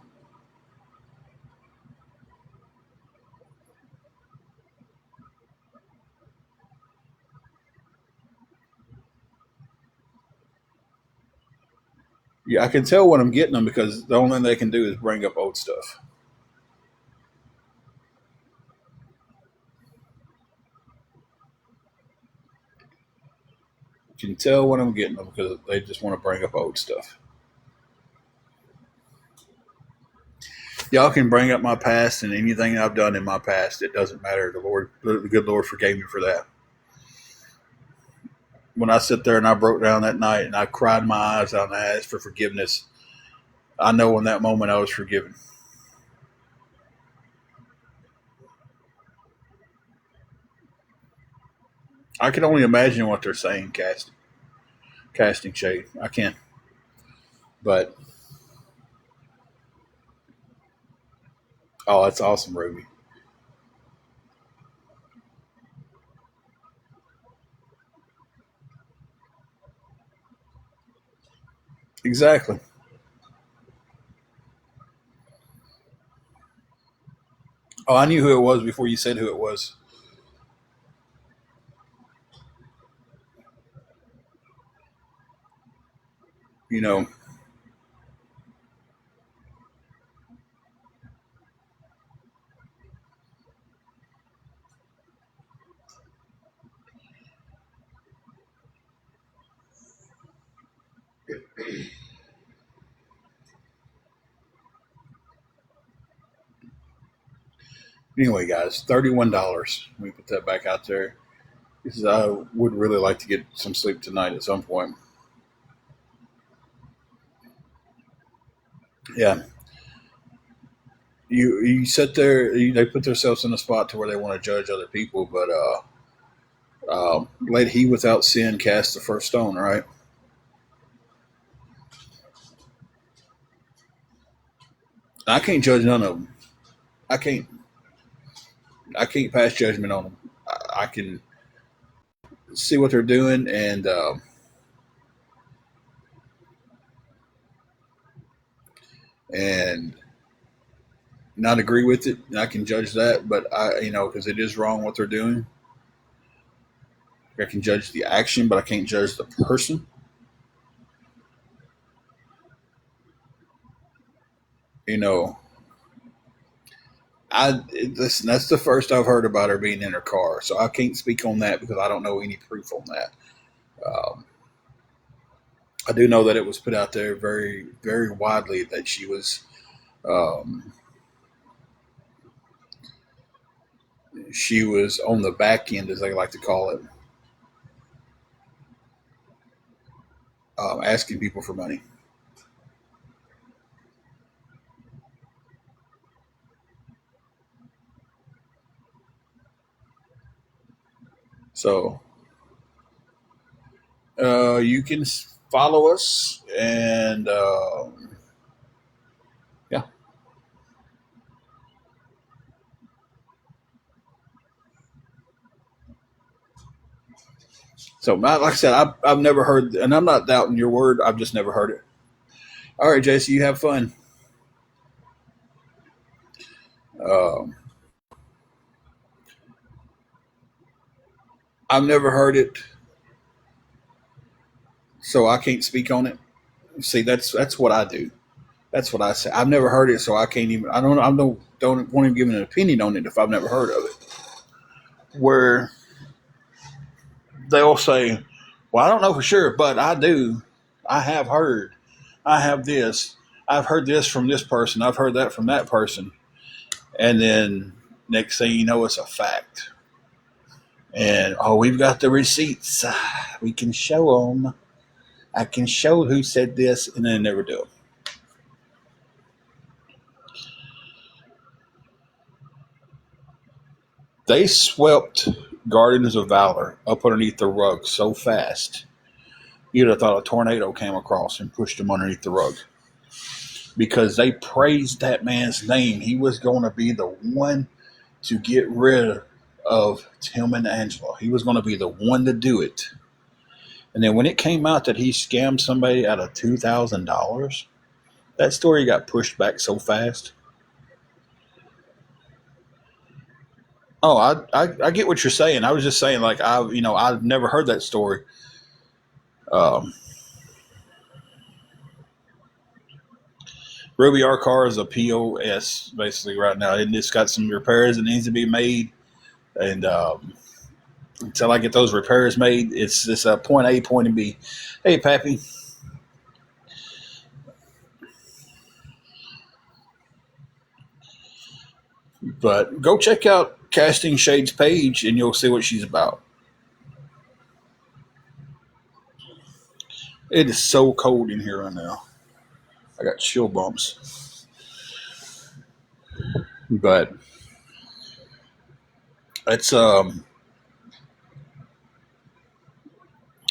A: yeah, I can tell when I'm getting them because the only thing they can do is bring up old stuff. You can tell when I'm getting them because they just want to bring up old stuff. Y'all can bring up my past and anything I've done in my past. It doesn't matter. The good Lord forgave me for that. When I sit there and I broke down that night and I cried my eyes out and I asked for forgiveness, I know in that moment I was forgiven. I can only imagine what they're saying, casting shade. I can. But, oh, that's awesome, Ruby. Exactly. Oh, I knew who it was before you said who it was. You know, anyway, guys, $31. Let me put that back out there. Because I would really like to get some sleep tonight at some point. Yeah. You sit there, they put themselves in a spot to where they want to judge other people, but let he without sin cast the first stone, right? I can't judge none of them. I can't. I can't pass judgment on them. I can see what they're doing and not agree with it. I can judge that, but because it is wrong what they're doing. I can judge the action, but I can't judge the person. You know, listen. That's the first I've heard about her being in her car, so I can't speak on that because I don't know any proof on that. Um, I do know that it was put out there very, very widely that um, she was on the back end, as they like to call it, asking people for money. So you can follow us, and yeah. So, like I said, I've never heard, and I'm not doubting your word. I've just never heard it. All right, JC, you have fun. Um, I've never heard it, so I can't speak on it. See, that's what I do. That's what I say. I've never heard it, so I can't even. I don't want to give an opinion on it if I've never heard of it. Where they'll say, "Well, I don't know for sure, but I do. I have heard. I have this. I've heard this from this person. I've heard that from that person." And then next thing you know, it's a fact. And we've got the receipts. We can show them. I can show who said this, and then never do it. They swept Guardians of Valor up underneath the rug so fast, you'd have thought a tornado came across and pushed them underneath the rug. Because they praised that man's name. He was going to be the one to get rid of Tim and Angela. He was going to be the one to do it. And then when it came out that he scammed somebody out of $2,000, that story got pushed back so fast. Oh, I get what you're saying. I was just saying, like, I've never heard that story. Um, Ruby, our car is a POS basically right now. It just got some repairs that needs to be made, and until I get those repairs made, it's a point A, point B. Hey, Pappy. But go check out Casting Shades page, and you'll see what she's about. It is so cold in here right now. I got chill bumps. But it's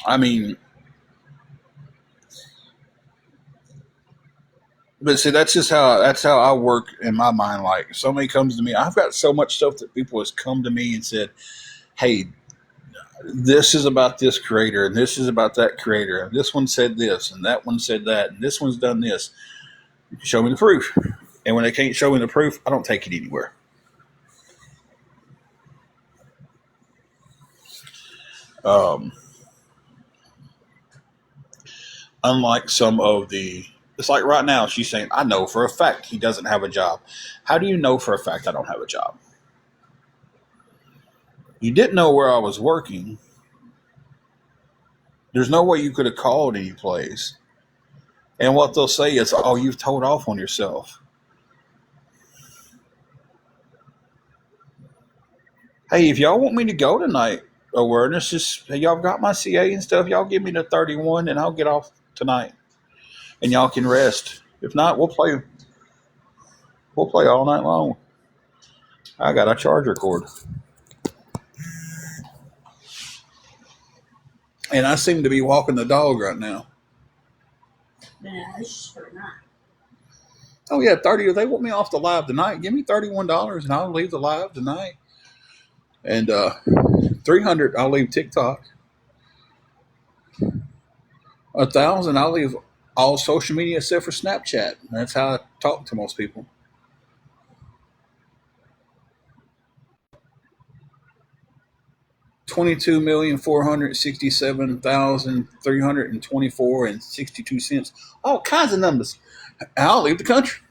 A: I mean, but see, that's how I work in my mind. Like, somebody comes to me, I've got so much stuff that people has come to me and said, "Hey, this is about this creator, and this is about that creator, and this one said this, and that one said that, and this one's done this. Show me the proof." And when they can't show me the proof, I don't take it anywhere. Um, Unlike some of it's like right now, she's saying, "I know for a fact he doesn't have a job." How do you know for a fact I don't have a job? You didn't know where I was working. There's no way you could have called any place. And what they'll say is, "Oh, you've told off on yourself." Hey, if y'all want me to go tonight, awareness, just, hey, y'all got my CA and stuff. Y'all give me the 31 and I'll get off tonight. And y'all can rest. If not, we'll play all night long. I got a charger cord. And I seem to be walking the dog right now.
B: Yeah, it's just for tonight.
A: Oh yeah, 30. If they want me off the live tonight, give me $31 and I'll leave the live tonight. And 300, I'll leave TikTok. 1,000, I'll leave all social media except for Snapchat. That's how I talk to most people. 22,467,324 and 62 cents. All kinds of numbers. I'll leave the country.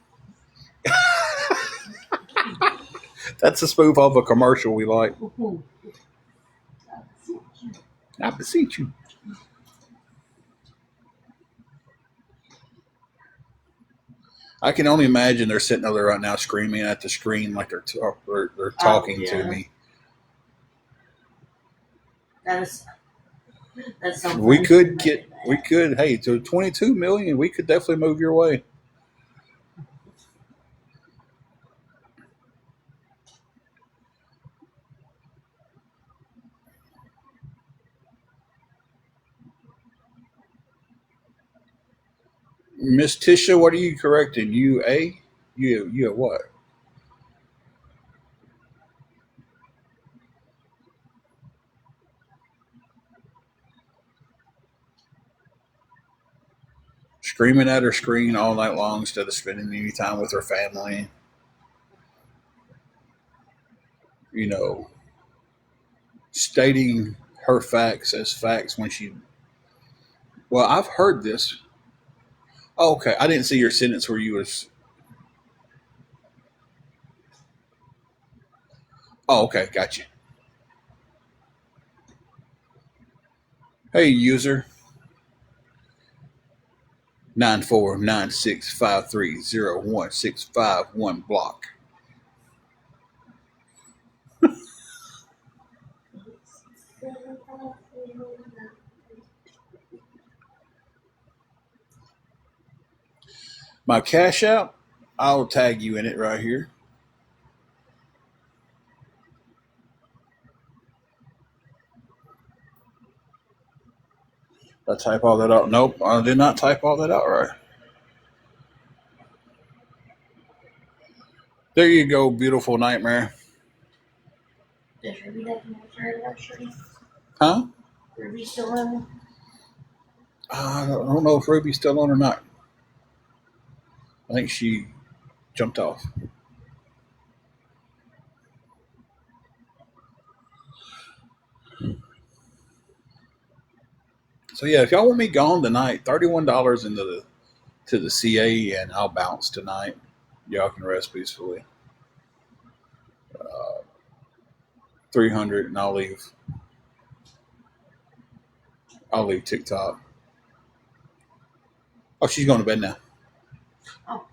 A: That's a spoof of a commercial we like. I beseech you. I can only imagine they're sitting over there right now screaming at the screen like they're talking to me.
B: That's so
A: We could hey, to 22 million, we could definitely move your way. Miss Tisha, what are you correcting? You what? Screaming at her screen all night long instead of spending any time with her family. You know, stating her facts as facts when she. Well, I've heard this. Oh, okay, I didn't see your sentence where you was. Oh, okay, gotcha. Hey, user 9496530161 block. My cash out, I'll tag you in it right here. Did I type all that out? Nope, I did not type all that out right. There you go, beautiful nightmare.
B: Does Ruby have another anniversary?
A: Huh?
B: Ruby still on?
A: I don't know if Ruby's still on or not. I think she jumped off. So yeah, if y'all want me gone tonight, $31 into the CA, and I'll bounce tonight. Y'all can rest peacefully. 300, and I'll leave. I'll leave TikTok. Oh, she's going to bed now.
B: Oh.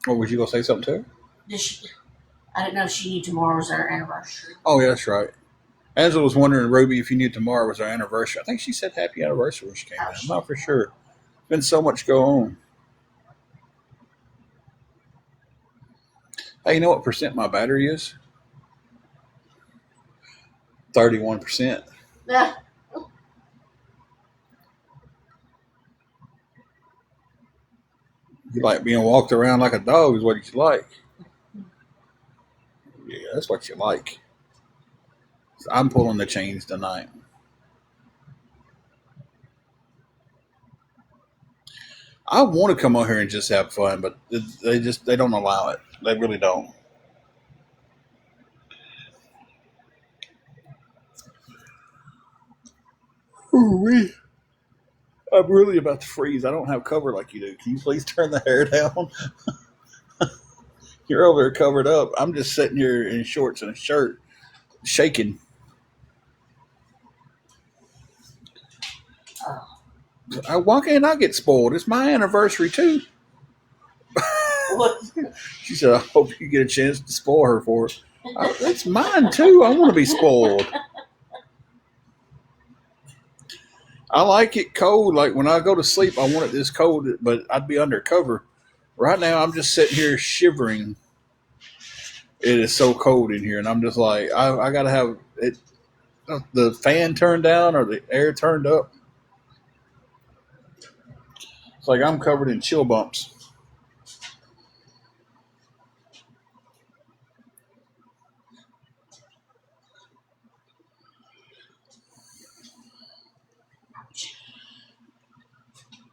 A: Or was you gonna say something to her?
B: I didn't know if she knew tomorrow was our anniversary.
A: Oh yeah, that's right. Angela was wondering, Ruby, if you knew tomorrow was our anniversary. I think she said happy anniversary when she came in. I'm not for sure. Been so much go on. Hey, you know what percent my battery is? 31%.
B: Yeah.
A: You like being walked around like a dog is what you like. Yeah, that's what you like. So I'm pulling the chains tonight. I want to come on here and just have fun, but they don't allow it. They really don't. Ooh-wee. I'm really about to freeze. I don't have cover like you do. Can you please turn the hair down? You're over there covered up. I'm just sitting here in shorts and a shirt, shaking. Why can't I get spoiled? It's my anniversary too.
B: What?
A: She said, I hope you get a chance to spoil her for it. It's mine too. I want to be spoiled. I like it cold. Like when I go to sleep, I want it this cold, but I'd be undercover. Right now, I'm just sitting here shivering. It is so cold in here, and I'm just like, I got to have it, the fan turned down or the air turned up. It's like I'm covered in chill bumps.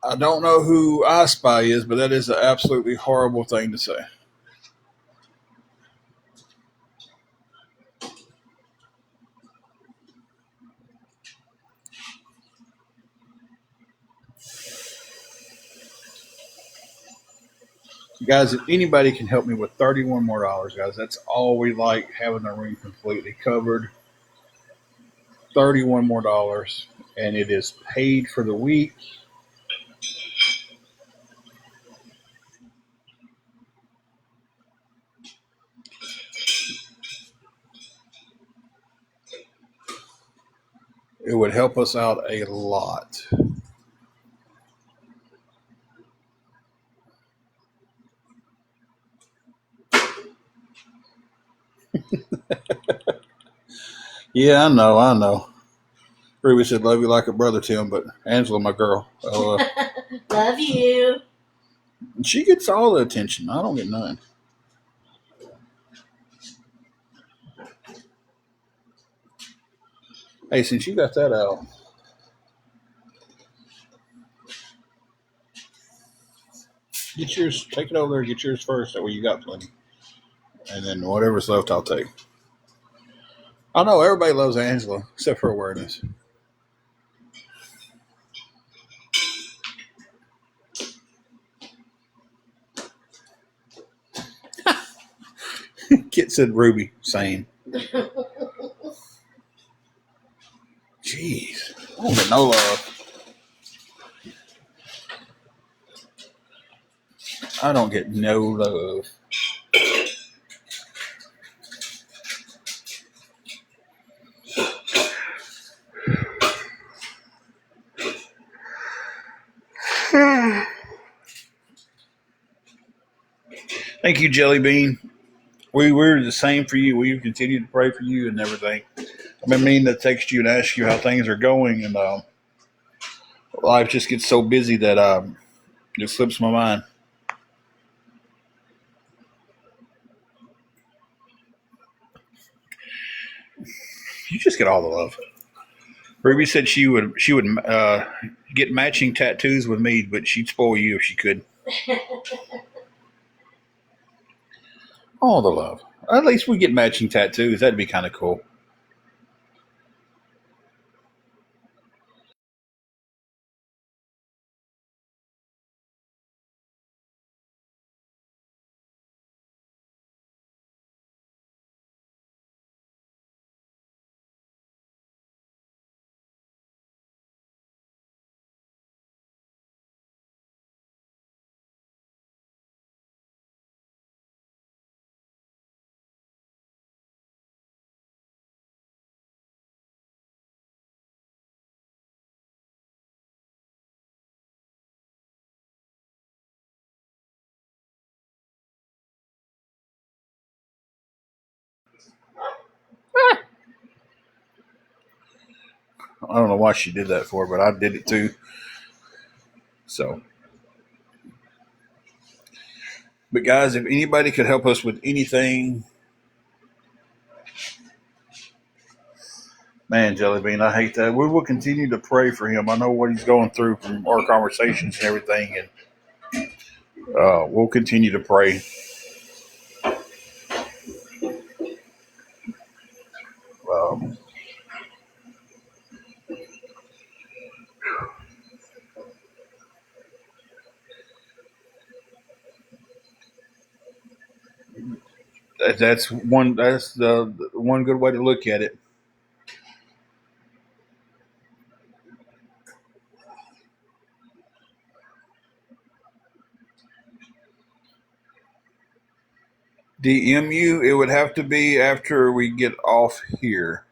A: I don't know who I Spy is, but that is an absolutely horrible thing to say. Guys, if anybody can help me with $31 more, guys, that's all we like, having the room completely covered. $31 more, and it is paid for the week. It would help us out a lot. Yeah, I know. Ruby said, love you like a brother, Tim, but Angela, my girl.
B: Love you.
A: She gets all the attention. I don't get none. Hey, since you got that out, get yours, take it over there, get yours first. That way you got plenty. And then whatever's left, I'll take. I know everybody loves Angela, except for awareness. Kit said Ruby, same. Jeez, I don't get no love. I don't get no love. Thank you, Jelly Bean. We're the same for you. We continue to pray for you and everything. I've been meaning to text you and ask you how things are going, and life just gets so busy that it slips my mind. You just get all the love. Ruby said she would get matching tattoos with me, but she'd spoil you if she could. All the love. At least we get matching tattoos. That'd be kind of cool. I don't know why she did that for, but I did it too. So, but guys, if anybody could help us with anything, man, Jellybean, I hate that. We will continue to pray for him. I know what he's going through from our conversations and everything, and we'll continue to pray. Um, that's one. That's the one good way to look at it. DMU, it would have to be after we get off here.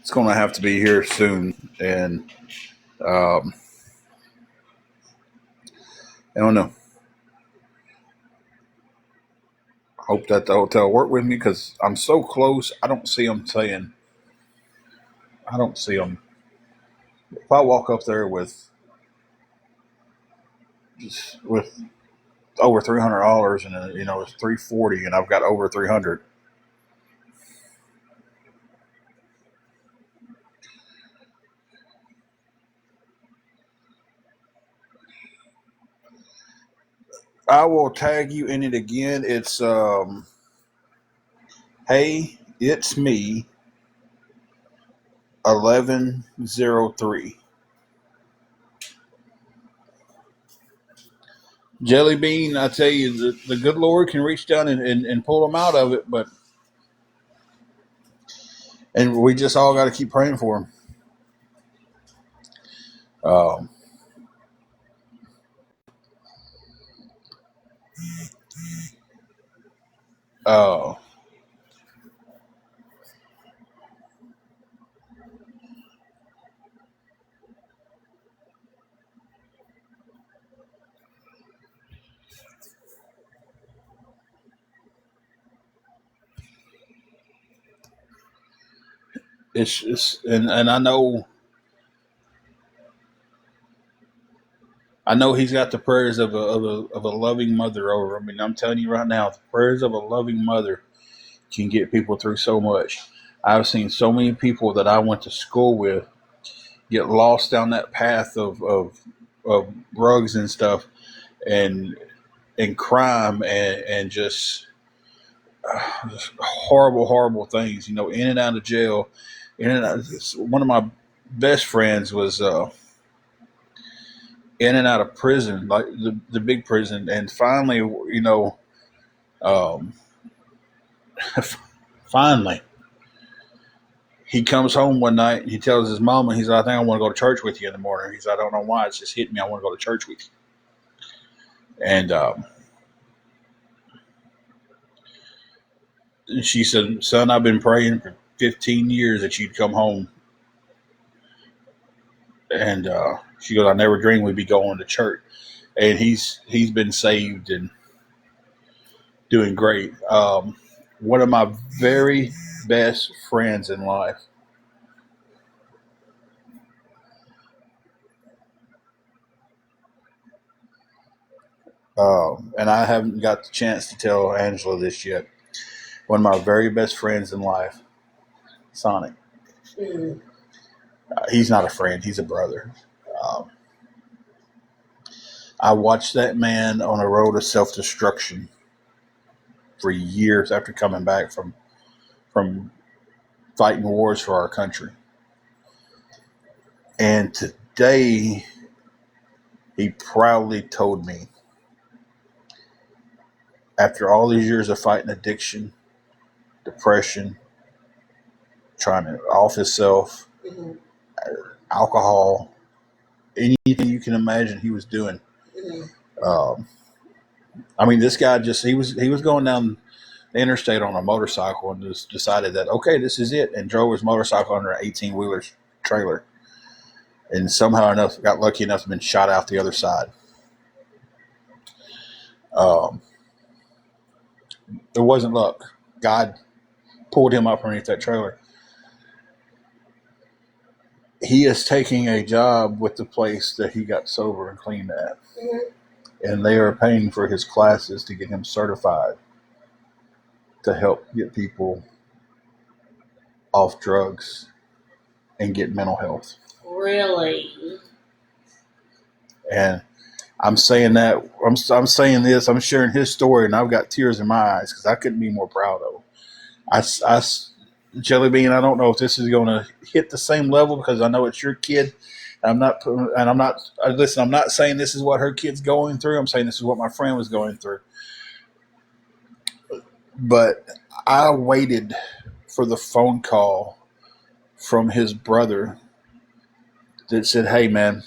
A: It's going to have to be here soon, and um, I don't know. Hope that the hotel work with me because I'm so close. I don't see them saying. I don't see them. If I walk up there with over $300 and it's 340 and I've got over 300. I will tag you in it again. It's hey, it's me 1103. Jelly Bean, I tell you, the good Lord can reach down and pull them out of it, and we just all got to keep praying for him. Um, uh, it's and I know he's got the prayers of a loving mother over him. I mean, I'm telling you right now, the prayers of a loving mother can get people through so much. I've seen so many people that I went to school with get lost down that path of drugs and stuff and crime and just horrible, horrible things. In and out of jail. In and out. One of my best friends was in and out of prison, like the big prison, and finally, um, finally, he comes home one night and he tells his mama, he's like, I think I want to go to church with you in the morning. He's like, I don't know why, it's just hit me. I want to go to church with you. And she said, son, I've been praying for 15 years that you'd come home. And she goes, I never dreamed we'd be going to church. and he's been saved and doing great. One of my very best friends in life. And I haven't got the chance to tell Angela this yet. One of my very best friends in life, Sonic.
B: Mm.
A: He's not a friend; he's a brother. Um, I watched that man on a road of self destruction for years after coming back from fighting wars for our country. And today, he proudly told me, after all these years of fighting addiction, depression, trying to off himself,
B: Mm-hmm.
A: alcohol, anything you can imagine he was doing.
B: Mm-hmm.
A: I mean, this guy he was going down the interstate on a motorcycle and just decided that, okay, this is it, and drove his motorcycle under an 18-wheeler trailer, and somehow enough got lucky enough to been shot out the other side. Um, it wasn't luck. God pulled him up underneath that trailer. He is taking a job with the place that he got sober and clean at.
B: Mm-hmm.
A: And they are paying for his classes to get him certified to help get people off drugs and get mental health.
B: Really?
A: And I'm saying that, I'm saying this, I'm sharing his story, and I've got tears in my eyes because I couldn't be more proud of him. Jelly Bean, I don't know if this is going to hit the same level because I know it's your kid. I'm not, listen, I'm not saying this is what her kid's going through. I'm saying this is what my friend was going through. But I waited for the phone call from his brother that said, hey, man,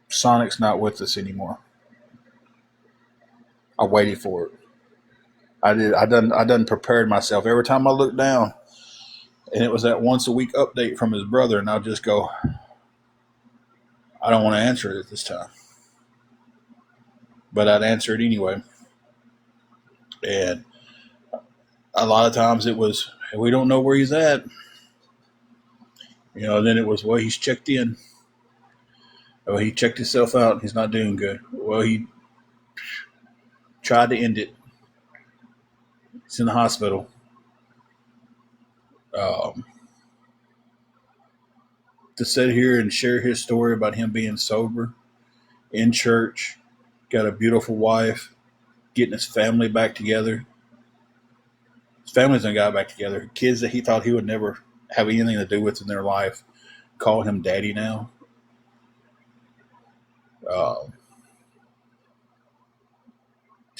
A: Sonic's not with us anymore. I waited for it. I done prepared myself. Every time I looked down, and it was that once a week update from his brother, and I'll just go, I don't want to answer it this time. But I'd answer it anyway. And a lot of times it was, we don't know where he's at. Then it was, well, he's checked in. Well, he checked himself out. He's not doing good. Well, he tried to end it. He's in the hospital. To sit here and share his story about him being sober, in church, got a beautiful wife, getting his family back together. His family's done got back together. Kids that he thought he would never have anything to do with in their life call him daddy now.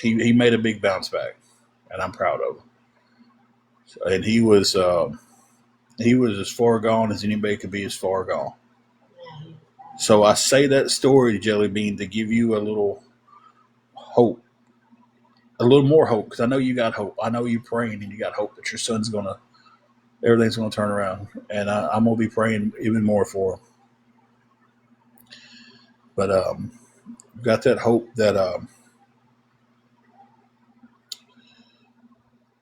A: He made a big bounce back, and I'm proud of him. And he was as far gone as anybody could be as far gone. So I say that story, Jelly Bean, to give you a little hope, a little more hope, because I know you got hope. I know you're praying and you got hope that your son's everything's gonna turn around, and I'm gonna be praying even more for him. But got that hope that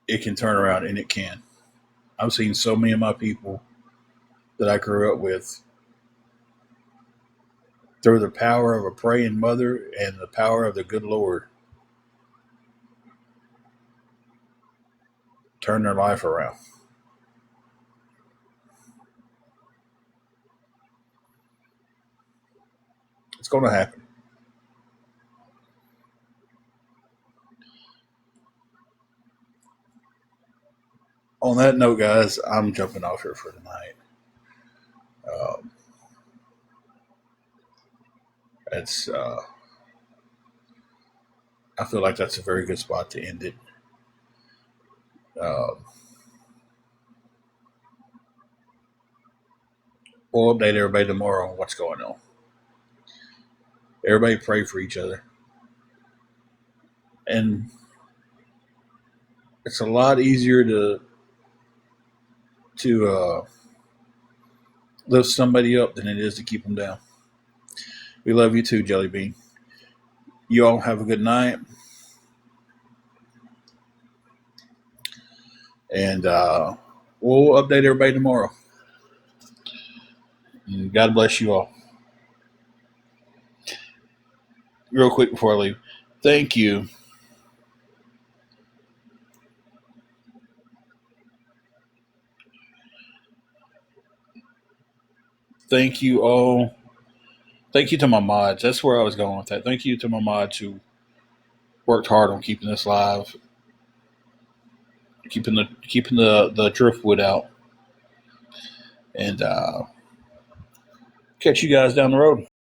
A: it can turn around, and it can. I've seen so many of my people that I grew up with, through the power of a praying mother and the power of the good Lord, turn their life around. It's going to happen. On that note, guys, I'm jumping off here for tonight. Um, it's I feel like that's a very good spot to end it. Um, we'll update everybody tomorrow on what's going on. Everybody pray for each other. And it's a lot easier to lift somebody up than it is to keep them down. We love you too, Jelly Bean. You all have a good night. And we'll update everybody tomorrow. And God bless you all. Real quick before I leave, thank you. Thank you all. Thank you to my mods. That's where I was going with that. Thank you to my mods who worked hard on keeping this live, keeping the driftwood out, and catch you guys down the road.